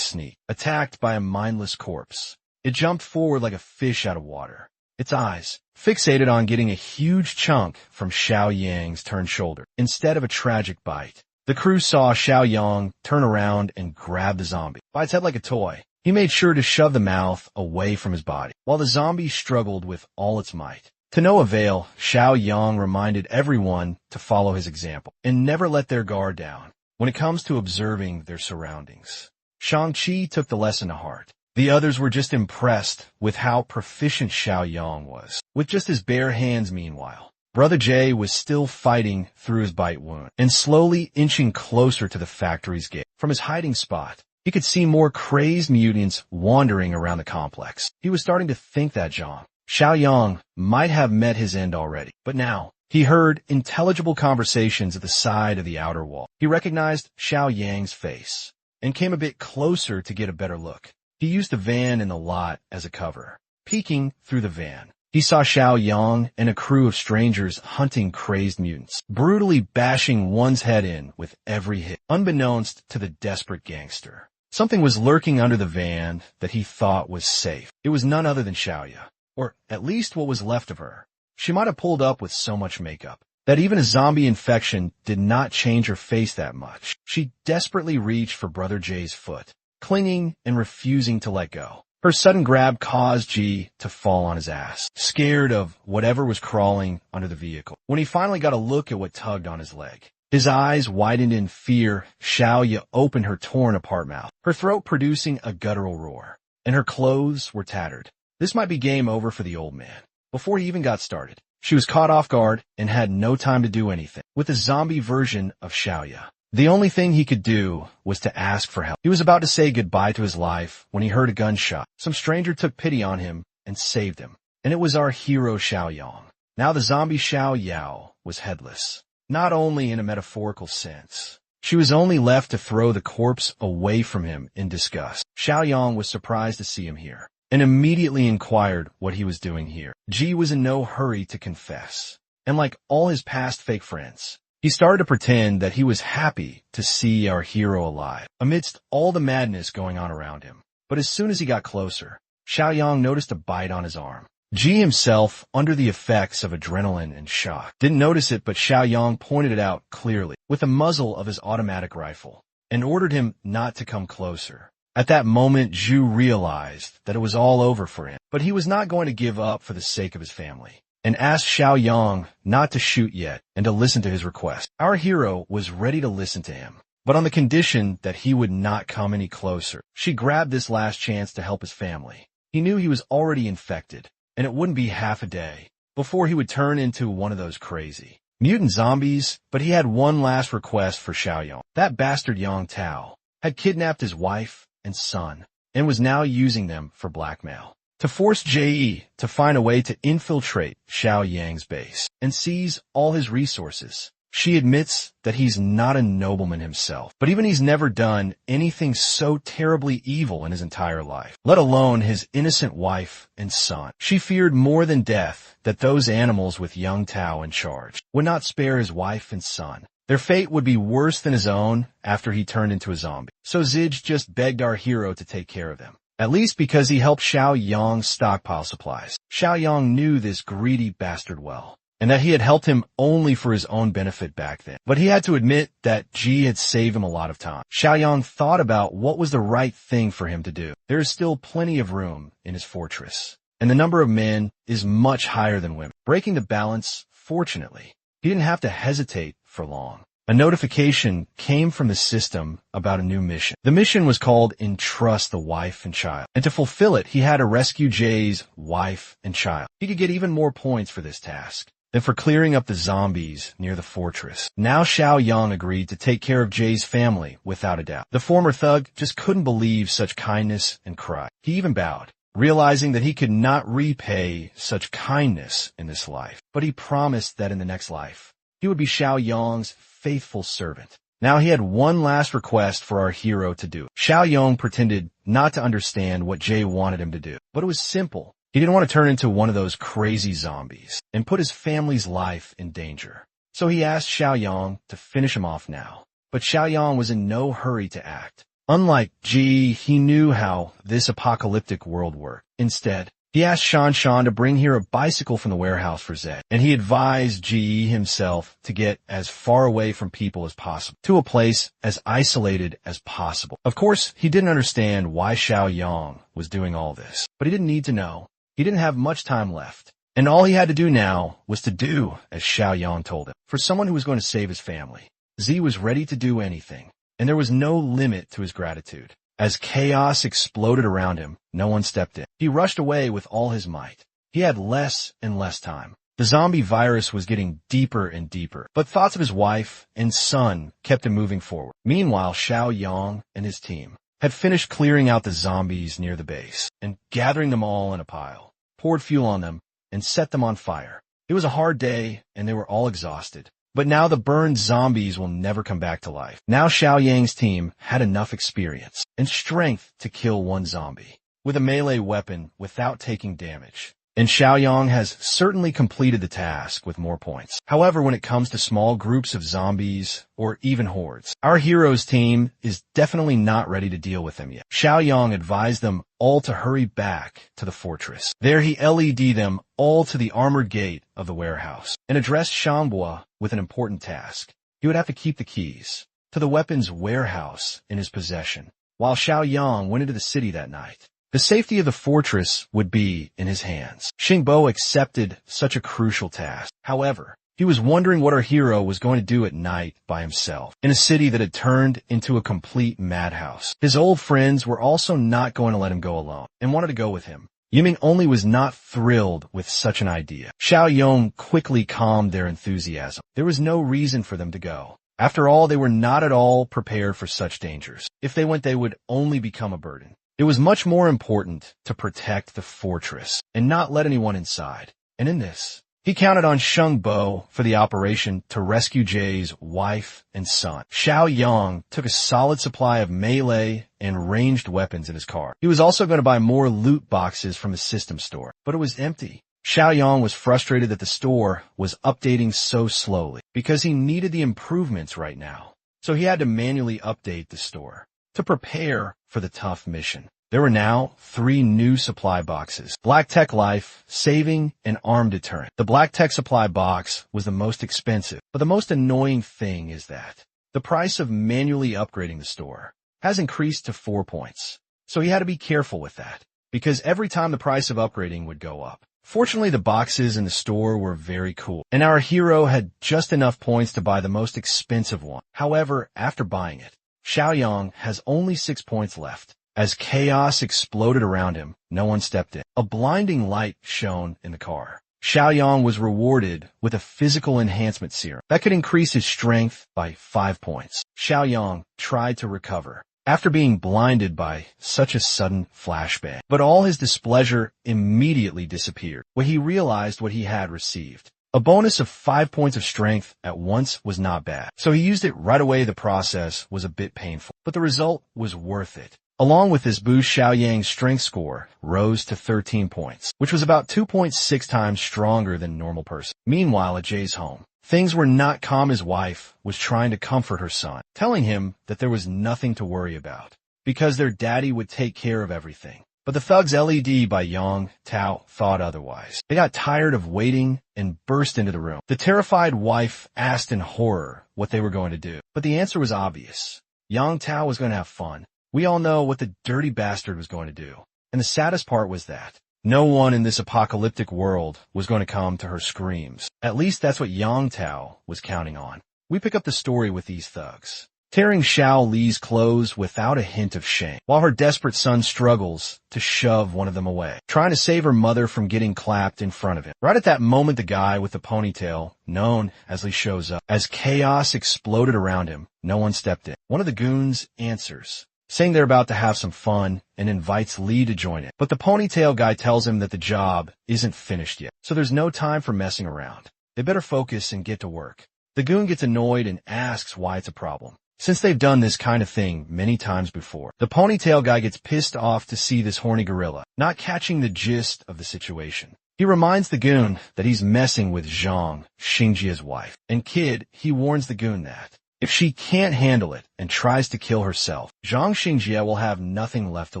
attacked by a mindless corpse. It jumped forward like a fish out of water, its eyes fixated on getting a huge chunk from Xiao Yang's turned shoulder, instead of a tragic bite. The crew saw Xiao Yang turn around and grab the zombie by its head like a toy. He made sure to shove the mouth away from his body, while the zombie struggled with all its might. To no avail, Xiao Yang reminded everyone to follow his example, and never let their guard down when it comes to observing their surroundings. Shang-Chi took the lesson to heart. The others were just impressed with how proficient Xiao Yang was. With just his bare hands meanwhile, Brother Jay was still fighting through his bite wound, and slowly inching closer to the factory's gate. From his hiding spot, he could see more crazed mutants wandering around the complex. He was starting to think that Xiao Yang might have met his end already. But now, he heard intelligible conversations at the side of the outer wall. He recognized Xiao Yang's face, and came a bit closer to get a better look. He used the van in the lot as a cover. Peeking through the van, he saw Xiao Yang and a crew of strangers hunting crazed mutants, brutally bashing one's head in with every hit, unbeknownst to the desperate gangster. Something was lurking under the van that he thought was safe. It was none other than Xiaoya, or at least what was left of her. She might have pulled up with so much makeup that even a zombie infection did not change her face that much. She desperately reached for Brother Jay's foot, clinging and refusing to let go. Her sudden grab caused Ji to fall on his ass, scared of whatever was crawling under the vehicle. When he finally got a look at what tugged on his leg, his eyes widened in fear. Xiaoya opened her torn apart mouth, her throat producing a guttural roar, and her clothes were tattered. This might be game over for the old man. Before he even got started, she was caught off guard and had no time to do anything. With the zombie version of Xiaoya, the only thing he could do was to ask for help. He was about to say goodbye to his life when he heard a gunshot. Some stranger took pity on him and saved him, and it was our hero Xiao Yang. Now the zombie Xiao Yao was headless. Not only in a metaphorical sense. She was only left to throw the corpse away from him in disgust. Xiao Yang was surprised to see him here, and immediately inquired what he was doing here. Ji was in no hurry to confess, and like all his past fake friends, he started to pretend that he was happy to see our hero alive, amidst all the madness going on around him. But as soon as he got closer, Xiao Yang noticed a bite on his arm. Ji himself, under the effects of adrenaline and shock, didn't notice it, but Xiao Yang pointed it out clearly with the muzzle of his automatic rifle and ordered him not to come closer. At that moment, Zhu realized that it was all over for him, but he was not going to give up for the sake of his family, and asked Xiao Yang not to shoot yet and to listen to his request. Our hero was ready to listen to him, but on the condition that he would not come any closer. She grabbed this last chance to help his family. He knew he was already infected, and it wouldn't be half a day before he would turn into one of those crazy mutant zombies. But he had one last request for Xiao Yang. That bastard Yang Tao had kidnapped his wife and son, and was now using them for blackmail, to force Jie to find a way to infiltrate Xiao Yang's base and seize all his resources. She admits that he's not a nobleman himself, but even he's never done anything so terribly evil in his entire life, let alone his innocent wife and son. She feared more than death that those animals with young Tao in charge would not spare his wife and son. Their fate would be worse than his own after he turned into a zombie. So Zij just begged our hero to take care of them, at least because he helped Xiao Yang stockpile supplies. Xiao Yang knew this greedy bastard well, and that he had helped him only for his own benefit back then. But he had to admit that Ji had saved him a lot of time. Xiao Yang thought about what was the right thing for him to do. There is still plenty of room in his fortress, and the number of men is much higher than women. Breaking the balance, fortunately, he didn't have to hesitate for long. A notification came from the system about a new mission. The mission was called Entrust the Wife and Child, and to fulfill it, he had to rescue Jay's wife and child. He could get even more points for this task. than for clearing up the zombies near the fortress. Now Xiao Yang agreed to take care of Jay's family without a doubt. The former thug just couldn't believe such kindness and cried. He even bowed, realizing that he could not repay such kindness in this life. But he promised that in the next life, he would be Xiao Yang's faithful servant. Now he had one last request for our hero to do. Xiao Yang pretended not to understand what Jay wanted him to do, but it was simple. He didn't want to turn into one of those crazy zombies and put his family's life in danger. So he asked Xiao Yang to finish him off now. But Xiao Yang was in no hurry to act. Unlike Ji, he knew how this apocalyptic world worked. Instead, he asked Shan to bring here a bicycle from the warehouse for Zed, and he advised Ji himself to get as far away from people as possible, to a place as isolated as possible. Of course, he didn't understand why Xiao Yang was doing all this, but he didn't need to know. He didn't have much time left, and all he had to do now was to do as Xiao Yang told him. For someone who was going to save his family, Z was ready to do anything, and there was no limit to his gratitude. As chaos exploded around him, no one stepped in. He rushed away with all his might. He had less and less time. The zombie virus was getting deeper and deeper, but thoughts of his wife and son kept him moving forward. Meanwhile, Xiao Yang and his team had finished clearing out the zombies near the base and gathering them all in a pile, poured fuel on them, and set them on fire. It was a hard day, and they were all exhausted. But now the burned zombies will never come back to life. Now Xiao Yang's team had enough experience and strength to kill one zombie with a melee weapon without taking damage. And Xiao Yang has certainly completed the task with more points. However, when it comes to small groups of zombies or even hordes, our hero's team is definitely not ready to deal with them yet. Xiao Yang advised them all to hurry back to the fortress. There he LED them all to the armored gate of the warehouse and addressed Shanbua with an important task. He would have to keep the keys to the weapons warehouse in his possession, while Xiao Yang went into the city that night. The safety of the fortress would be in his hands. Xingbo accepted such a crucial task. However, he was wondering what our hero was going to do at night by himself, in a city that had turned into a complete madhouse. His old friends were also not going to let him go alone, and wanted to go with him. Yiming only was not thrilled with such an idea. Xiao Yang quickly calmed their enthusiasm. There was no reason for them to go. After all, they were not at all prepared for such dangers. If they went, they would only become a burden. It was much more important to protect the fortress and not let anyone inside. And in this, he counted on Shengbo for the operation to rescue Jay's wife and son. Xiao Yang took a solid supply of melee and ranged weapons in his car. He was also going to buy more loot boxes from the system store, but it was empty. Xiao Yang was frustrated that the store was updating so slowly because he needed the improvements right now. So he had to manually update the store to prepare for the tough mission. There were now 3 new supply boxes: Black Tech Life, Saving, and Arm Deterrent. The Black Tech supply box was the most expensive, but the most annoying thing is that the price of manually upgrading the store has increased to 4 points. So he had to be careful with that, because every time the price of upgrading would go up. Fortunately, the boxes in the store were very cool, and our hero had just enough points to buy the most expensive one. However, after buying it, Xiao Yang has only 6 points left. As chaos exploded around him, no one stepped in. A blinding light shone in the car. Xiao Yang was rewarded with a physical enhancement serum that could increase his strength by 5 points. Xiao Yang tried to recover after being blinded by such a sudden flashbang, but all his displeasure immediately disappeared when he realized what he had received. A bonus of 5 points of strength at once was not bad, so he used it right away. The process was a bit painful, but the result was worth it. Along with this boost, Xiao Yang's strength score rose to 13 points, which was about 2.6 times stronger than a normal person. Meanwhile, at Jay's home, things were not calm. His wife was trying to comfort her son, telling him that there was nothing to worry about, because their daddy would take care of everything. But the thugs LED by Yang Tao thought otherwise. They got tired of waiting and burst into the room. The terrified wife asked in horror what they were going to do, but the answer was obvious. Yang Tao was going to have fun. We all know what the dirty bastard was going to do. And the saddest part was that no one in this apocalyptic world was going to come to her screams. At least that's what Yang Tao was counting on. We pick up the story with these thugs. tearing Xiao Li's clothes without a hint of shame, while her desperate son struggles to shove one of them away, trying to save her mother from getting clapped in front of him. Right at that moment, the guy with the ponytail, known as Li, shows up. As chaos exploded around him, no one stepped in. One of the goons answers, saying they're about to have some fun, and invites Li to join it. But the ponytail guy tells him that the job isn't finished yet, so there's no time for messing around. They better focus and get to work. The goon gets annoyed and asks why it's a problem, since they've done this kind of thing many times before. The ponytail guy gets pissed off to see this horny gorilla, not catching the gist of the situation. He reminds the goon that he's messing with Zhang, Xingjia's wife. And kid, he warns the goon that if she can't handle it and tries to kill herself, Zhang Xingjie will have nothing left to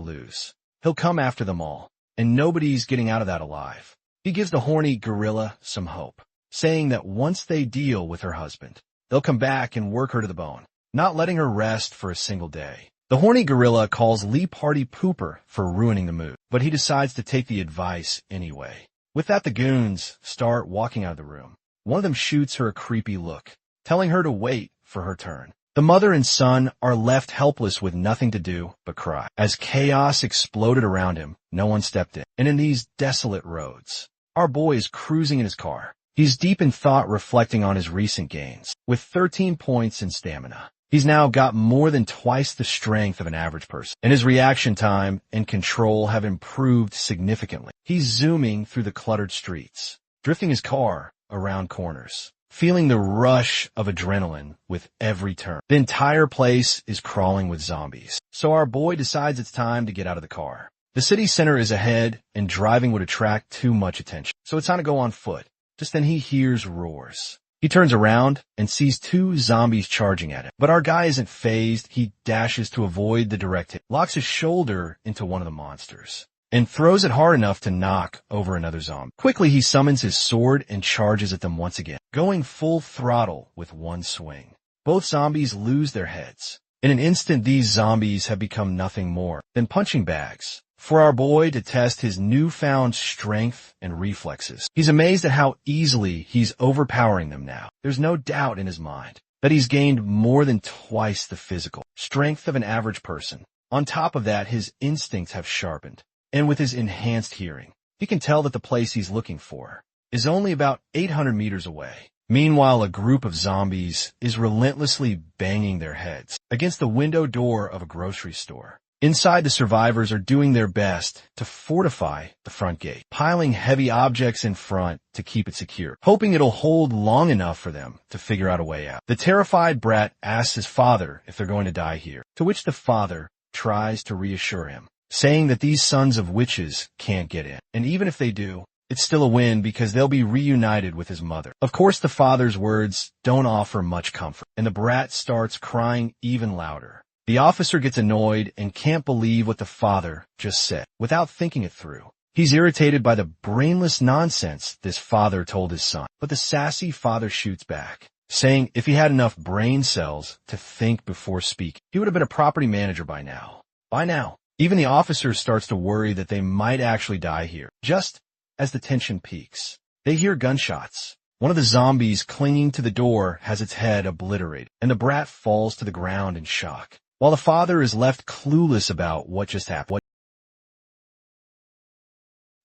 lose. He'll come after them all, and nobody's getting out of that alive. He gives the horny gorilla some hope, saying that once they deal with her husband, they'll come back and work her to the bone, not letting her rest for a single day. The horny gorilla calls Li party pooper for ruining the mood, but he decides to take the advice anyway. With that, the goons start walking out of the room. One of them shoots her a creepy look, telling her to wait for her turn. The mother and son are left helpless with nothing to do but cry. As chaos exploded around him, no one stepped in. And in these desolate roads, our boy is cruising in his car. He's deep in thought, reflecting on his recent gains. With 13 points in stamina, he's now got more than twice the strength of an average person, and his reaction time and control have improved significantly. He's zooming through the cluttered streets, drifting his car around corners, feeling the rush of adrenaline with every turn. The entire place is crawling with zombies, so our boy decides it's time to get out of the car. The city center is ahead, and driving would attract too much attention, so it's time to go on foot. Just then he hears roars. He turns around and sees two zombies charging at him. But our guy isn't fazed. He dashes to avoid the direct hit, locks his shoulder into one of the monsters, and throws it hard enough to knock over another zombie. Quickly, he summons his sword and charges at them once again, going full throttle with one swing. Both zombies lose their heads. In an instant, these zombies have become nothing more than punching bags for our boy to test his newfound strength and reflexes. He's amazed at how easily he's overpowering them now. There's no doubt in his mind that he's gained more than twice the physical strength of an average person. On top of that, his instincts have sharpened, and with his enhanced hearing, he can tell that the place he's looking for is only about 800 meters away. Meanwhile, a group of zombies is relentlessly banging their heads against the window door of a grocery store. Inside, the survivors are doing their best to fortify the front gate, piling heavy objects in front to keep it secure, hoping it'll hold long enough for them to figure out a way out. The terrified brat asks his father if they're going to die here, to which the father tries to reassure him, saying that these sons of witches can't get in, and even if they do, it's still a win because they'll be reunited with his mother. Of course, the father's words don't offer much comfort, and the brat starts crying even louder. The officer gets annoyed and can't believe what the father just said. Without thinking it through, he's irritated by the brainless nonsense this father told his son. But the sassy father shoots back, saying if he had enough brain cells to think before speaking, he would have been a property manager by now. Even the officer starts to worry that they might actually die here. Just as the tension peaks, they hear gunshots. One of the zombies clinging to the door has its head obliterated, and the brat falls to the ground in shock, while the father is left clueless about what just happened.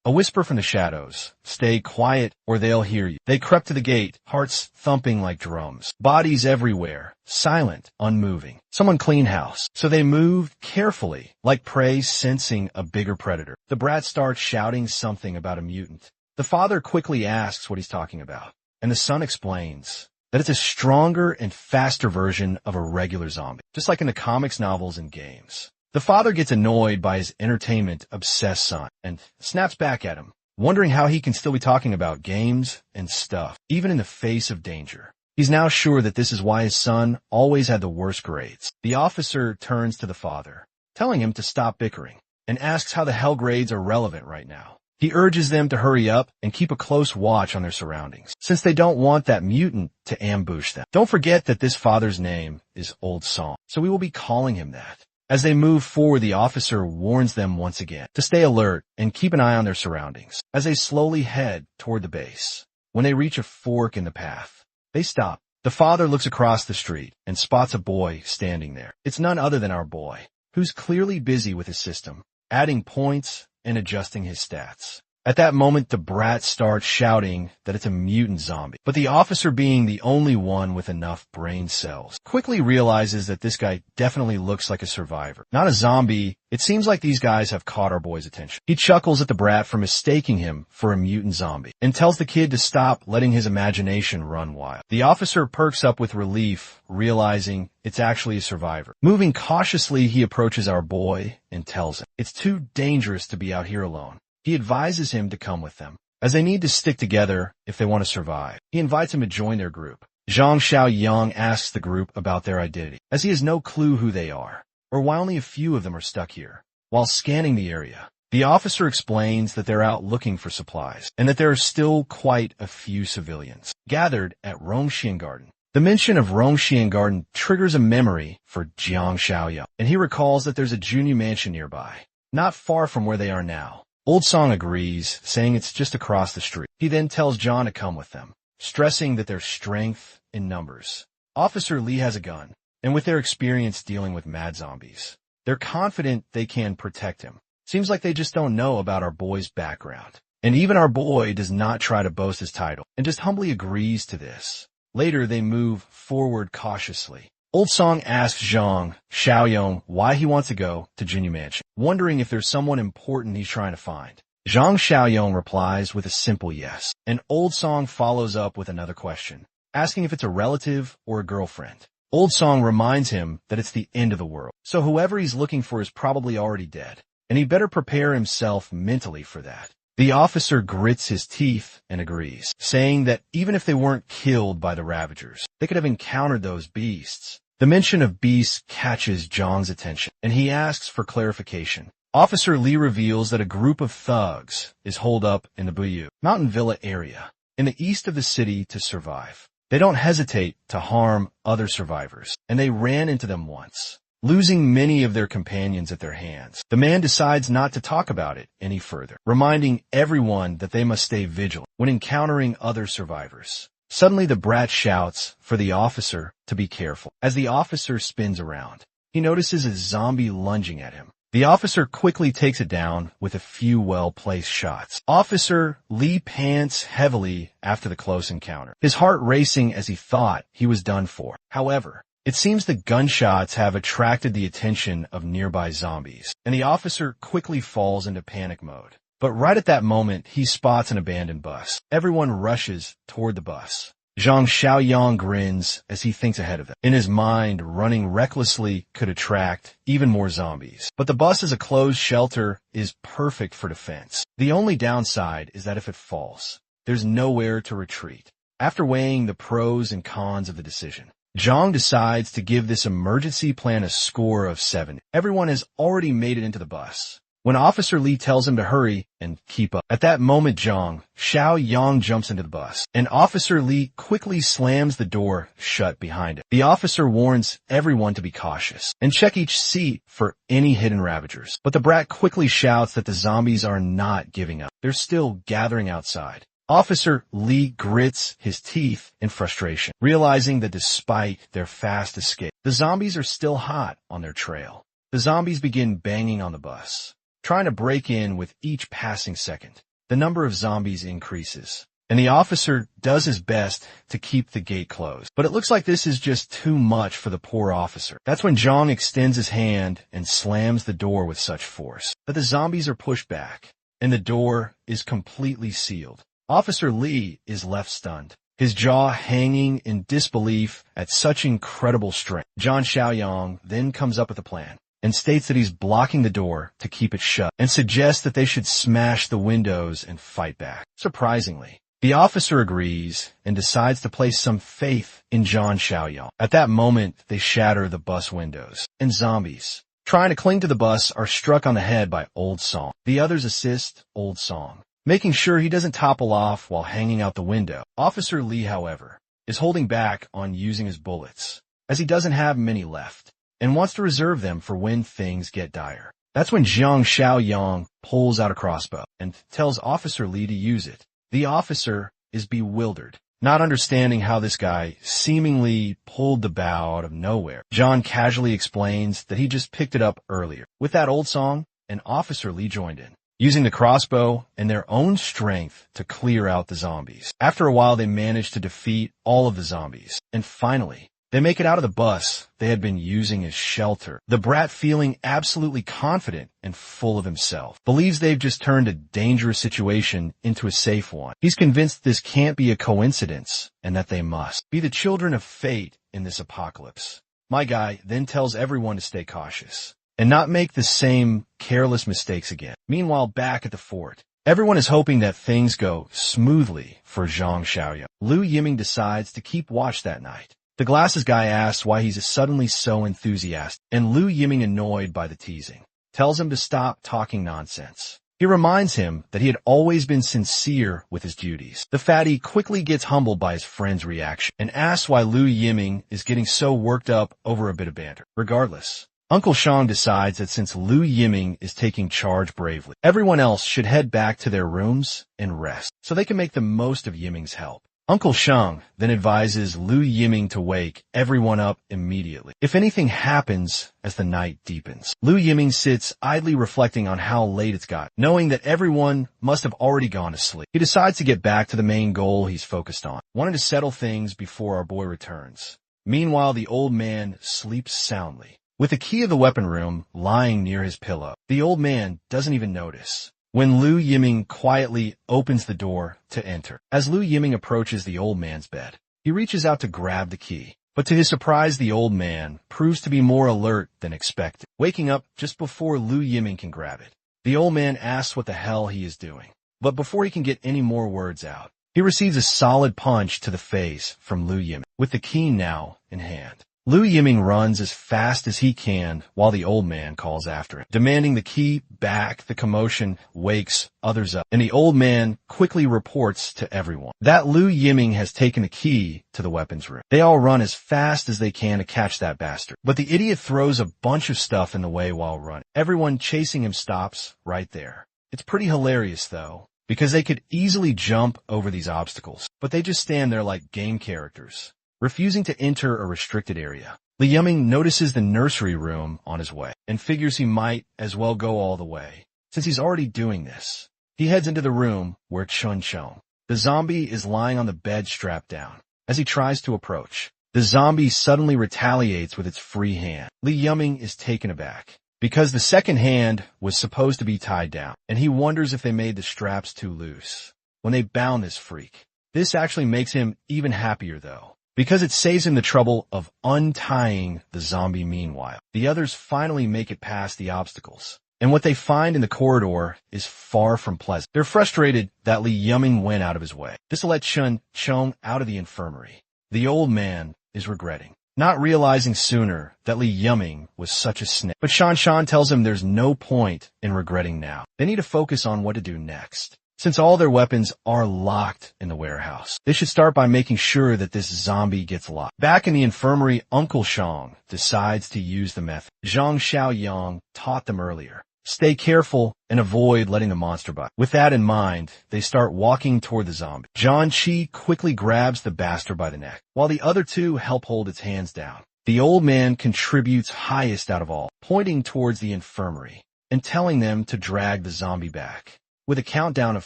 A whisper from the shadows, "Stay quiet or they'll hear you." They crept to the gate, hearts thumping like drums, bodies everywhere, silent, unmoving. Someone cleaned house, so they moved carefully, like prey sensing a bigger predator. The brat starts shouting something about a mutant. The father quickly asks what he's talking about, and the son explains that it's a stronger and faster version of a regular zombie, just like in the comics, novels, and games. The father gets annoyed by his entertainment-obsessed son and snaps back at him, wondering how he can still be talking about games and stuff, even in the face of danger. He's now sure that this is why his son always had the worst grades. The officer turns to the father, telling him to stop bickering, and asks how the hell grades are relevant right now. He urges them to hurry up and keep a close watch on their surroundings, since they don't want that mutant to ambush them. Don't forget that this father's name is Old Song, so we will be calling him that. As they move forward, the officer warns them once again to stay alert and keep an eye on their surroundings. As they slowly head toward the base, when they reach a fork in the path, they stop The father looks across the street and spots a boy standing there. It's none other than our boy, who's clearly busy with his system, adding points and adjusting his stats. At that moment, the brat starts shouting that it's a mutant zombie, but the officer, being the only one with enough brain cells, quickly realizes that this guy definitely looks like a survivor, not a zombie. It seems like these guys have caught our boy's attention. He chuckles at the brat for mistaking him for a mutant zombie and tells the kid to stop letting his imagination run wild. The officer perks up with relief, realizing it's actually a survivor. Moving cautiously, he approaches our boy and tells him it's too dangerous to be out here alone. He advises him to come with them, as they need to stick together if they want to survive. He invites him to join their group. Zhang Xiaoyang asks the group about their identity, as he has no clue who they are, or why only a few of them are stuck here. While scanning the area, the officer explains that they're out looking for supplies, and that there are still quite a few civilians gathered at Rongxian Garden. The mention of Rongxian Garden triggers a memory for Zhang Xiaoyang, and he recalls that there's a junior mansion nearby, not far from where they are now. Old Song agrees, saying it's just across the street. He then tells John to come with them, stressing that there's strength in numbers. Officer Lee has a gun, and with their experience dealing with mad zombies, they're confident they can protect him. Seems like they just don't know about our boy's background. And even our boy does not try to boast his title, and just humbly agrees to this. Later, they move forward cautiously. Old Song asks Zhang Xiaoyong why he wants to go to Jinyu Mansion, wondering if there's someone important he's trying to find. Zhang Xiaoyong replies with a simple yes, and Old Song follows up with another question, asking if it's a relative or a girlfriend. Old Song reminds him that it's the end of the world, so whoever he's looking for is probably already dead, and he better prepare himself mentally for that. The officer grits his teeth and agrees, saying that even if they weren't killed by the Ravagers, they could have encountered those beasts. The mention of beasts catches Zhang's attention, and he asks for clarification. Officer Lee reveals that a group of thugs is holed up in the Buyu Mountain Villa area, in the east of the city to survive. They don't hesitate to harm other survivors, and they ran into them once, losing many of their companions at their hands. The man decides not to talk about it any further, reminding everyone that they must stay vigilant when encountering other survivors. Suddenly, the brat shouts for the officer to be careful. As the officer spins around, he notices a zombie lunging at him. The officer quickly takes it down with a few well-placed shots. Officer Lee pants heavily after the close encounter, his heart racing as he thought he was done for. However, it seems the gunshots have attracted the attention of nearby zombies, and the officer quickly falls into panic mode. But right at that moment, he spots an abandoned bus. Everyone rushes toward the bus. Zhang Xiaoyang grins as he thinks ahead of them. In his mind, running recklessly could attract even more zombies. But the bus as a closed shelter is perfect for defense. The only downside is that if it falls, there's nowhere to retreat. After weighing the pros and cons of the decision, Zhang decides to give this emergency plan a score of 7. Everyone has already made it into the bus, when Officer Lee tells him to hurry and keep up. At that moment, Zhang Xiaoyang jumps into the bus, and Officer Lee quickly slams the door shut behind him. The officer warns everyone to be cautious and check each seat for any hidden Ravagers. But the brat quickly shouts that the zombies are not giving up. They're still gathering outside. Officer Lee grits his teeth in frustration, realizing that despite their fast escape, the zombies are still hot on their trail. The zombies begin banging on the bus, trying to break in with each passing second. The number of zombies increases, and the officer does his best to keep the gate closed. But it looks like this is just too much for the poor officer. That's when Zhang extends his hand and slams the door with such force that the zombies are pushed back, and the door is completely sealed. Officer Lee is left stunned, his jaw hanging in disbelief at such incredible strength. Zhang Xiaoyang then comes up with a plan and states that he's blocking the door to keep it shut and suggests that they should smash the windows and fight back. Surprisingly, the officer agrees and decides to place some faith in Zhang Xiaoyang. At that moment, they shatter the bus windows, and zombies trying to cling to the bus are struck on the head by Old Song. The others assist Old Song, making sure he doesn't topple off while hanging out the window. Officer Lee, however, is holding back on using his bullets, as he doesn't have many left, and wants to reserve them for when things get dire. That's when Zhang Xiaoyang pulls out a crossbow and tells Officer Lee to use it. The officer is bewildered Not understanding how this guy seemingly pulled the bow out of nowhere, John casually explains that he just picked it up earlier. With that old song, an officer Lee joined in, using the crossbow and their own strength to clear out the zombies. After a while, they managed to defeat all of the zombies, and finally, they make it out of the bus they had been using as shelter. The brat, feeling absolutely confident and full of himself, believes they've just turned a dangerous situation into a safe one. He's convinced this can't be a coincidence and that they must be the children of fate in this apocalypse. My guy then tells everyone to stay cautious and not make the same careless mistakes again. Meanwhile, back at the fort, everyone is hoping that things go smoothly for Zhang Xiaoyang. Lu Yiming decides to keep watch that night. The glasses guy asks why he's suddenly so enthusiastic, and Lu Yiming, annoyed by the teasing, tells him to stop talking nonsense. He reminds him that he had always been sincere with his duties. The fatty quickly gets humbled by his friend's reaction and asks why Lu Yiming is getting so worked up over a bit of banter. Regardless, Uncle Shang decides that since Lu Yiming is taking charge bravely, everyone else should head back to their rooms and rest so they can make the most of Yiming's help. Uncle Shang then advises Lu Yiming to wake everyone up immediately if anything happens as the night deepens. Lu Yiming sits idly reflecting on how late it's got, knowing that everyone must have already gone to sleep. He decides to get back to the main goal he's focused on, wanting to settle things before our boy returns. Meanwhile, the old man sleeps soundly, with the key of the weapon room lying near his pillow. The old man doesn't even notice when Lu Yiming quietly opens the door to enter. As Lu Yiming approaches the old man's bed, he reaches out to grab the key, but to his surprise, the old man proves to be more alert than expected, waking up just before Lu Yiming can grab it. The old man asks what the hell he is doing, but before he can get any more words out, he receives a solid punch to the face from Lu Yiming. With the key now in hand, Lu Yiming runs as fast as he can while the old man calls after him, demanding the key back. The commotion wakes others up, and the old man quickly reports to everyone that Lu Yiming has taken the key to the weapons room. They all run as fast as they can to catch that bastard, but the idiot throws a bunch of stuff in the way while running. Everyone chasing him stops right there. It's pretty hilarious though, because they could easily jump over these obstacles, but they just stand there like game characters, refusing to enter a restricted area. Lu Yiming notices the nursery room on his way and figures he might as well go all the way, since he's already doing this. He heads into the room where Chun Chong, the zombie, is lying on the bed strapped down. As he tries to approach, the zombie suddenly retaliates with its free hand. Lu Yiming is taken aback, because the second hand was supposed to be tied down, and he wonders if they made the straps too loose when they bound this freak. This actually makes him even happier though, because it saves him the trouble of untying the zombie. Meanwhile, the others finally make it past the obstacles, and what they find in the corridor is far from pleasant. They're frustrated that Lu Yiming went out of his way. This will let Chun Chong out of the infirmary. The old man is regretting not realizing sooner that Lu Yiming was such a snake. But Shan Shan tells him there's no point in regretting now. They need to focus on what to do next. Since all their weapons are locked in the warehouse, they should start by making sure that this zombie gets locked. Back in the infirmary, Uncle Shang decides to use the method Zhang Xiaoyang taught them earlier. Stay careful and avoid letting the monster bite. With that in mind, they start walking toward the zombie. Zhang Qi quickly grabs the bastard by the neck, while the other two help hold its hands down. The old man contributes highest out of all, pointing towards the infirmary and telling them to drag the zombie back. With a countdown of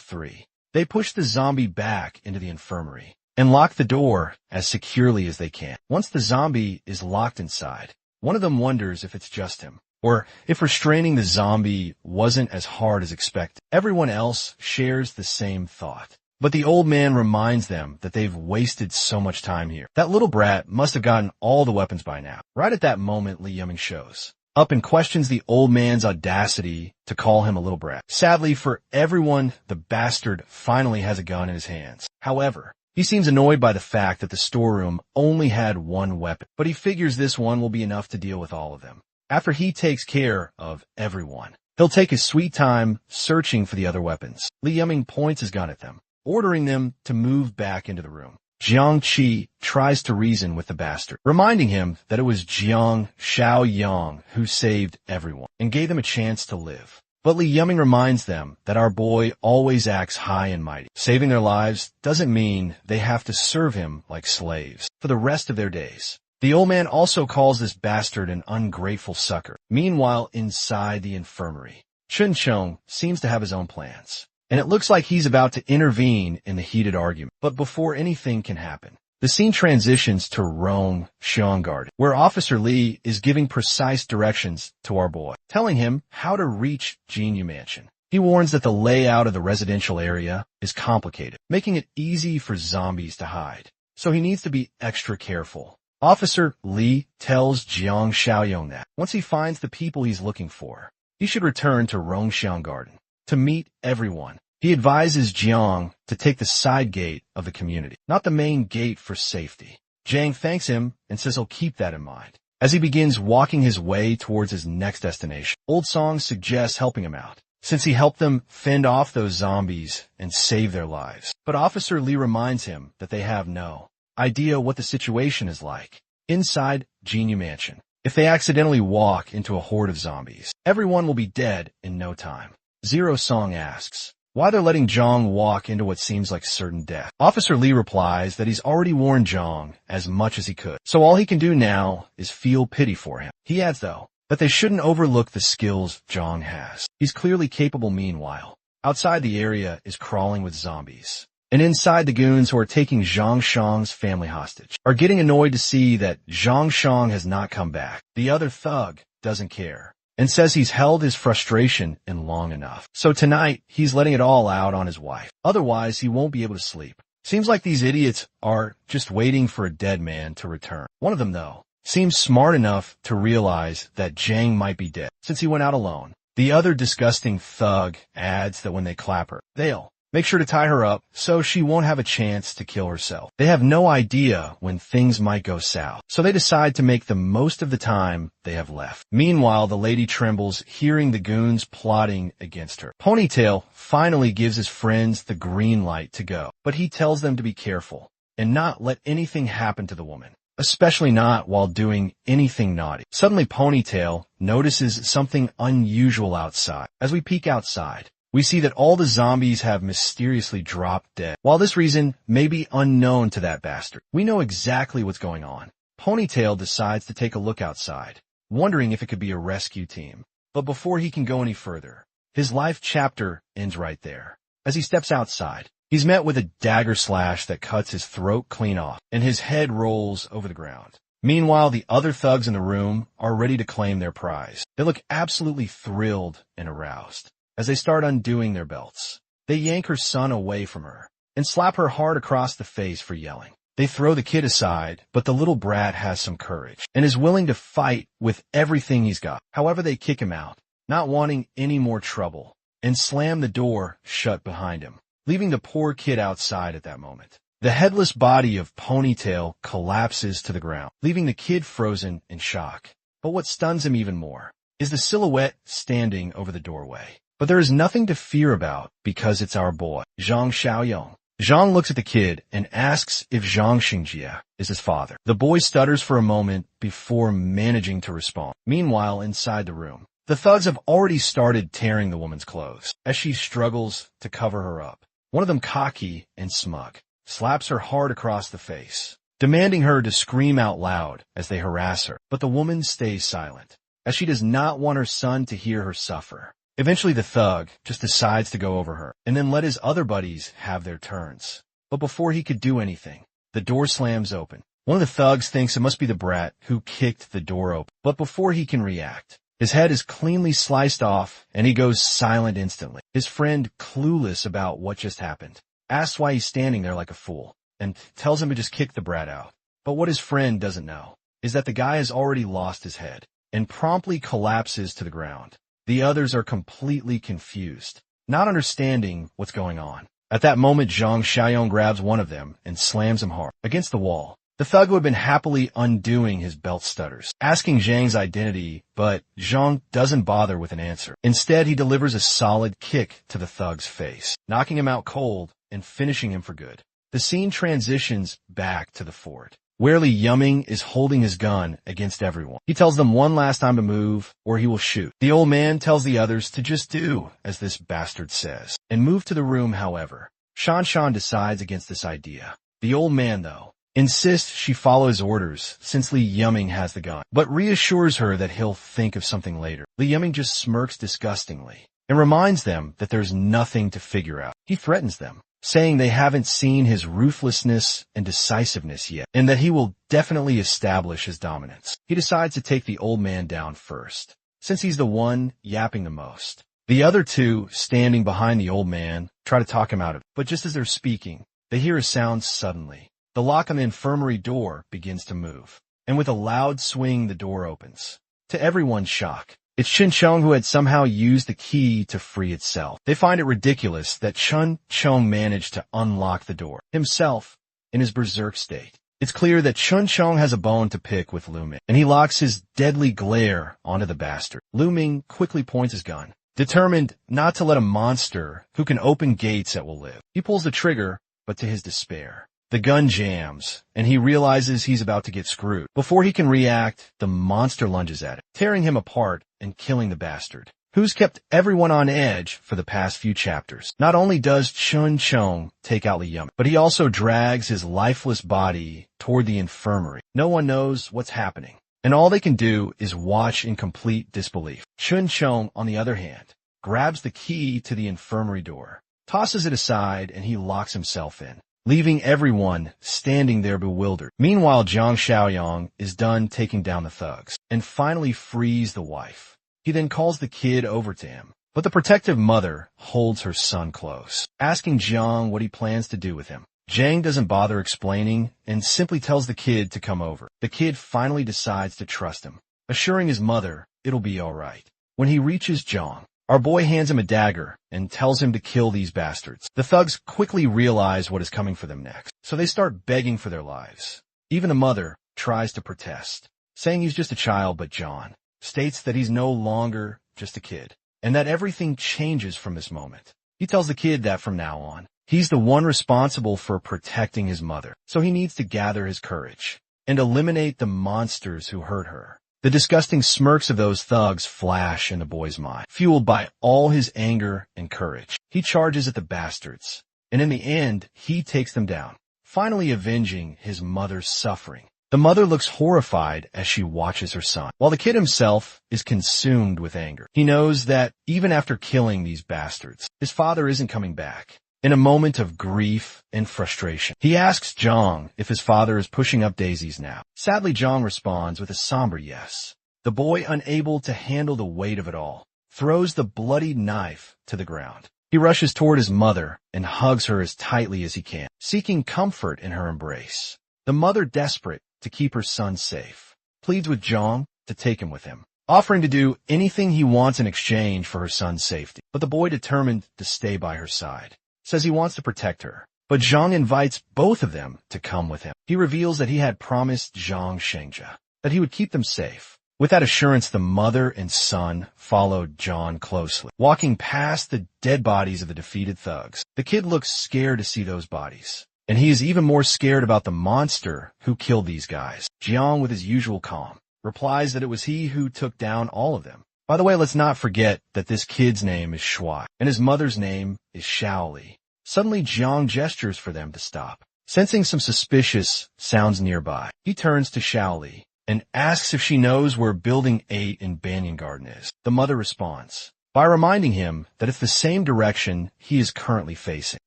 3, they push the zombie back into the infirmary and lock the door as securely as they can. Once the zombie is locked inside, one of them wonders if it's just him, or if restraining the zombie wasn't as hard as expected. Everyone else shares the same thought, but the old man reminds them that they've wasted so much time here. That little brat must have gotten all the weapons by now. Right at that moment, Lu Yiming shows up and questions the old man's audacity to call him a little brat. Sadly for everyone, the bastard finally has a gun in his hands. However, he seems annoyed by the fact that the storeroom only had one weapon, but he figures this one will be enough to deal with all of them. After he takes care of everyone, he'll take his sweet time searching for the other weapons. Lu Yiming points his gun at them, ordering them to move back into the room. Jiang Qi tries to reason with the bastard, reminding him that it was Jiang Xiaoyang who saved everyone and gave them a chance to live. But Li Yuming reminds them that our boy always acts high and mighty. Saving their lives doesn't mean they have to serve him like slaves for the rest of their days. The old man also calls this bastard an ungrateful sucker. Meanwhile, inside the infirmary, Chun Chung seems to have his own plans, and it looks like he's about to intervene in the heated argument. But before anything can happen, the scene transitions to Rong Xiong Garden, where Officer Lee is giving precise directions to our boy, telling him how to reach Jinyu Mansion. He warns that the layout of the residential area is complicated, making it easy for zombies to hide, so he needs to be extra careful. Officer Lee tells Jiang Xiaoyong that once he finds the people he's looking for, he should return to Rongxiang Garden to meet everyone. He advises Jiang to take the side gate of the community, not the main gate for safety. Jiang thanks him and says he'll keep that in mind. As he begins walking his way towards his next destination, Old Song suggests helping him out, since he helped them fend off those zombies and save their lives. But Officer Lee reminds him that they have no idea what the situation is like inside Jinyu Mansion. If they accidentally walk into a horde of zombies, everyone will be dead in no time. Zero Song asks why they're letting Zhang walk into what seems like certain death. Officer Lee replies that he's already warned Zhang as much as he could, so all he can do now is feel pity for him. He adds, though, that they shouldn't overlook the skills Zhang has. He's clearly capable. Meanwhile, outside the area is crawling with zombies, and inside the goons who are taking Zhang Shang's family hostage are getting annoyed to see that Zhang Shang has not come back. The other thug doesn't care and says he's held his frustration in long enough. So tonight, he's letting it all out on his wife. Otherwise, he won't be able to sleep. Seems like these idiots are just waiting for a dead man to return. One of them, though, seems smart enough to realize that Zhang might be dead since he went out alone. The other disgusting thug adds that when they clap her, they'll make sure to tie her up so she won't have a chance to kill herself. They have no idea when things might go south, so they decide to make the most of the time they have left. Meanwhile, the lady trembles hearing the goons plotting against her. Ponytail finally gives his friends the green light to go, but he tells them to be careful and not let anything happen to the woman, especially not while doing anything naughty. Suddenly, Ponytail notices something unusual outside. As we peek outside, we see that all the zombies have mysteriously dropped dead. While this reason may be unknown to that bastard, we know exactly what's going on. Ponytail decides to take a look outside, wondering if it could be a rescue team. But before he can go any further, his life chapter ends right there. As he steps outside, he's met with a dagger slash that cuts his throat clean off, and his head rolls over the ground. Meanwhile, the other thugs in the room are ready to claim their prize. They look absolutely thrilled and aroused. As they start undoing their belts, they yank her son away from her and slap her hard across the face for yelling. They throw the kid aside, but the little brat has some courage and is willing to fight with everything he's got. However, they kick him out, not wanting any more trouble, and slam the door shut behind him, leaving the poor kid outside at that moment. The headless body of Ponytail collapses to the ground, leaving the kid frozen in shock. But what stuns him even more is the silhouette standing over the doorway. But there is nothing to fear about because it's our boy, Zhang Xiaoyong. Zhang looks at the kid and asks if Zhang Xingjie is his father. The boy stutters for a moment before managing to respond. Meanwhile, inside the room, the thugs have already started tearing the woman's clothes as she struggles to cover her up. One of them, cocky and smug, slaps her hard across the face, demanding her to scream out loud as they harass her. But the woman stays silent, as she does not want her son to hear her suffer. Eventually, the thug just decides to go over her and then let his other buddies have their turns. But before he could do anything, the door slams open. One of the thugs thinks it must be the brat who kicked the door open. But before he can react, his head is cleanly sliced off and he goes silent instantly. His friend, clueless about what just happened, asks why he's standing there like a fool and tells him to just kick the brat out. But what his friend doesn't know is that the guy has already lost his head and promptly collapses to the ground. The others are completely confused, not understanding what's going on. At that moment, Zhang Xiaoyong grabs one of them and slams him hard against the wall. The thug who had been happily undoing his belt stutters, asking Zhang's identity, but Zhang doesn't bother with an answer. Instead, he delivers a solid kick to the thug's face, knocking him out cold and finishing him for good. The scene transitions back to the fort, where Li Yuming is holding his gun against everyone. He tells them one last time to move, or he will shoot. The old man tells the others to just do as this bastard says, and move to the room. However, Shan decides against this idea. The old man, though, insists she follow his orders since Li Yuming has the gun, but reassures her that he'll think of something later. Li Yuming just smirks disgustingly and reminds them that there's nothing to figure out. He threatens them, saying they haven't seen his ruthlessness and decisiveness yet, and that he will definitely establish his dominance. He decides to take the old man down first, since he's the one yapping the most. The other two, standing behind the old man, try to talk him out of it, but just as they're speaking, they hear a sound suddenly. The lock on the infirmary door begins to move, and with a loud swing the door opens. To everyone's shock, it's Chun-Chung who had somehow used the key to free itself. They find it ridiculous that Chun-Chung managed to unlock the door himself in his berserk state. It's clear that Chun-Chung has a bone to pick with Lu Ming, and he locks his deadly glare onto the bastard. Lu Ming quickly points his gun, determined not to let a monster who can open gates that will live. He pulls the trigger, but to his despair, the gun jams, and he realizes he's about to get screwed. Before he can react, the monster lunges at him, tearing him apart and killing the bastard, who's kept everyone on edge for the past few chapters. Not only does Chun-Chung take out Li Yuming, but he also drags his lifeless body toward the infirmary. No one knows what's happening, and all they can do is watch in complete disbelief. Chun-Chung, on the other hand, grabs the key to the infirmary door, tosses it aside, and he locks himself in, leaving everyone standing there bewildered. Meanwhile, Zhang Xiaoyang is done taking down the thugs and finally frees the wife. He then calls the kid over to him, but the protective mother holds her son close, asking Zhang what he plans to do with him. Zhang doesn't bother explaining and simply tells the kid to come over. The kid finally decides to trust him, assuring his mother it'll be all right. When he reaches Zhang, our boy hands him a dagger and tells him to kill these bastards. The thugs quickly realize what is coming for them next, so they start begging for their lives. Even the mother tries to protest, saying he's just a child, but Zhang states that he's no longer just a kid, and that everything changes from this moment. He tells the kid that from now on, he's the one responsible for protecting his mother, so he needs to gather his courage and eliminate the monsters who hurt her. The disgusting smirks of those thugs flash in the boy's mind. Fueled by all his anger and courage, he charges at the bastards, and in the end, he takes them down, finally avenging his mother's suffering. The mother looks horrified as she watches her son, while the kid himself is consumed with anger. He knows that even after killing these bastards, his father isn't coming back. In a moment of grief and frustration, he asks Zhang if his father is pushing up daisies now. Sadly, Zhang responds with a somber yes. The boy, unable to handle the weight of it all, throws the bloodied knife to the ground. He rushes toward his mother and hugs her as tightly as he can, seeking comfort in her embrace. The mother, desperate to keep her son safe, pleads with Zhang to take him with him, offering to do anything he wants in exchange for her son's safety. But the boy, determined to stay by her side, says he wants to protect her. But Zhang invites both of them to come with him. He reveals that he had promised Zhang Shengjia that he would keep them safe. With that assurance, the mother and son followed Zhang closely, walking past the dead bodies of the defeated thugs. The kid looks scared to see those bodies, and he is even more scared about the monster who killed these guys. Jiang, with his usual calm, replies that it was he who took down all of them. By the way, let's not forget that this kid's name is Shuai, and his mother's name is Shaoli. Suddenly, Jiang gestures for them to stop. Sensing some suspicious sounds nearby, he turns to Shaoli and asks if she knows where Building 8 in Banyan Garden is. The mother responds by reminding him that it's the same direction he is currently facing,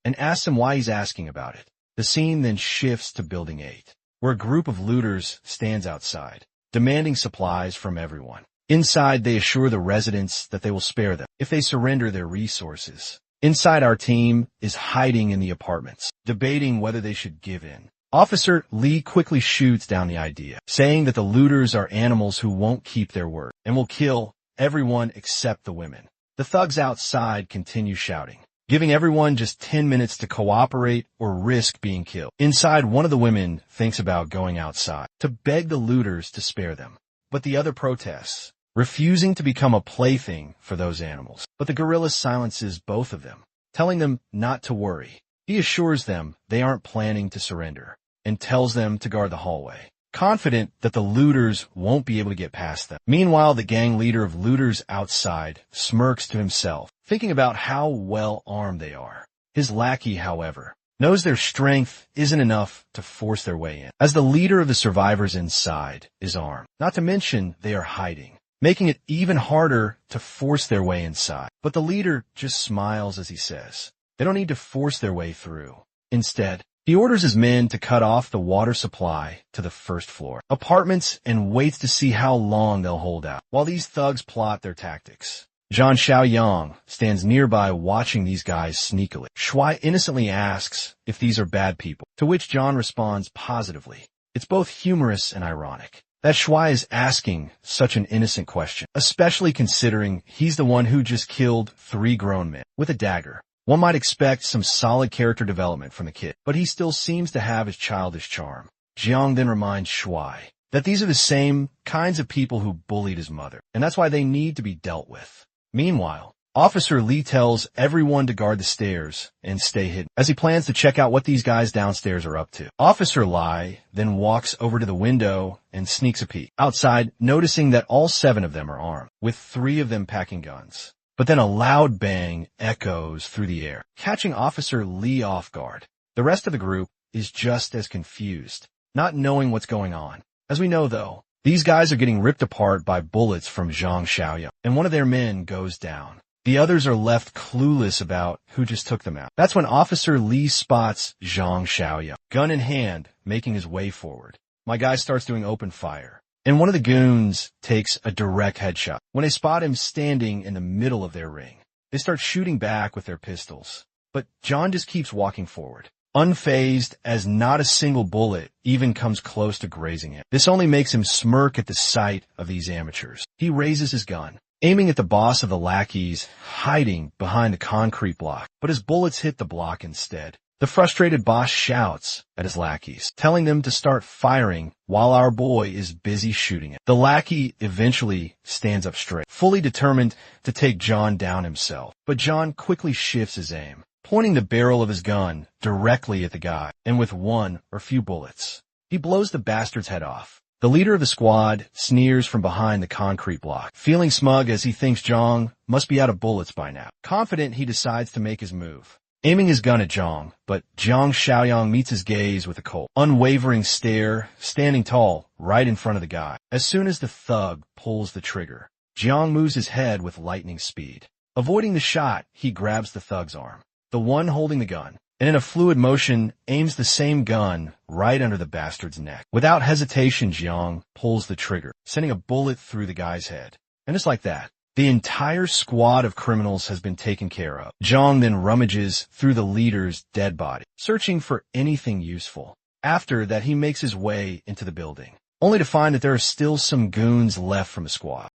and asks him why he's asking about it. The scene then shifts to Building 8, where a group of looters stands outside, demanding supplies from everyone. Inside, they assure the residents that they will spare them if they surrender their resources. Inside, our team is hiding in the apartments, debating whether they should give in. Officer Lee quickly shoots down the idea, saying that the looters are animals who won't keep their word and will kill everyone except the women. The thugs outside continue shouting, giving everyone just 10 minutes to cooperate or risk being killed. Inside, one of the women thinks about going outside to beg the looters to spare them, but the other protests, refusing to become a plaything for those animals. But the gorilla silences both of them, telling them not to worry. He assures them they aren't planning to surrender, and tells them to guard the hallway, confident that the looters won't be able to get past them. Meanwhile, the gang leader of looters outside smirks to himself, thinking about how well armed they are. His lackey, however, knows their strength isn't enough to force their way in, as the leader of the survivors inside is armed. Not to mention they are hiding, making it even harder to force their way inside. But the leader just smiles as he says, they don't need to force their way through. Instead, he orders his men to cut off the water supply to the first floor apartments and waits to see how long they'll hold out while these thugs plot their tactics. Zhang Xiaoyang stands nearby watching these guys sneakily. Shuai innocently asks if these are bad people, to which John responds positively. It's both humorous and ironic that Shuai is asking such an innocent question, especially considering he's the one who just killed 3 grown men with a dagger. One might expect some solid character development from the kid, but he still seems to have his childish charm. Jiang then reminds Shuai that these are the same kinds of people who bullied his mother, and that's why they need to be dealt with. Meanwhile, Officer Li tells everyone to guard the stairs and stay hidden, as he plans to check out what these guys downstairs are up to. Officer Li then walks over to the window and sneaks a peek outside, noticing that all 7 of them are armed, with 3 of them packing guns. But then a loud bang echoes through the air, catching Officer Li off guard. The rest of the group is just as confused, not knowing what's going on. As we know, though, these guys are getting ripped apart by bullets from Zhang Xiaoyang, and one of their men goes down. The others are left clueless about who just took them out. That's when Officer Li spots Zhang Xiaoyang, gun in hand, making his way forward. My guy starts doing open fire, and one of the goons takes a direct headshot. When they spot him standing in the middle of their ring, they start shooting back with their pistols. But John just keeps walking forward, unfazed, as not a single bullet even comes close to grazing him. This only makes him smirk at the sight of these amateurs. He raises his gun, aiming at the boss of the lackeys hiding behind the concrete block, but his bullets hit the block instead. The frustrated boss shouts at his lackeys, telling them to start firing while our boy is busy shooting it. The lackey eventually stands up straight, fully determined to take John down himself. But John quickly shifts his aim, pointing the barrel of his gun directly at the guy, and with 1 or few bullets, he blows the bastard's head off. The leader of the squad sneers from behind the concrete block, feeling smug as he thinks Zhang must be out of bullets by now. Confident, he decides to make his move, aiming his gun at Zhang, but Zhang Xiaoyang meets his gaze with a cold, unwavering stare, standing tall right in front of the guy. As soon as the thug pulls the trigger, Zhang moves his head with lightning speed. Avoiding the shot, he grabs the thug's arm, the one holding the gun, and in a fluid motion aims the same gun right under the bastard's neck. Without hesitation, Jiang pulls the trigger, sending a bullet through the guy's head. And just like that, the entire squad of criminals has been taken care of. Jiang then rummages through the leader's dead body, searching for anything useful. After that, he makes his way into the building, only to find that there are still some goons left from the squad.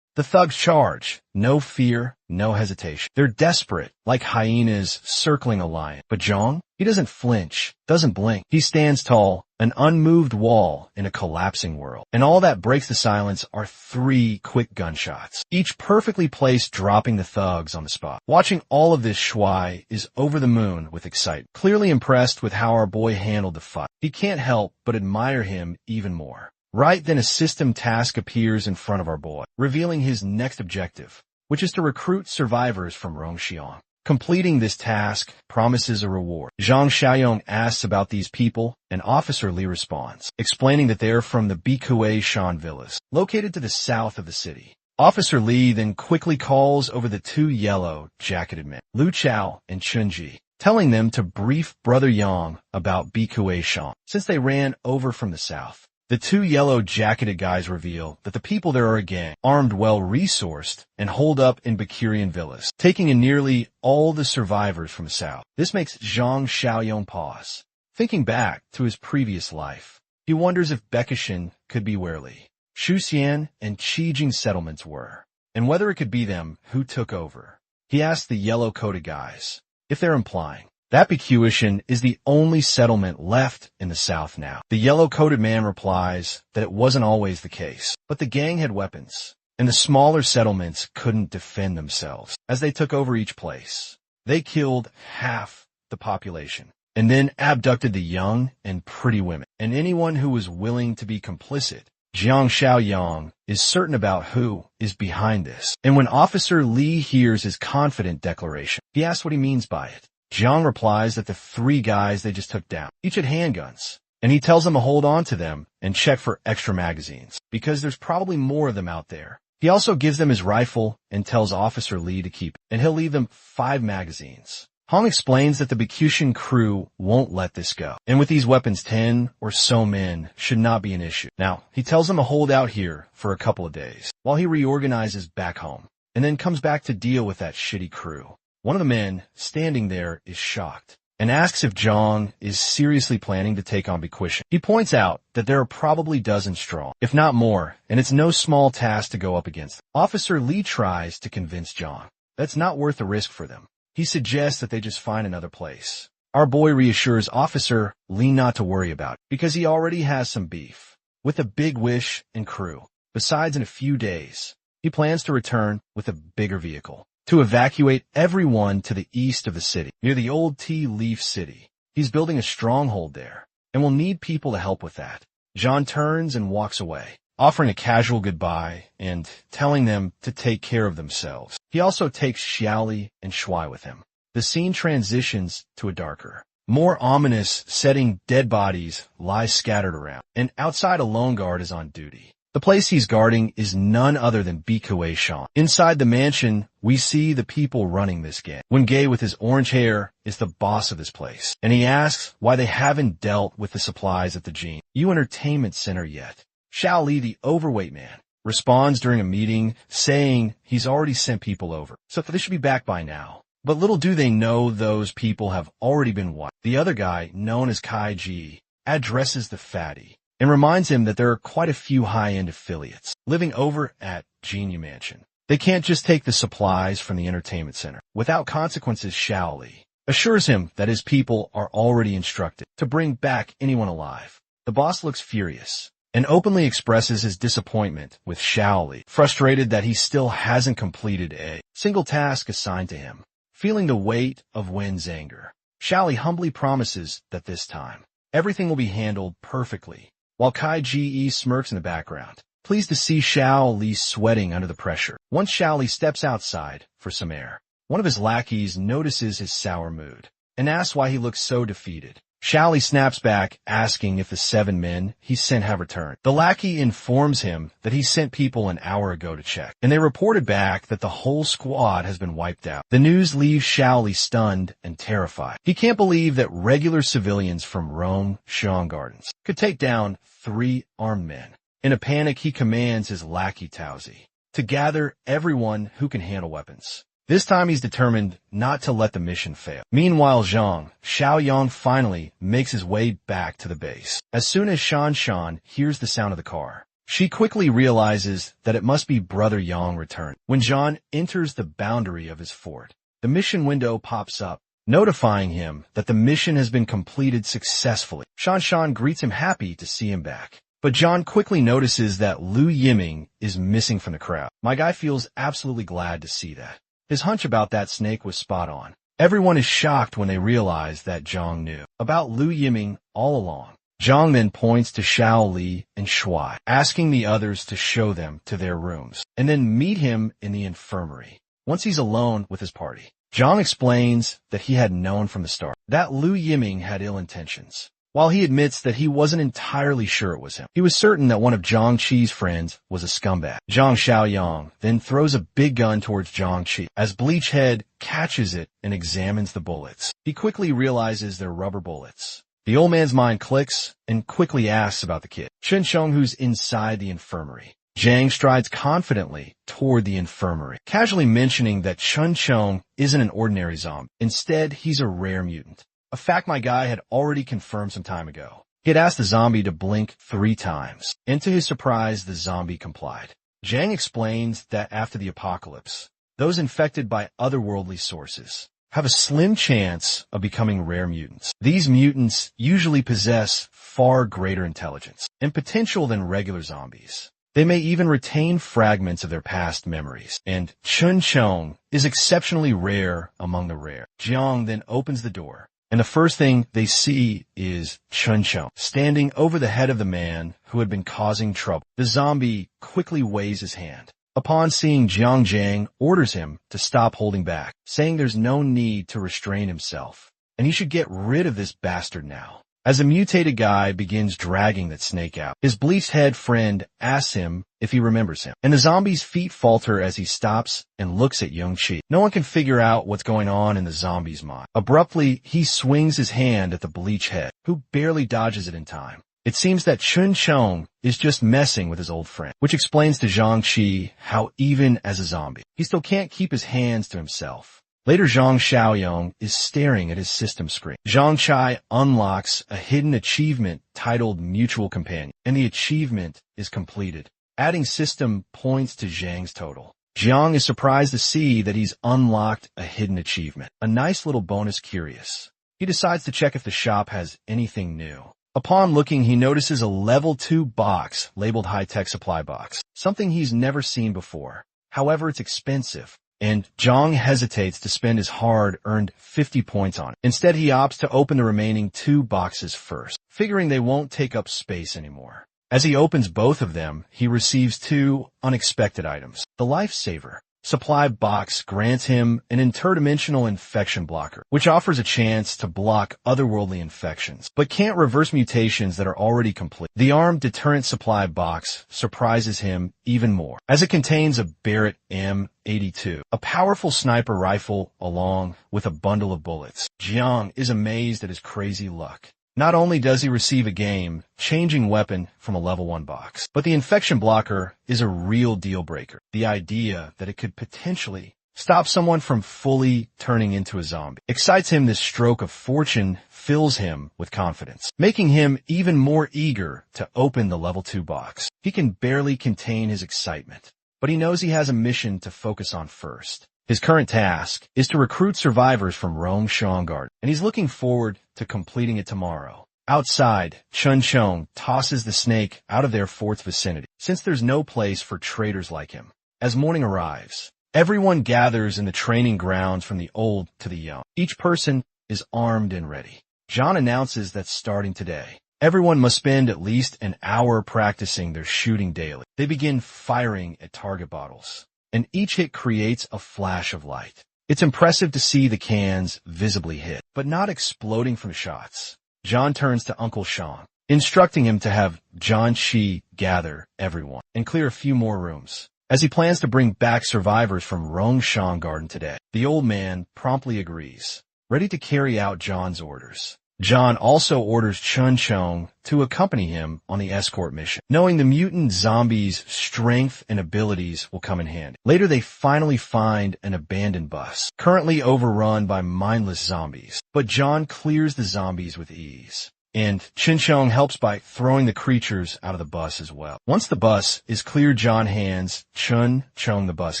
The thugs charge. No fear, no hesitation. They're desperate, like hyenas circling a lion. But Zhang, he doesn't flinch, doesn't blink. He stands tall, an unmoved wall in a collapsing world. And all that breaks the silence are 3 quick gunshots, each perfectly placed, dropping the thugs on the spot. Watching all of this, Shuai is over the moon with excitement, clearly impressed with how our boy handled the fight. He can't help but admire him even more. Right then, a system task appears in front of our boy, revealing his next objective, which is to recruit survivors from Rongxiang. Completing this task promises a reward. Zhang Xiaoyang asks about these people, and Officer Li responds, explaining that they are from the Bikue Shan villas, located to the south of the city. Officer Li then quickly calls over the 2 yellow-jacketed men, Lu Chao and Chunji, telling them to brief Brother Yang about Bikue Shan, since they ran over from the south. The 2 yellow-jacketed guys reveal that the people there are a gang, armed, well-resourced, and holed up in Bakurian villas, taking in nearly all the survivors from the south. This makes Zhang Xiaoyang pause. Thinking back to his previous life, he wonders if Baekishan could be where Li, Shuxian, and Qijing settlements were, and whether it could be them who took over. He asks the yellow-coated guys if they're implying that Baekishan is the only settlement left in the south now. The yellow-coated man replies that it wasn't always the case, but the gang had weapons, and the smaller settlements couldn't defend themselves. As they took over each place, they killed half the population, and then abducted the young and pretty women. and anyone who is willing to be complicit. Jiang Xiaoyang is certain about who is behind this. And when Officer Li hears his confident declaration, he asks what he means by it. Jiang replies that the 3 guys they just took down each had handguns, and he tells them to hold on to them and check for extra magazines, because there's probably more of them out there. He also gives them his rifle and tells Officer Li to keep it, and he'll leave them 5 magazines. Hong explains that the Bakushin crew won't let this go, and with these weapons 10 or so men should not be an issue. Now, he tells them to hold out here for a couple of days, while he reorganizes back home, and then comes back to deal with that shitty crew. One of the men standing there is shocked, and asks if Zhang is seriously planning to take on Bakushin. He points out that there are probably dozens strong, if not more, and it's no small task to go up against them. Officer Li tries to convince Zhang that's not worth the risk for them. He suggests that they just find another place. Our boy reassures Officer Li not to worry about it, because he already has some beef with a Big Wish and crew. Besides, in a few days, he plans to return with a bigger vehicle to evacuate everyone to the east of the city, near the old Tea Leaf City. He's building a stronghold there, and will need people to help with that. Zhang turns and walks away, offering a casual goodbye and telling them to take care of themselves. He also takes Xiaoli and Shui with him. The scene transitions to a darker, more ominous setting. Dead bodies lie scattered around, and outside a lone guard is on duty. The place he's guarding is none other than Bikue Shan. Inside the mansion, we see the people running this gang. Wen Gay with his orange hair is the boss of this place, and he asks why they haven't dealt with the supplies at the Yu Entertainment Center yet. Xiao Li, the overweight man, responds during a meeting saying he's already sent people over, so they should be back by now. But little do they know those people have already been wiped. The other guy, known as Kai Ji, addresses the fatty and reminds him that there are quite a few high-end affiliates living over at Jinyu Mansion. They can't just take the supplies from the entertainment center without consequences. Xiao Li assures him that his people are already instructed to bring back anyone alive. The boss looks furious and openly expresses his disappointment with Xiao Li, frustrated that he still hasn't completed a single task assigned to him. Feeling the weight of Wen's anger, Xiao Li humbly promises that this time, everything will be handled perfectly, while Kai Ji smirks in the background, pleased to see Xiao Li sweating under the pressure. Once Xiao Li steps outside for some air, one of his lackeys notices his sour mood and asks why he looks so defeated. Xiao Li snaps back, asking if the 7 men he sent have returned. The lackey informs him that he sent people an hour ago to check, and they reported back that the whole squad has been wiped out. The news leaves Xiao Li stunned and terrified. He can't believe that regular civilians from Rome Xiong Gardens could take down 3 armed men. In a panic, he commands his lackey Taozi to gather everyone who can handle weapons. This time he's determined not to let the mission fail. Meanwhile, Zhang Xiaoyang finally makes his way back to the base. As soon as Shan hears the sound of the car, she quickly realizes that it must be Brother Yang returned. When Zhang enters the boundary of his fort, the mission window pops up, notifying him that the mission has been completed successfully. Shan greets him, happy to see him back. But Zhang quickly notices that Lu Yiming is missing from the crowd. My guy feels absolutely glad to see that. His hunch about that snake was spot on. Everyone is shocked when they realize that Zhang knew about Lu Yiming all along. Zhang then points to Xiao Li and Shui, asking the others to show them to their rooms, and then meet him in the infirmary. Once he's alone with his party, Zhang explains that he had known from the start that Lu Yiming had ill intentions. While he admits that he wasn't entirely sure it was him, he was certain that one of Zhang Qi's friends was a scumbag. Zhang Xiaoyang then throws a big gun towards Zhang Qi. As Bleachhead catches it and examines the bullets, he quickly realizes they're rubber bullets. The old man's mind clicks and quickly asks about the kid, Chen Sheng, who's inside the infirmary. Zhang strides confidently toward the infirmary, casually mentioning that Chen Sheng isn't an ordinary zombie. Instead, he's a rare mutant. A fact my guy had already confirmed some time ago. He had asked the zombie to blink 3 times, and to his surprise, the zombie complied. Zhang explains that after the apocalypse, those infected by otherworldly sources have a slim chance of becoming rare mutants. These mutants usually possess far greater intelligence and potential than regular zombies. They may even retain fragments of their past memories, and Chen Sheng is exceptionally rare among the rare. Jiang then opens the door And the first thing they see is Chun Chun standing over the head of the man who had been causing trouble. The zombie quickly waves his hand. Upon seeing Jiang Jiang, orders him to stop holding back, saying there's no need to restrain himself, and he should get rid of this bastard now. As the mutated guy begins dragging that snake out, his bleached head friend asks him if he remembers him, and the zombie's feet falter as he stops and looks at Young Chi. No one can figure out what's going on in the zombie's mind. Abruptly, he swings his hand at the bleached head, who barely dodges it in time. It seems that Chun Chong is just messing with his old friend, which explains to Zhang Qi how even as a zombie, he still can't keep his hands to himself. Later, Zhang Xiaoyong is staring at his system screen. Zhang Chai unlocks a hidden achievement titled Mutual Companion, and the achievement is completed, adding system points to Zhang's total. Jiang is surprised to see that he's unlocked a hidden achievement, a nice little bonus curious. He decides to check if the shop has anything new. Upon looking, he notices a level 2 box labeled high-tech supply box, something he's never seen before. However, it's expensive, and Zhang hesitates to spend his hard-earned 50 points on it. Instead, he opts to open the remaining 2 boxes first, figuring they won't take up space anymore. As he opens both of them, he receives 2 unexpected items. The Lifesaver supply box grants him an interdimensional infection blocker, which offers a chance to block otherworldly infections, but can't reverse mutations that are already complete. The armed deterrent supply box surprises him even more, as it contains a Barrett M82, a powerful sniper rifle along with a bundle of bullets. Jiang is amazed at his crazy luck. Not only does he receive a game-changing weapon from a level 1 box, but the infection blocker is a real deal breaker. The idea that it could potentially stop someone from fully turning into a zombie excites him. This stroke of fortune fills him with confidence, making him even more eager to open the level 2 box. He can barely contain his excitement, but he knows he has a mission to focus on first. His current task is to recruit survivors from Rongshan Garden, and he's looking forward to completing it tomorrow. Outside, Chun Chong tosses the snake out of their fort's vicinity, since there's no place for traitors like him. As morning arrives, everyone gathers in the training grounds from the old to the young. Each person is armed and ready. John announces that starting today, everyone must spend at least an hour practicing their shooting daily. They begin firing at target bottles, and each hit creates a flash of light. It's impressive to see the cans visibly hit, but not exploding from shots. John turns to Uncle Sean, instructing him to have John Chi gather everyone and clear a few more rooms, as he plans to bring back survivors from Rongshan Garden today. The old man promptly agrees, ready to carry out John's orders. John also orders Chun Chong to accompany him on the escort mission, knowing the mutant zombies' strength and abilities will come in handy. Later, they finally find an abandoned bus, currently overrun by mindless zombies, but John clears the zombies with ease, and Chun Chong helps by throwing the creatures out of the bus as well. Once the bus is cleared, John hands Chun Chong the bus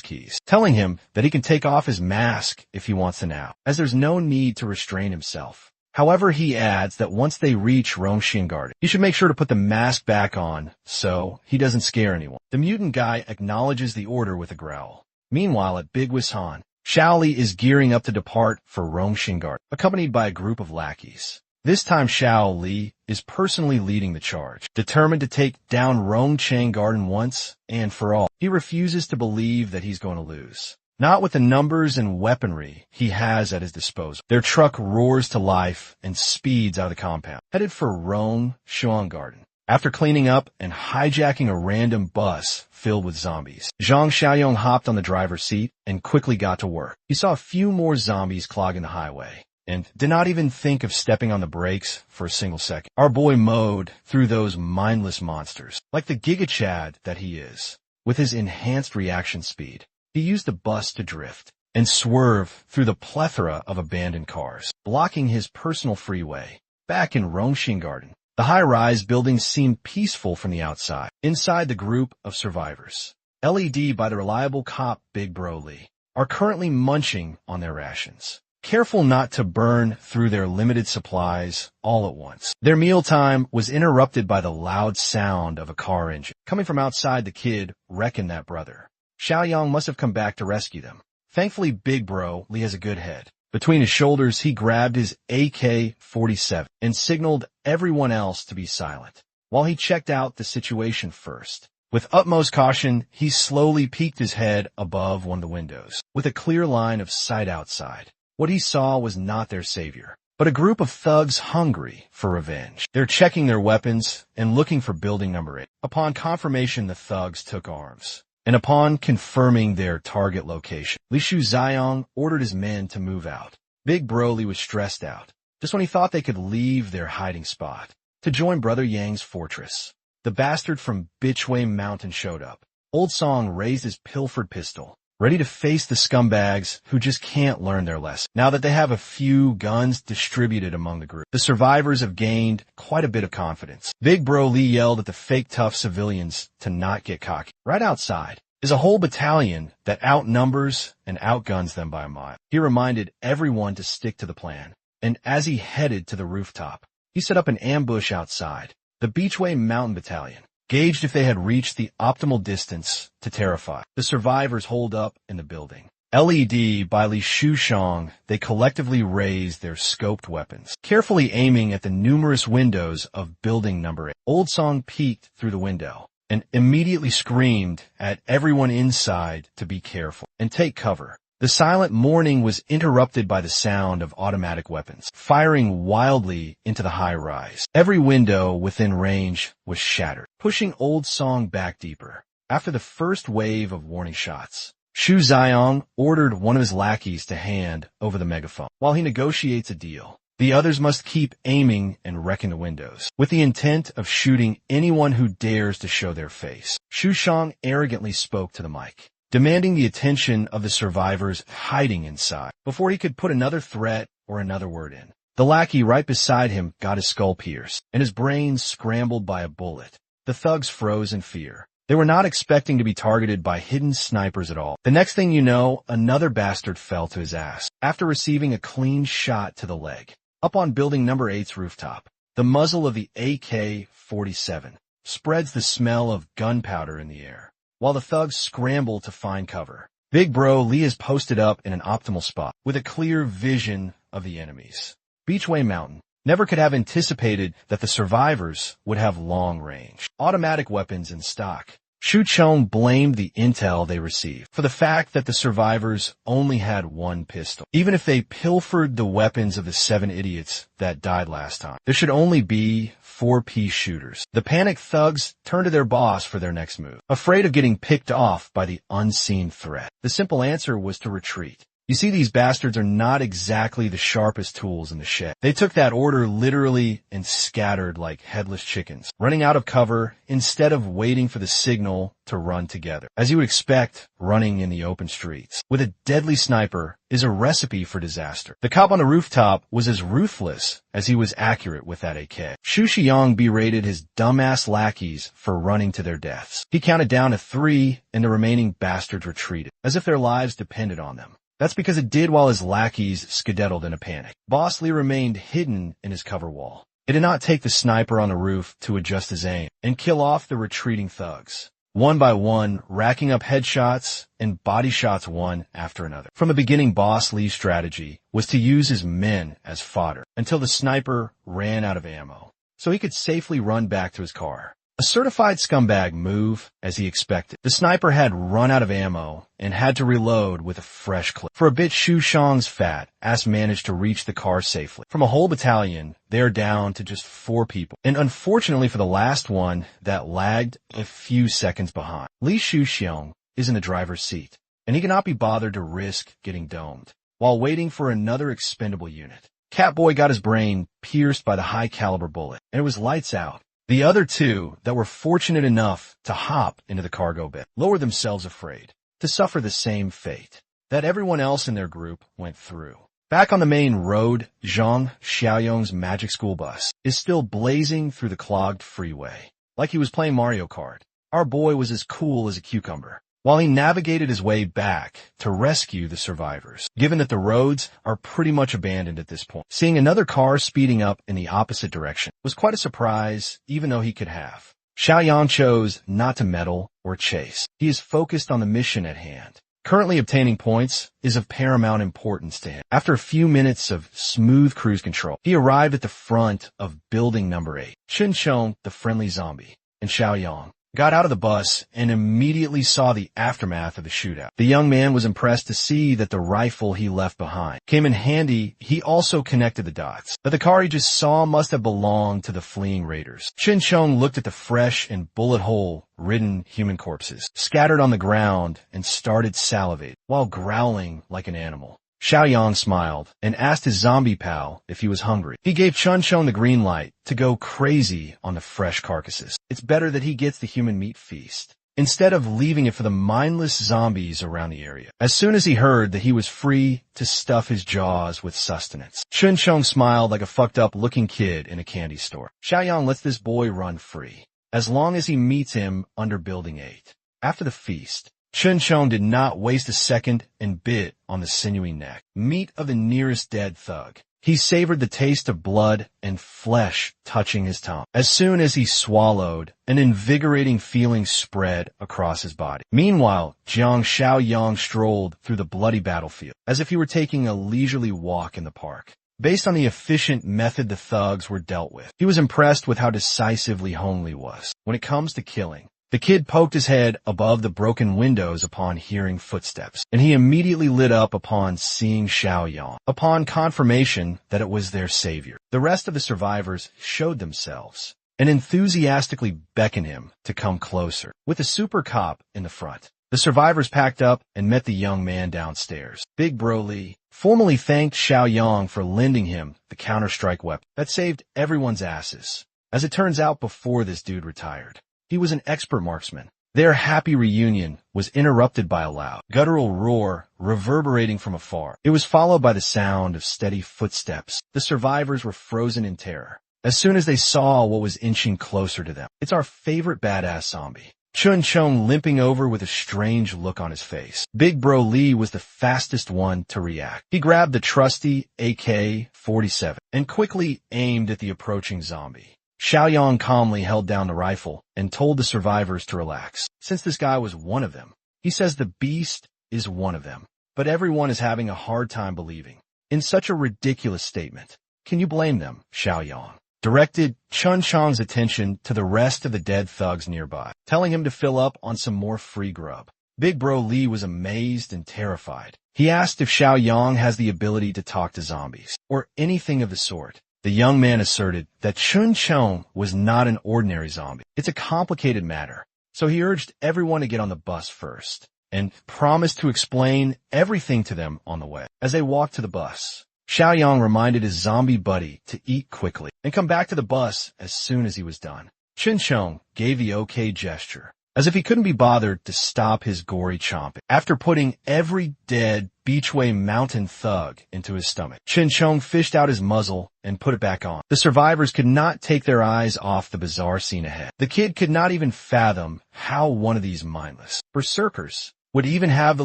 keys, telling him that he can take off his mask if he wants to now, as there's no need to restrain himself. However, he adds that once they reach Rongshan Garden, he should make sure to put the mask back on so he doesn't scare anyone. The mutant guy acknowledges the order with a growl. Meanwhile, at Big Wishan, Shaoli is gearing up to depart for Rongshan Garden, accompanied by a group of lackeys. This time, Xiao Li is personally leading the charge, determined to take down Rongshan Garden once and for all. He refuses to believe that he's going to lose, not with the numbers and weaponry he has at his disposal. Their truck roars to life and speeds out of the compound, headed for Rongshan Garden. After cleaning up and hijacking a random bus filled with zombies, Zhang Xiaoyong hopped on the driver's seat and quickly got to work. He saw a few more zombies clogging the highway, and did not even think of stepping on the brakes for a single second. Our boy mowed through those mindless monsters, like the Giga Chad that he is, with his enhanced reaction speed. He used the bus to drift and swerve through the plethora of abandoned cars, blocking his personal freeway. Back in Rongshan Garden, the high-rise buildings seemed peaceful from the outside. Inside, the group of survivors, led by the reliable cop Big Bro Lee, are currently munching on their rations, careful not to burn through their limited supplies all at once. Their mealtime was interrupted by the loud sound of a car engine. Coming from outside, the kid reckoned that brother Xiaoyong must have come back to rescue them. Thankfully, Big Bro Lee has a good head, Between his shoulders, he grabbed his AK-47 and signaled everyone else to be silent, while he checked out the situation first. With utmost caution, he slowly peeked his head above one of the windows, with a clear line of sight outside. What he saw was not their savior, but a group of thugs hungry for revenge. They're checking their weapons and looking for building number 8. Upon confirmation, the thugs took arms. And upon confirming their target location, Li Shuxiang ordered his men to move out. Big Broly was stressed out, just when he thought they could leave their hiding spot to join Brother Yang's fortress. The bastard from Bitchway Mountain showed up. Old Song raised his pilfered pistol, ready to face the scumbags who just can't learn their lesson. Now that they have a few guns distributed among the group, the survivors have gained quite a bit of confidence. Big Bro Lee yelled at the fake tough civilians to not get cocky. Right outside is a whole battalion that outnumbers and outguns them by a mile. He reminded everyone to stick to the plan, and as he headed to the rooftop, he set up an ambush outside. The Beachway Mountain Battalion gauged if they had reached the optimal distance to terrify. The survivors holed up in the building. LED by Li Shuxiang, they collectively raised their scoped weapons, carefully aiming at the numerous windows of building number 8. Old Song peeked through the window and immediately screamed at everyone inside to be careful and take cover. The silent morning was interrupted by the sound of automatic weapons, firing wildly into the high-rise. Every window within range was shattered, pushing Old Song back deeper. After the first wave of warning shots, Shu Xiang ordered one of his lackeys to hand over the megaphone. While he negotiates a deal, the others must keep aiming and wrecking the windows, with the intent of shooting anyone who dares to show their face. Shu Xiang arrogantly spoke to the mic, demanding the attention of the survivors hiding inside, before he could put another threat or another word in. The lackey right beside him got his skull pierced, and his brain scrambled by a bullet. The thugs froze in fear. They were not expecting to be targeted by hidden snipers at all. The next thing you know, another bastard fell to his ass, after receiving a clean shot to the leg. Up on building number 8's rooftop, the muzzle of the AK-47 spreads the smell of gunpowder in the air, while the thugs scramble to find cover. Big Bro Lee is posted up in an optimal spot, with a clear vision of the enemies. Beachway Mountain never could have anticipated that the survivors would have long-range automatic weapons in stock. Shu Chong blamed the intel they received for the fact that the survivors only had one pistol. Even if they pilfered the weapons of the 7 idiots that died last time, there should only be 4-piece shooters. The panicked thugs turned to their boss for their next move, afraid of getting picked off by the unseen threat. The simple answer was to retreat. You see, these bastards are not exactly the sharpest tools in the shed. They took that order literally and scattered like headless chickens, running out of cover instead of waiting for the signal to run together. As you would expect, running in the open streets with a deadly sniper is a recipe for disaster. The cop on the rooftop was as ruthless as he was accurate with that AK. Shu Xiang berated his dumbass lackeys for running to their deaths. He counted down to 3 and the remaining bastards retreated, as if their lives depended on them. That's because it did while his lackeys skedaddled in a panic. Boss Lee remained hidden in his cover wall. It did not take the sniper on the roof to adjust his aim and kill off the retreating thugs, one by one, racking up headshots and body shots one after another. From the beginning, Boss Lee's strategy was to use his men as fodder until the sniper ran out of ammo, so he could safely run back to his car. A certified scumbag move, as he expected. The sniper had run out of ammo and had to reload with a fresh clip. For a bit, Shu Xiang's fat ass managed to reach the car safely. From a whole battalion, they're down to just 4 people. And unfortunately for the last one, that lagged a few seconds behind. Li Shuxiang is in the driver's seat, and he cannot be bothered to risk getting domed while waiting for another expendable unit. Catboy got his brain pierced by the high-caliber bullet, and it was lights out. The other 2 that were fortunate enough to hop into the cargo bay lowered themselves afraid to suffer the same fate that everyone else in their group went through. Back on the main road, Zhang Xiaoyong's magic school bus is still blazing through the clogged freeway, like he was playing Mario Kart. Our boy was as cool as a cucumber, while he navigated his way back to rescue the survivors, given that the roads are pretty much abandoned at this point. Seeing another car speeding up in the opposite direction was quite a surprise, even though he could have. Xiaoyan chose not to meddle or chase. He is focused on the mission at hand, currently obtaining points, is of paramount importance to him. After a few minutes of smooth cruise control, he arrived at the front of building number 8. Chun Chong, the friendly zombie, and Xiaoyang got out of the bus and immediately saw the aftermath of the shootout. The young man was impressed to see that the rifle he left behind came in handy. He also connected the dots that the car he just saw must have belonged to the fleeing raiders. Chun Chong looked at the fresh and bullet hole-ridden human corpses scattered on the ground and started salivating while growling like an animal. Xiaoyang smiled and asked his zombie pal if he was hungry. He gave Chun Chong the green light to go crazy on the fresh carcasses. It's better that he gets the human meat feast instead of leaving it for the mindless zombies around the area. As soon as he heard that he was free to stuff his jaws with sustenance, Chun Chong smiled like a fucked-up looking kid in a candy store. Xiaoyang lets this boy run free as long as he meets him under Building 8. After the feast, Chun Chong did not waste a second and bit on the sinewy neck, meat of the nearest dead thug. He savored the taste of blood and flesh touching his tongue. As soon as he swallowed, an invigorating feeling spread across his body. Meanwhile, Jiang Xiaoyang strolled through the bloody battlefield as if he were taking a leisurely walk in the park. Based on the efficient method the thugs were dealt with, he was impressed with how decisively Hong Li was when it comes to killing. The kid poked his head above the broken windows upon hearing footsteps, and he immediately lit up upon seeing Xiaoyang, upon confirmation that it was their savior. The rest of the survivors showed themselves and enthusiastically beckoned him to come closer. With a super cop in the front, the survivors packed up and met the young man downstairs. Big Bro Lee formally thanked Xiaoyang for lending him the Counter-Strike weapon that saved everyone's asses. As it turns out, before this dude retired, he was an expert marksman. Their happy reunion was interrupted by a loud, guttural roar reverberating from afar. It was followed by the sound of steady footsteps. The survivors were frozen in terror as soon as they saw what was inching closer to them. It's our favorite badass zombie. Chun Chong limping over with a strange look on his face. Big Bro Lee was the fastest one to react. He grabbed the trusty AK-47 and quickly aimed at the approaching zombie. Xiaoyang calmly held down the rifle and told the survivors to relax, since this guy was one of them. He says the beast is one of them, but everyone is having a hard time believing in such a ridiculous statement. Can you blame them? Xiaoyang directed Chun Chong's attention to the rest of the dead thugs nearby, telling him to fill up on some more free grub. Big Bro Lee was amazed and terrified. He asked if Xiaoyang has the ability to talk to zombies, or anything of the sort. The young man asserted that Chun Chong was not an ordinary zombie. It's a complicated matter, so he urged everyone to get on the bus first, and promised to explain everything to them on the way. As they walked to the bus, Xiaoyang reminded his zombie buddy to eat quickly and come back to the bus as soon as he was done. Chun Chong gave the okay gesture, as if he couldn't be bothered to stop his gory chomping. After putting every dead Beachway Mountain thug into his stomach, Chun Chong fished out his muzzle and put it back on. The survivors could not take their eyes off the bizarre scene ahead. The kid could not even fathom how one of these mindless berserkers would even have the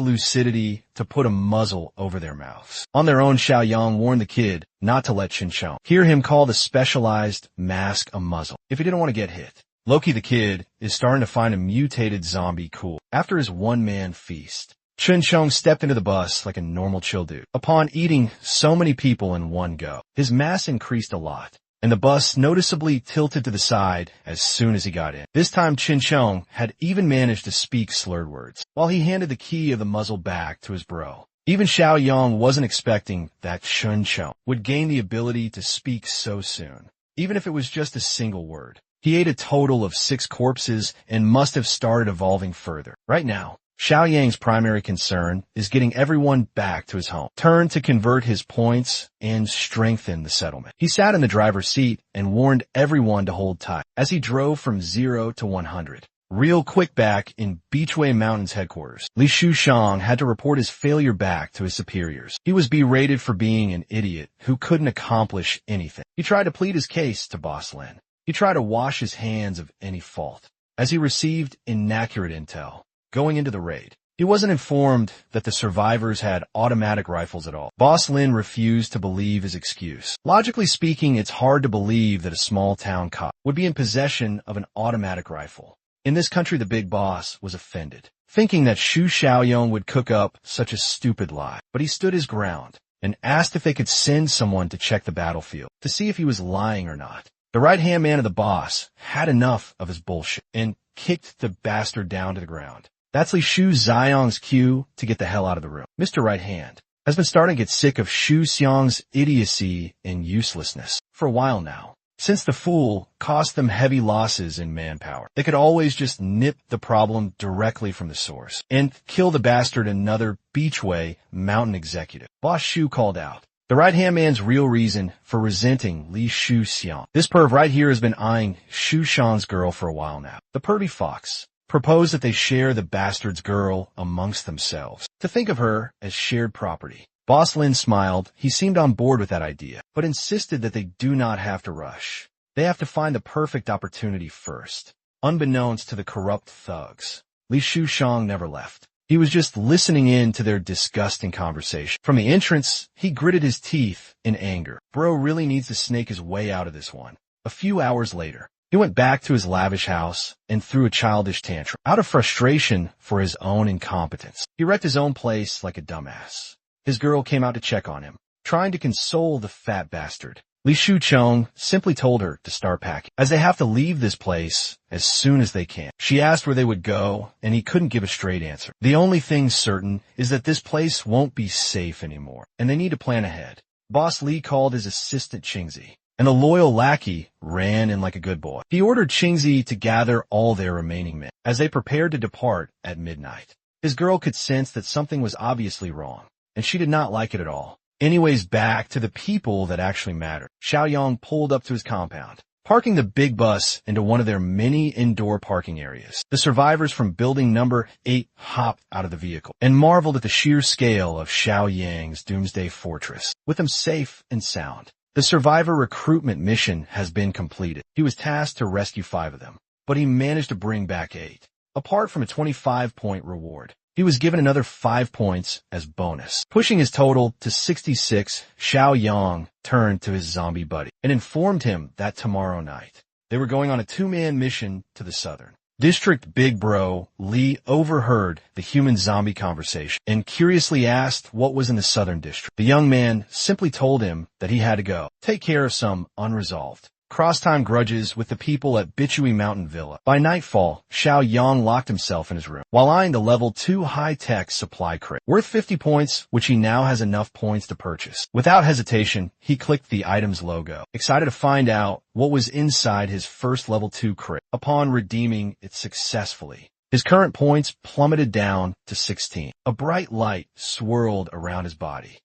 lucidity to put a muzzle over their mouths. On their own, Xiaoyang warned the kid not to let Chun Chong hear him call the specialized mask a muzzle if he didn't want to get hit. Loki the kid is starting to find a mutated zombie cool. After his one-man feast, Chun Chong stepped into the bus like a normal chill dude. Upon eating so many people in one go, his mass increased a lot, and the bus noticeably tilted to the side as soon as he got in. This time Chun Chong had even managed to speak slurred words, while he handed the key of the muzzle back to his bro. Even Xiaoyang wasn't expecting that Chun Chong would gain the ability to speak so soon, even if it was just a single word. He ate a total of 6 corpses and must have started evolving further. Right now, Xiaoyang's primary concern is getting everyone back to his home, turn to convert his points and strengthen the settlement. He sat in the driver's seat and warned everyone to hold tight as he drove from 0 to 100. Real quick back in Beachway Mountain's headquarters, Li Shushang had to report his failure back to his superiors. He was berated for being an idiot who couldn't accomplish anything. He tried to plead his case to Boss Lin. He tried to wash his hands of any fault, as he received inaccurate intel going into the raid. He wasn't informed that the survivors had automatic rifles at all. Boss Lin refused to believe his excuse. Logically speaking, it's hard to believe that a small-town cop would be in possession of an automatic rifle. In this country, the big boss was offended. thinking that Shu Xiaoyong would cook up such a stupid lie. But he stood his ground and asked if they could send someone to check the battlefield to see if he was lying or not. The right-hand man of the boss had enough of his bullshit and kicked the bastard down to the ground. That's Li Shu Ziyong's cue to get the hell out of the room. Mr. Right Hand has been starting to get sick of Shu Xiong's idiocy and uselessness for a while now. Since the fool cost them heavy losses in manpower, they could always just nip the problem directly from the source and kill the bastard another Beachway mountain executive. Boss Shu called out the right-hand man's real reason for resenting Li Shu Xiong. This perv right here has been eyeing Shu Xiong's girl for a while now. The pervy fox proposed that they share the bastard's girl amongst themselves, to think of her as shared property. Boss Lin smiled. He seemed on board with that idea, but insisted that they do not have to rush. They have to find the perfect opportunity first. Unbeknownst to the corrupt thugs, Li Shu Xiong never left. He was just listening in to their disgusting conversation. From the entrance, he gritted his teeth in anger. Bro really needs to snake his way out of this one. A few hours later, he went back to his lavish house and threw a childish tantrum. Out of frustration for his own incompetence, he wrecked his own place like a dumbass. His girl came out to check on him, trying to console the fat bastard. Li Shu Qiong simply told her to start packing, as they have to leave this place as soon as they can. She asked where they would go, and he couldn't give a straight answer. The only thing certain is that this place won't be safe anymore, and they need to plan ahead. Boss Li called his assistant Qingzi, and the loyal lackey ran in like a good boy. He ordered Qingzi to gather all their remaining men, as they prepared to depart at midnight. His girl could sense that something was obviously wrong, and she did not like it at all. Anyways, back to the people that actually mattered. Xiaoyong pulled up to his compound, parking the big bus into one of their many indoor parking areas. The survivors from building number 8 hopped out of the vehicle and marveled at the sheer scale of Xiaoyang's doomsday fortress. With them safe and sound, the survivor recruitment mission has been completed. He was tasked to rescue 5 of them, but he managed to bring back 8. Apart from a 25-point reward, he was given another 5 points as bonus. Pushing his total to 66, Xiaoyong turned to his zombie buddy and informed him that tomorrow night they were going on a 2-man mission to the southern district. Big Bro Li overheard the human zombie conversation and curiously asked what was in the southern district. The young man simply told him that he had to go take care of some unresolved cross-time grudges with the people at Bichui Mountain Villa. By nightfall, Xiaoyong locked himself in his room while eyeing the level 2 high-tech supply crate, worth 50 points, which he now has enough points to purchase. Without hesitation, he clicked the item's logo, excited to find out what was inside his first level 2 crate. Upon redeeming it successfully, his current points plummeted down to 16. A bright light swirled around his body.